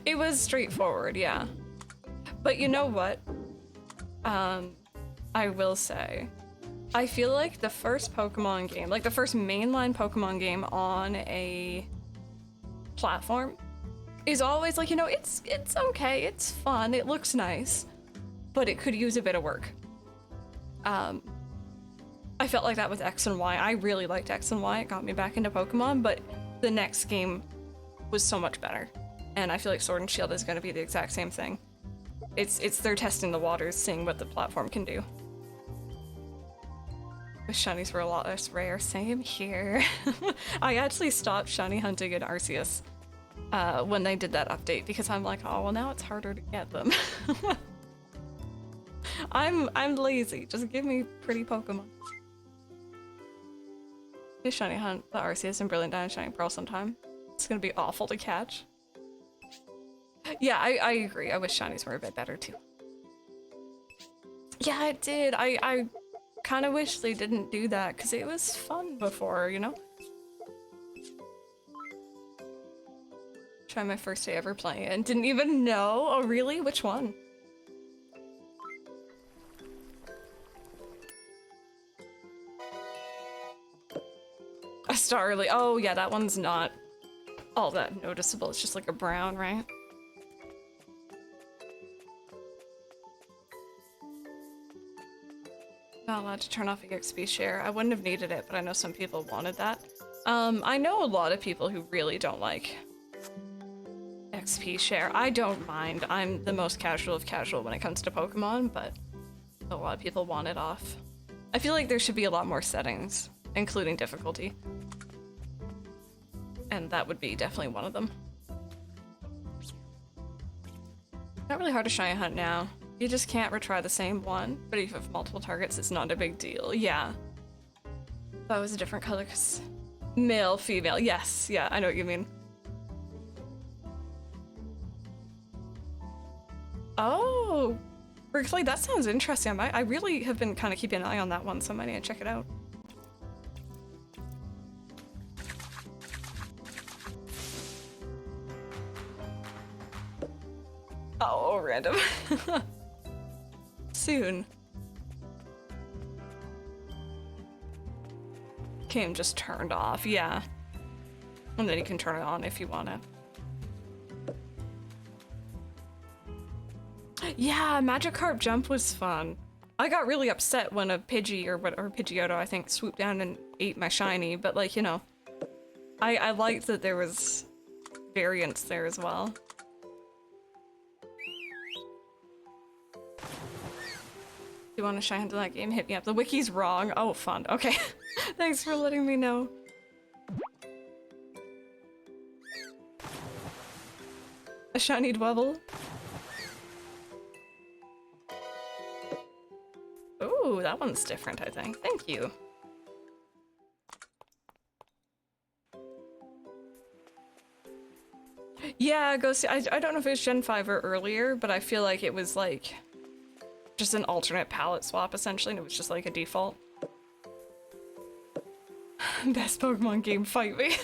It was straightforward, yeah. But you know what? I will say, I feel like the first Pokemon game, like the first mainline Pokemon game on a platform is always like, you know, it's okay, it's fun, it looks nice, but it could use a bit of work. I felt like that with X and Y. I really liked X and Y, it got me back into Pokemon, but the next game was so much better. And I feel like Sword and Shield is going to be the exact same thing. It's they're testing the waters, seeing what the platform can do. The shinies were a lot less rare. Same here. I actually stopped shiny hunting in Arceus when they did that update because I'm like, oh well, now it's harder to get them. I'm lazy. Just give me pretty Pokemon. Just shiny hunt the Arceus and Brilliant Diamond Shining Pearl sometime. It's gonna be awful to catch. Yeah, I agree. I wish shinies were a bit better too. Yeah, it did. I kind of wish they didn't do that because it was fun before, you know? Try my first day ever playing it and didn't even know. Oh, really? Which one? A Starly. Oh, yeah, that one's not all that noticeable. It's just like a brown, right? Not allowed to turn off EXP share. I wouldn't have needed it, but I know some people wanted that. I know a lot of people who really don't like XP share. I don't mind. I'm the most casual of casual when it comes to Pokemon, but a lot of people want it off. I feel like there should be a lot more settings, including difficulty. And that would be definitely one of them. Not really hard to shiny hunt now. You just can't retry the same one, but if you have multiple targets, it's not a big deal. Yeah. That was a different color, cause male, female. Yes, yeah, I know what you mean. Oh, Berkeley, that sounds interesting. I really have been kind of keeping an eye on that one, so I might need to check it out. Oh, random. Soon. Game just turned off, yeah. And then you can turn it on if you want it. Yeah, Magikarp Jump was fun. I got really upset when a Pidgey or Pidgeotto, I think, swooped down and ate my shiny, but like, you know, I liked that there was variance there as well. You want to shine into that game? Hit me up. The wiki's wrong. Oh, fun. Okay. Thanks for letting me know. A shiny Dwebble. Ooh, that one's different, I think. Thank you. Yeah, Ghosty. I don't know if it was Gen 5 or earlier, but I feel like it was like just an alternate palette swap essentially, and it was just like a default. Best Pokemon game, fight me.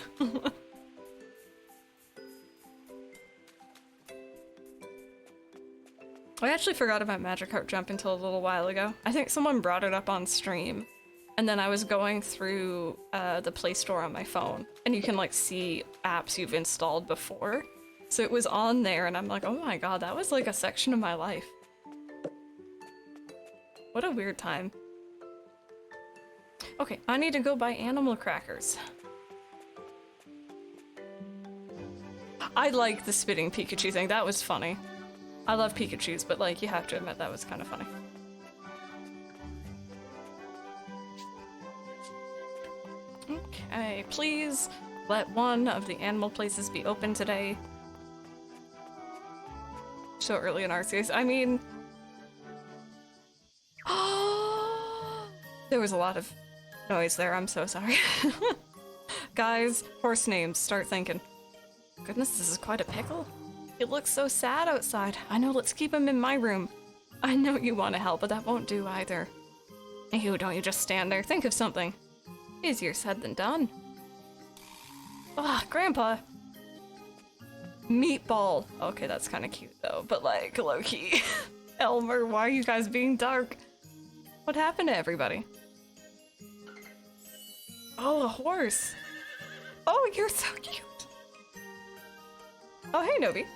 I actually forgot about Magikarp Jump until a little while ago. I think someone brought it up on stream, and then I was going through the Play Store on my phone, and you can like see apps you've installed before. So it was on there, and I'm like, oh my god, that was like a section of my life. What a weird time. Okay, I need to go buy animal crackers. I like the spitting Pikachu thing, that was funny. I love Pikachus, but like, you have to admit that was kind of funny. Okay, please let one of the animal places be open today. So early in Arceus. I mean... there was a lot of noise there, I'm so sorry. Guys, horse names, start thinking. Goodness, this is quite a pickle. It looks so sad outside. I know, let's keep him in my room. I know you want to help, but that won't do either. Ew, don't you just stand there. Think of something. Easier said than done. Ah, Grandpa. Meatball. Okay, that's kind of cute though, but like, low-key. Elmer, why are you guys being dark? What happened to everybody? Oh, a horse. Oh, you're so cute. Oh, hey, Nobi.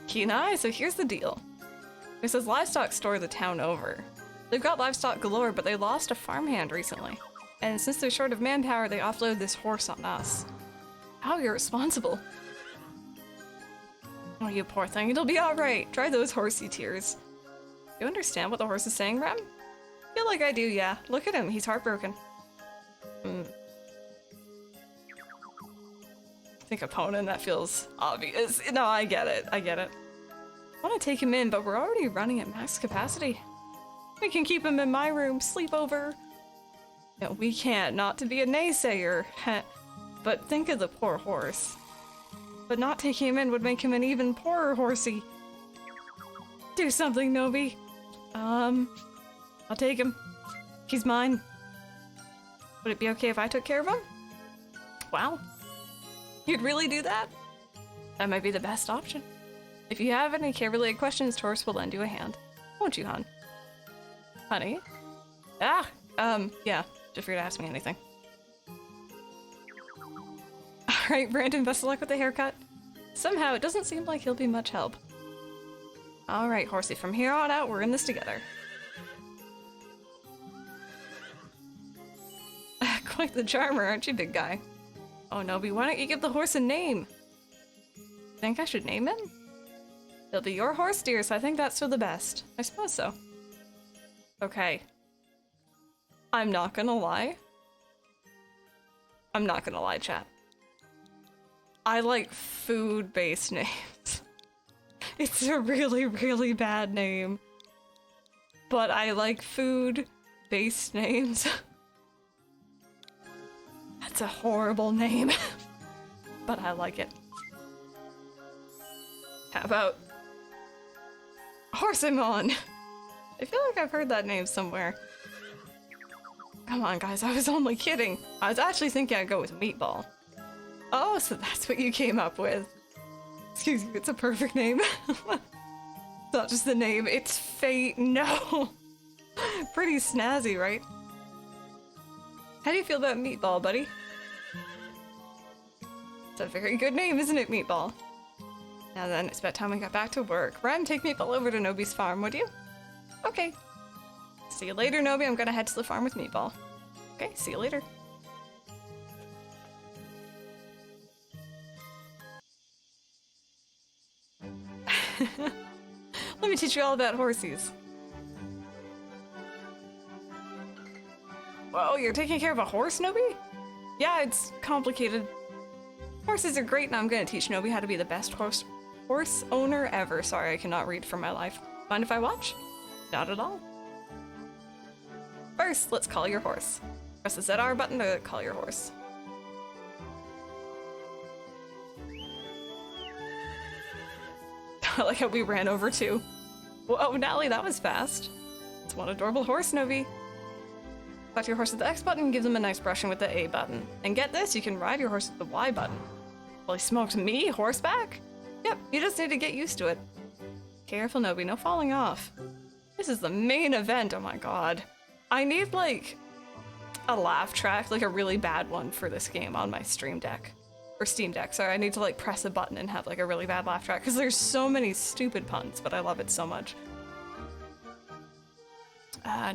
Keen eye, so here's the deal. There's this livestock store the town over. They've got livestock galore, but they lost a farmhand recently. And since they're short of manpower, they offload this horse on us. How irresponsible. Oh, you poor thing, it'll be alright. Try those horsey tears. You understand what the horse is saying, Rem? Feel like I do, yeah. Look at him, he's heartbroken. I think opponent, that feels obvious. No, I get it, I get it. I want to take him in, but we're already running at max capacity. We can keep him in my room, sleepover. No, we can't, not to be a naysayer. But think of the poor horse. But not taking him in would make him an even poorer horsey. Do something, Nobi. I'll take him. He's mine. Would it be okay if I took care of him? Wow. You'd really do that? That might be the best option. If you have any care-related questions, Taurus will lend you a hand. Won't you, hon? Honey? Ah! Yeah. Feel free to ask me anything. Alright, Brandon, best of luck with the haircut. Somehow, it doesn't seem like he'll be much help. Alright, horsey, from here on out, we're in this together. Quite the charmer, aren't you, big guy? Oh, Nobi, why don't you give the horse a name? Think I should name him? He'll be your horse, dear, so I think that's for the best. I suppose so. Okay. I'm not gonna lie. I'm not gonna lie, chat. I like food-based names. It's a really, really bad name. But I like food-based names. That's a horrible name. But I like it. How about Horsimon? I feel like I've heard that name somewhere. Come on, guys, I was only kidding. I was actually thinking I'd go with Meatball. Oh, so that's what you came up with. Excuse me, it's a perfect name. It's not just the name, it's fate. No. Pretty snazzy, right? How do you feel about Meatball, buddy? It's a very good name, isn't it, Meatball? Now then, it's about time we got back to work. Ren, take Meatball over to Nobi's farm, would you? Okay. See you later, Nobi. I'm gonna head to the farm with Meatball. Okay, see you later. Let me teach you all about horsies. Whoa, you're taking care of a horse, Nobi? Yeah, it's complicated. Horses are great, and I'm gonna teach Nobi how to be the best horse owner ever. Sorry, I cannot read for my life. Mind if I watch? Not at all. First, let's call your horse. Press the ZR button to call your horse. I like how we ran over too. Whoa, Nally, that was fast. It's one adorable horse, Nobi. Select your horse with the X button and give them a nice brushing with the A button. And get this, you can ride your horse with the Y button. Holy smokes, me? Horseback? Yep, you just need to get used to it. Careful, Nobi, no falling off. This is the main event, oh my god. I need, like, a laugh track, like a really bad one for this game on my Stream Deck. Or Steam Deck, sorry. I need to, like, press a button and have, like, a really bad laugh track, because there's so many stupid puns, but I love it so much.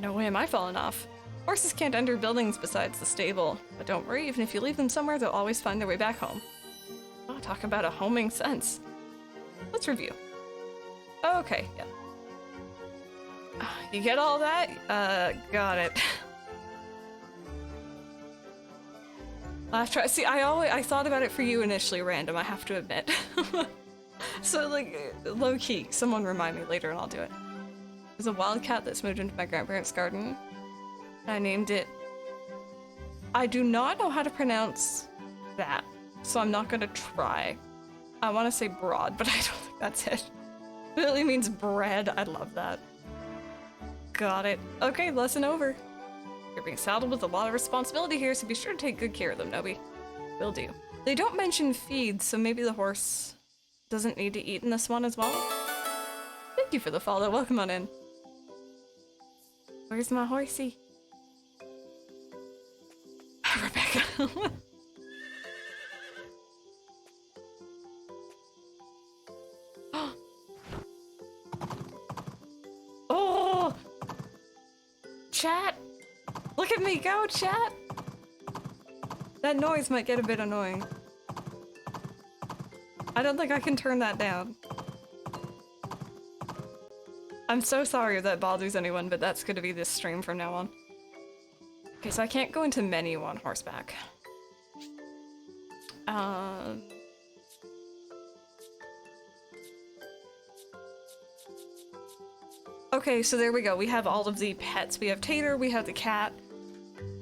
No way am I falling off. Horses can't enter buildings besides the stable, but don't worry, even if you leave them somewhere, they'll always find their way back home. Oh, talk about a homing sense. Let's review. Okay, yeah. You get all that? Got it. Laugh track. See, I thought about it for you initially random, I have to admit. So, like, low-key, someone remind me later and I'll do it. There's a wildcat that moved into my grandparents' garden. I named it... I do not know how to pronounce that, so I'm not gonna try. I want to say broad, but I don't think that's it. It really means bread. I love that. Got it. Okay, lesson over. You're being saddled with a lot of responsibility here, so be sure to take good care of them, Nobi. Will do. They don't mention feed, so maybe the horse doesn't need to eat in this one as well? Thank you for the follow. Welcome on in. Where's my horsey? Rebecca. Oh! Chat! Look at me go, chat! That noise might get a bit annoying. I don't think I can turn that down. I'm so sorry if that bothers anyone, but that's gonna be this stream from now on. Okay, so I can't go into menu on horseback. Okay, so there we go. We have all of the pets. We have Tater, we have the cat,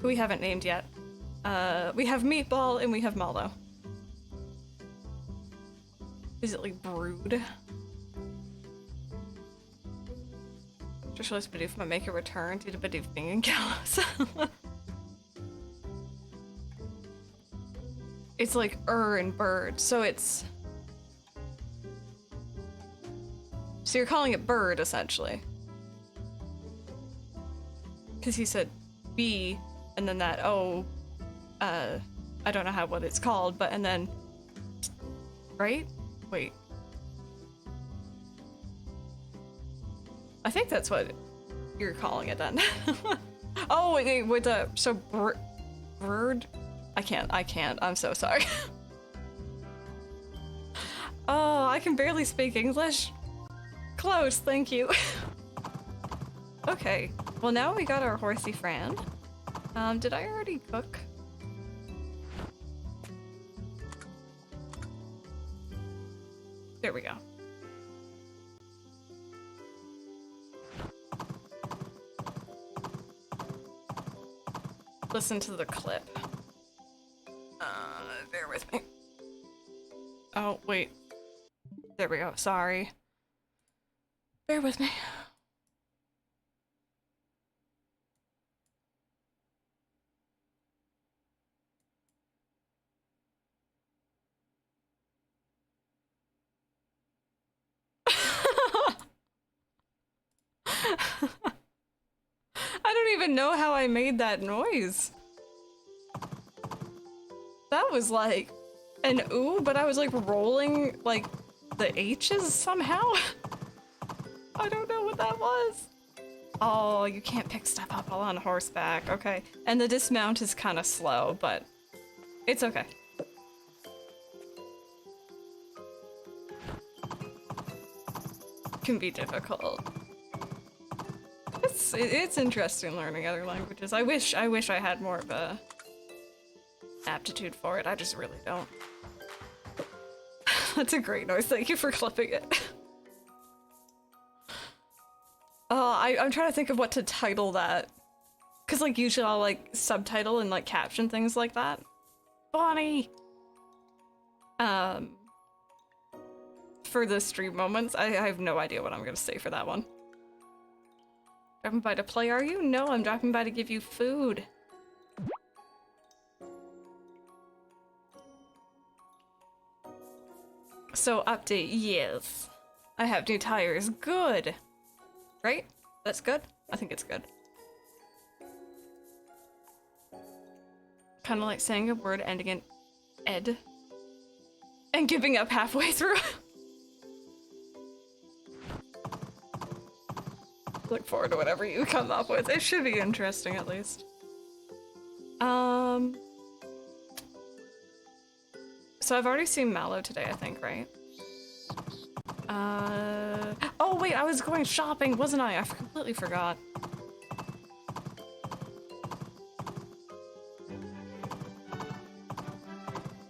who we haven't named yet. We have Meatball, and we have Maldo. Is it like Brood? Just realized Bidoof might make a return due to Bidoof being in Gallows. It's like and bird, so it's... So you're calling it bird, essentially. Because he said B, and then that O, I don't know what it's called, but and then... Right? Wait. I think that's what you're calling it then. Oh, wait, with the... So, bird? I can't. I'm so sorry. Oh, I can barely speak English. Close, thank you. Okay, well now we got our horsey friend. Did I already cook? There we go. Listen to the clip. Bear with me. Oh, wait. There we go, sorry. Bear with me. I don't even know how I made that noise. That was like an ooh, but I was like rolling like the H's somehow. I don't know what that was. Oh, you can't pick stuff up while on horseback. Okay. And the dismount is kind of slow, but it's okay. Can be difficult. It's interesting learning other languages. I wish I had more of a aptitude for it. I just really don't. That's a great noise. Thank you for clipping it. I'm trying to think of what to title that. Cause like usually I'll like subtitle and like caption things like that. Bonnie! For the stream moments, I have no idea what I'm gonna say for that one. Dropping by to play, are you? No, I'm dropping by to give you food. So, update, yes. I have new tires. Good. Right? That's good? I think it's good. Kind of like saying a word ending in ed. And giving up halfway through. Look forward to whatever you come up with. It should be interesting at least. So I've already seen Mallow today, I think, right? Oh wait, I was going shopping, wasn't I? I completely forgot.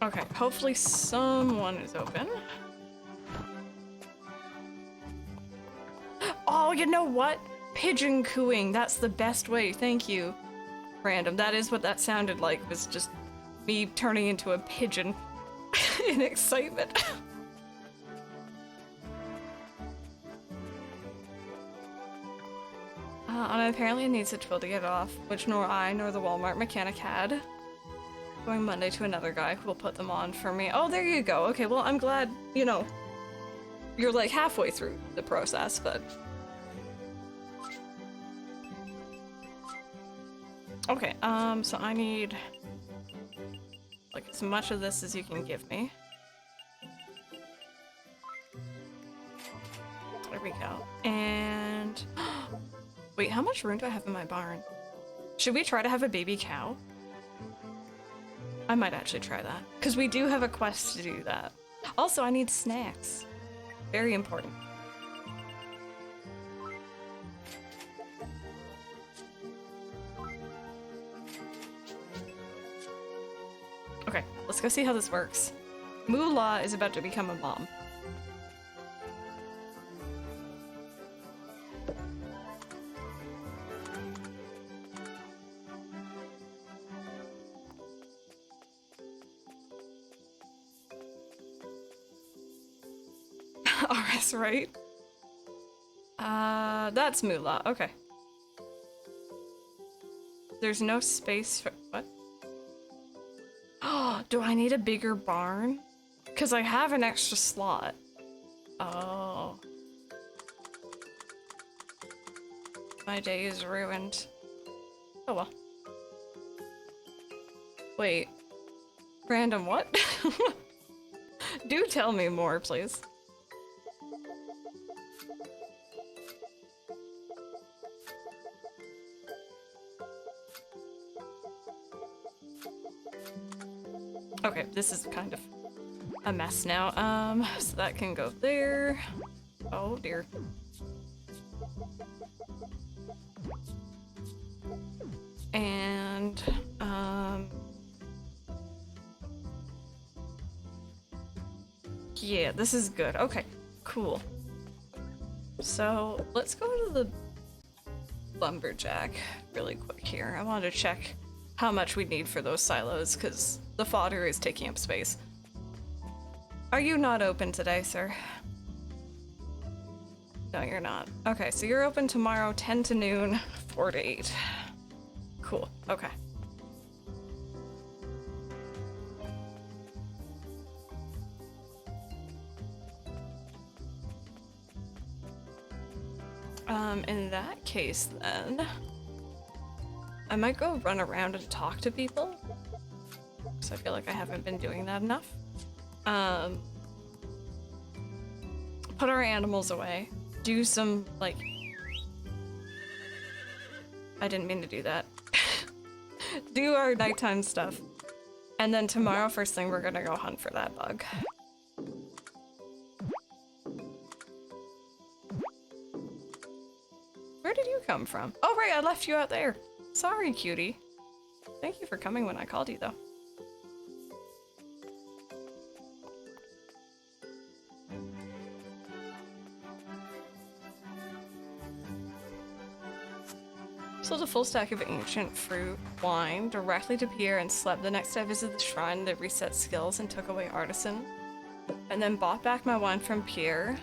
Okay, hopefully someone is open. Oh, you know what? Pigeon cooing, that's the best way, thank you. Random, that is what that sounded like, was just me turning into a pigeon in excitement. And apparently it needs a twill to get off, which nor I nor the Walmart mechanic had. Going Monday to another guy who will put them on for me. Oh, there you go. Okay, well, I'm glad, you know, you're like halfway through the process, but... Okay, so I need, like, as much of this as you can give me. There we go. And... Wait, how much room do I have in my barn? Should we try to have a baby cow? I might actually try that. Because we do have a quest to do that. Also, I need snacks. Very important. Okay, let's go see how this works. Moolah is about to become a mom. RS, right? That's Moolah. Okay. There's no space for... What? Oh, do I need a bigger barn? Because I have an extra slot. Oh. My day is ruined. Oh well. Wait. Random what? Do tell me more, please. Okay, this is kind of a mess now. So that can go there. Oh dear. And, yeah, this is good. Okay, cool. So, let's go to the lumberjack really quick here. I wanted to check how much we need for those silos, because the fodder is taking up space. Are you not open today, sir? No, you're not. Okay, so you're open tomorrow, 10 to noon, 4 to 8. Cool, okay. In that case, then, I might go run around and talk to people, because I feel like I haven't been doing that enough. Put our animals away. Do some, like... I didn't mean to do that. Do our nighttime stuff. And then tomorrow, first thing, we're gonna go hunt for that bug. Where did you come from? Oh right, I left you out there. Sorry, cutie. Thank you for coming when I called you, though. Sold a full stack of ancient fruit wine directly to Pierre and slept. The next day I visited the shrine that reset skills and took away artisan. And then bought back my wine from Pierre.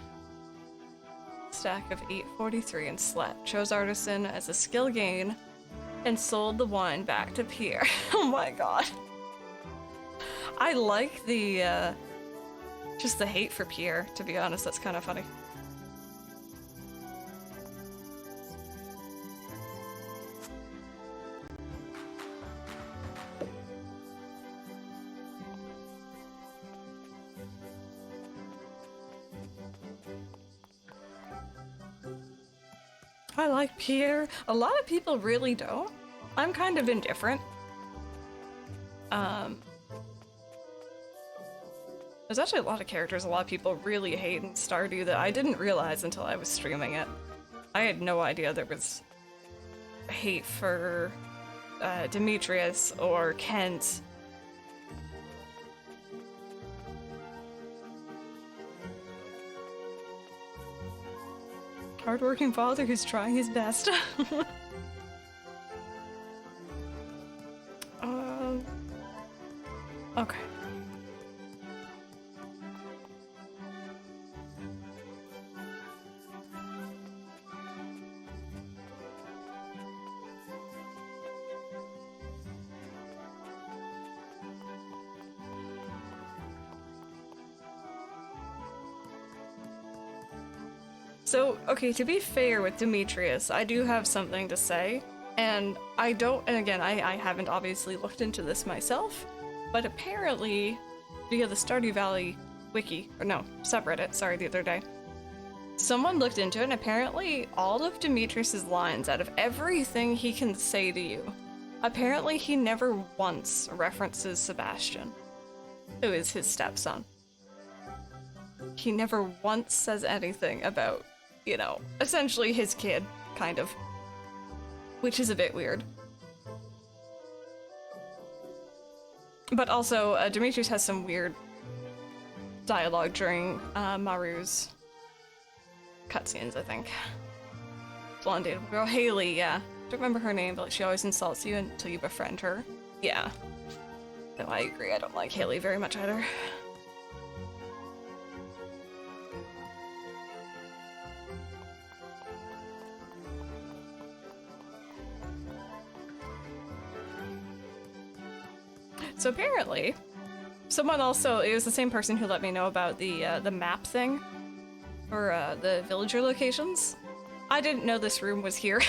Stack of 843 and slept. Chose artisan as a skill gain and sold the wine back to Pierre. Oh my god. I like the, just the hate for Pierre, to be honest. That's kind of funny. I like Pierre. A lot of people really don't. I'm kind of indifferent. There's actually a lot of characters a lot of people really hate in Stardew that I didn't realize until I was streaming it. I had no idea there was hate for Demetrius or Kent. Hardworking father who's trying his best. Okay. So, okay, to be fair with Demetrius, I do have something to say, and I don't, and again, I haven't obviously looked into this myself, but apparently, via the Stardew Valley wiki, or no, subreddit, sorry, the other day, someone looked into it, and apparently all of Demetrius's lines, out of everything he can say to you, apparently he never once references Sebastian, who is his stepson. He never once says anything about, you know, essentially his kid, kind of. Which is a bit weird. But also, Demetrius has some weird dialogue during Maru's cutscenes, I think. Blonde little girl, Haley, yeah. Don't remember her name, but she always insults you until you befriend her. Yeah. No, I agree, I don't like Haley very much either. So apparently, someone also, it was the same person who let me know about the map thing, or the villager locations. I didn't know this room was here.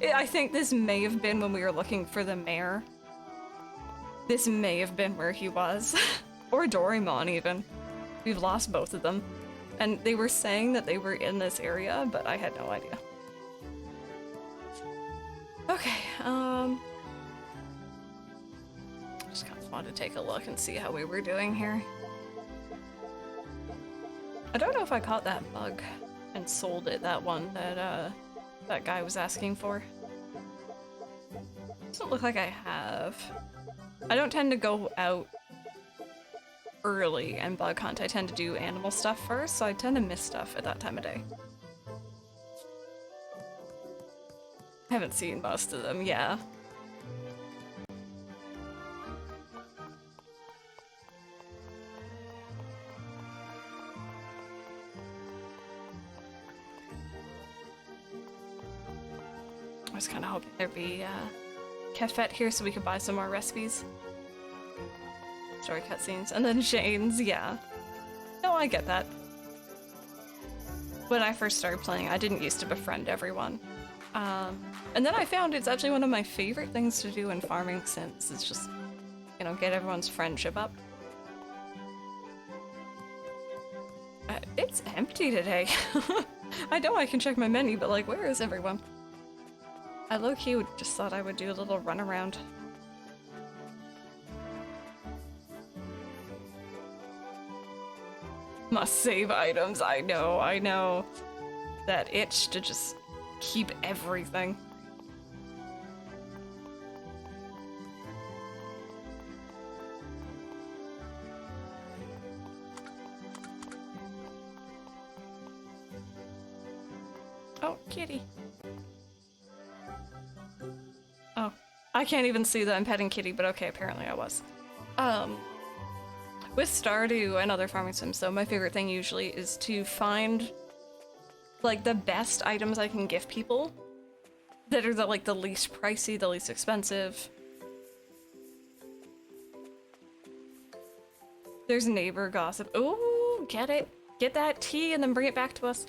I think this may have been when we were looking for the mayor. This may have been where he was. Or Doraemon even. We've lost both of them. And they were saying that they were in this area, but I had no idea. Okay, just kind of wanted to take a look and see how we were doing here. I don't know if I caught that bug and sold it, that one that that guy was asking for. Doesn't look like I have. I don't tend to go out early and bug hunt. I tend to do animal stuff first, so I tend to miss stuff at that time of day. I haven't seen most of them, yeah. I was kind of hoping there'd be Kefet here so we could buy some more recipes. Story cutscenes. And then Shane's, yeah. No, I get that. When I first started playing, I didn't used to befriend everyone. And then I found it's actually one of my favorite things to do in farming sims. It's just, you know, get everyone's friendship up. It's empty today. I know I can check my menu, but like, where is everyone? I low-key just thought I would do a little run around. Must save items, I know. That itch to just keep everything. Oh, kitty. Oh, I can't even see that I'm petting kitty, but okay, apparently I was. With Stardew and other farming sims, though, my favorite thing usually is to find like the best items I can give people that are the least pricey, the least expensive. There's neighbor gossip. Ooh, get it. Get that tea and then bring it back to us.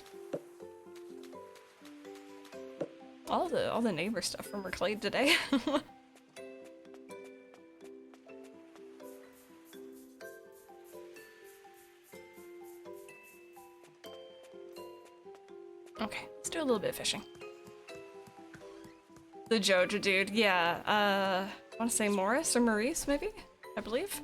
All the neighbor stuff from Reclade today. Okay, let's do a little bit of fishing. The Joja dude, yeah. I want to say Morris or Maurice, maybe? I believe.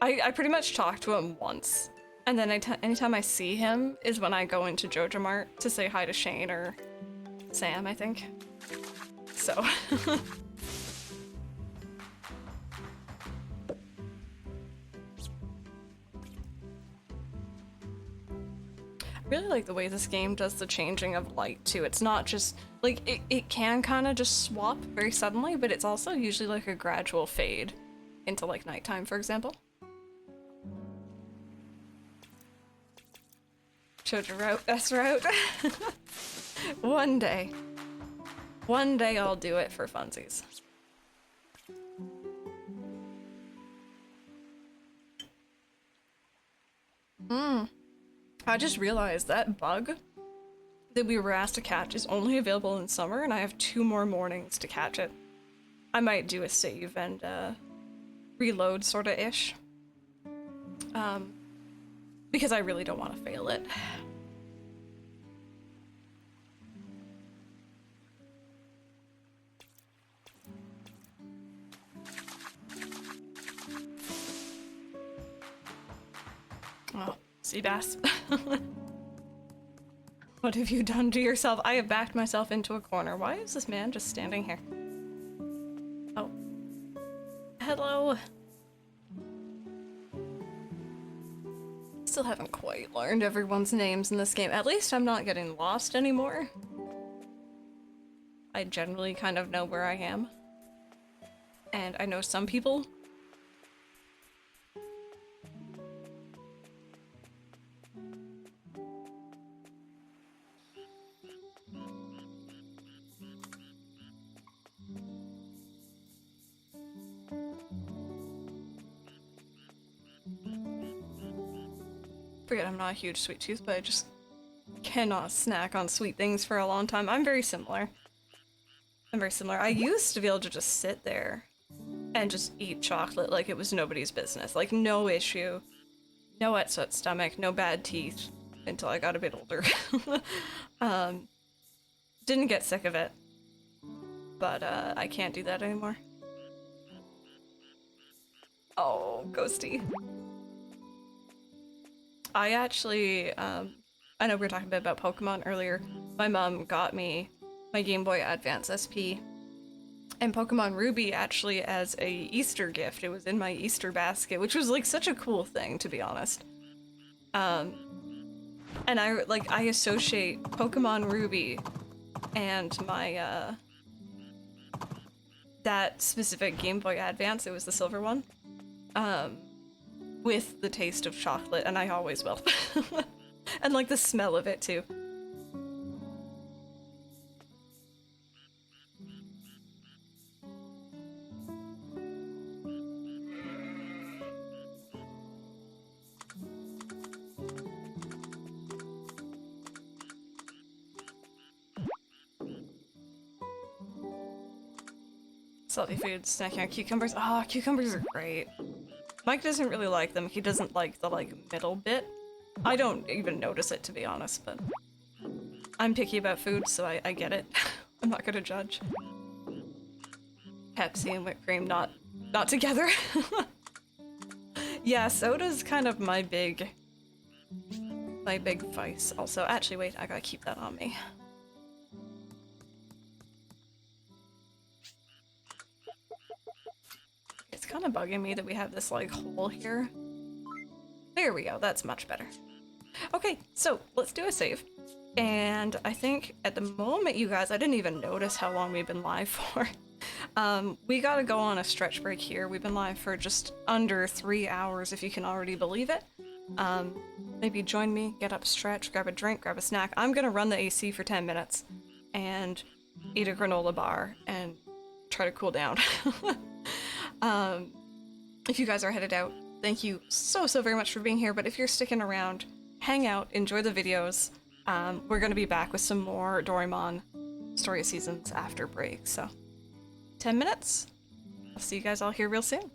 I pretty much talked to him once, and then anytime I see him is when I go into Joja Mart to say hi to Shane or Sam, I think. So. I really like the way this game does the changing of light too. It's not just like it can kind of just swap very suddenly, but it's also usually like a gradual fade into like nighttime, for example. Joja route, S route. One day I'll do it for funsies. I just realized that bug that we were asked to catch is only available in summer, and I have 2 more mornings to catch it. I might do a save and reload sorta ish. Because I really don't want to fail it. Oh, sea bass. What have you done to yourself? I have backed myself into a corner. Why is this man just standing here? Oh. Hello. Still haven't quite learned everyone's names in this game. At least I'm not getting lost anymore. I generally kind of know where I am. And I know some people. Forget I'm not a huge sweet tooth, but I just cannot snack on sweet things for a long time. I'm very similar. I used to be able to just sit there and just eat chocolate like it was nobody's business. Like, no issue. No upset stomach, no bad teeth until I got a bit older. Didn't get sick of it. But I can't do that anymore. Oh, Ghosty. I actually, I know we were talking a bit about Pokemon earlier. My mom got me my Game Boy Advance SP and Pokemon Ruby actually as a Easter gift. It was in my Easter basket, which was like such a cool thing, to be honest. And I associate Pokemon Ruby and my, that specific Game Boy Advance, it was the silver one, with the taste of chocolate, and I always will. And like the smell of it too. Salty food, snacking on cucumbers. Ah, cucumbers are great. Mike doesn't really like them. He doesn't like the, middle bit. I don't even notice it, to be honest, but I'm picky about food, so I get it. I'm not gonna judge. Pepsi and whipped cream, not together. Yeah, soda's kind of my big vice also. Actually, wait, I gotta keep that on me. It's kind of bugging me that we have this hole here. There we go, that's much better. Okay, so let's do a save. And I think at the moment, you guys, I didn't even notice how long we've been live for. We gotta go on a stretch break here. We've been live for just under 3 hours, if you can already believe it. Maybe join me, get up, stretch, grab a drink, grab a snack. I'm gonna run the AC for 10 minutes and eat a granola bar and try to cool down. If you guys are headed out, thank you so very much for being here, but if you're sticking around, hang out, enjoy the videos. We're gonna be back with some more Doraemon story seasons after break, so 10 minutes. I'll see you guys all here real soon.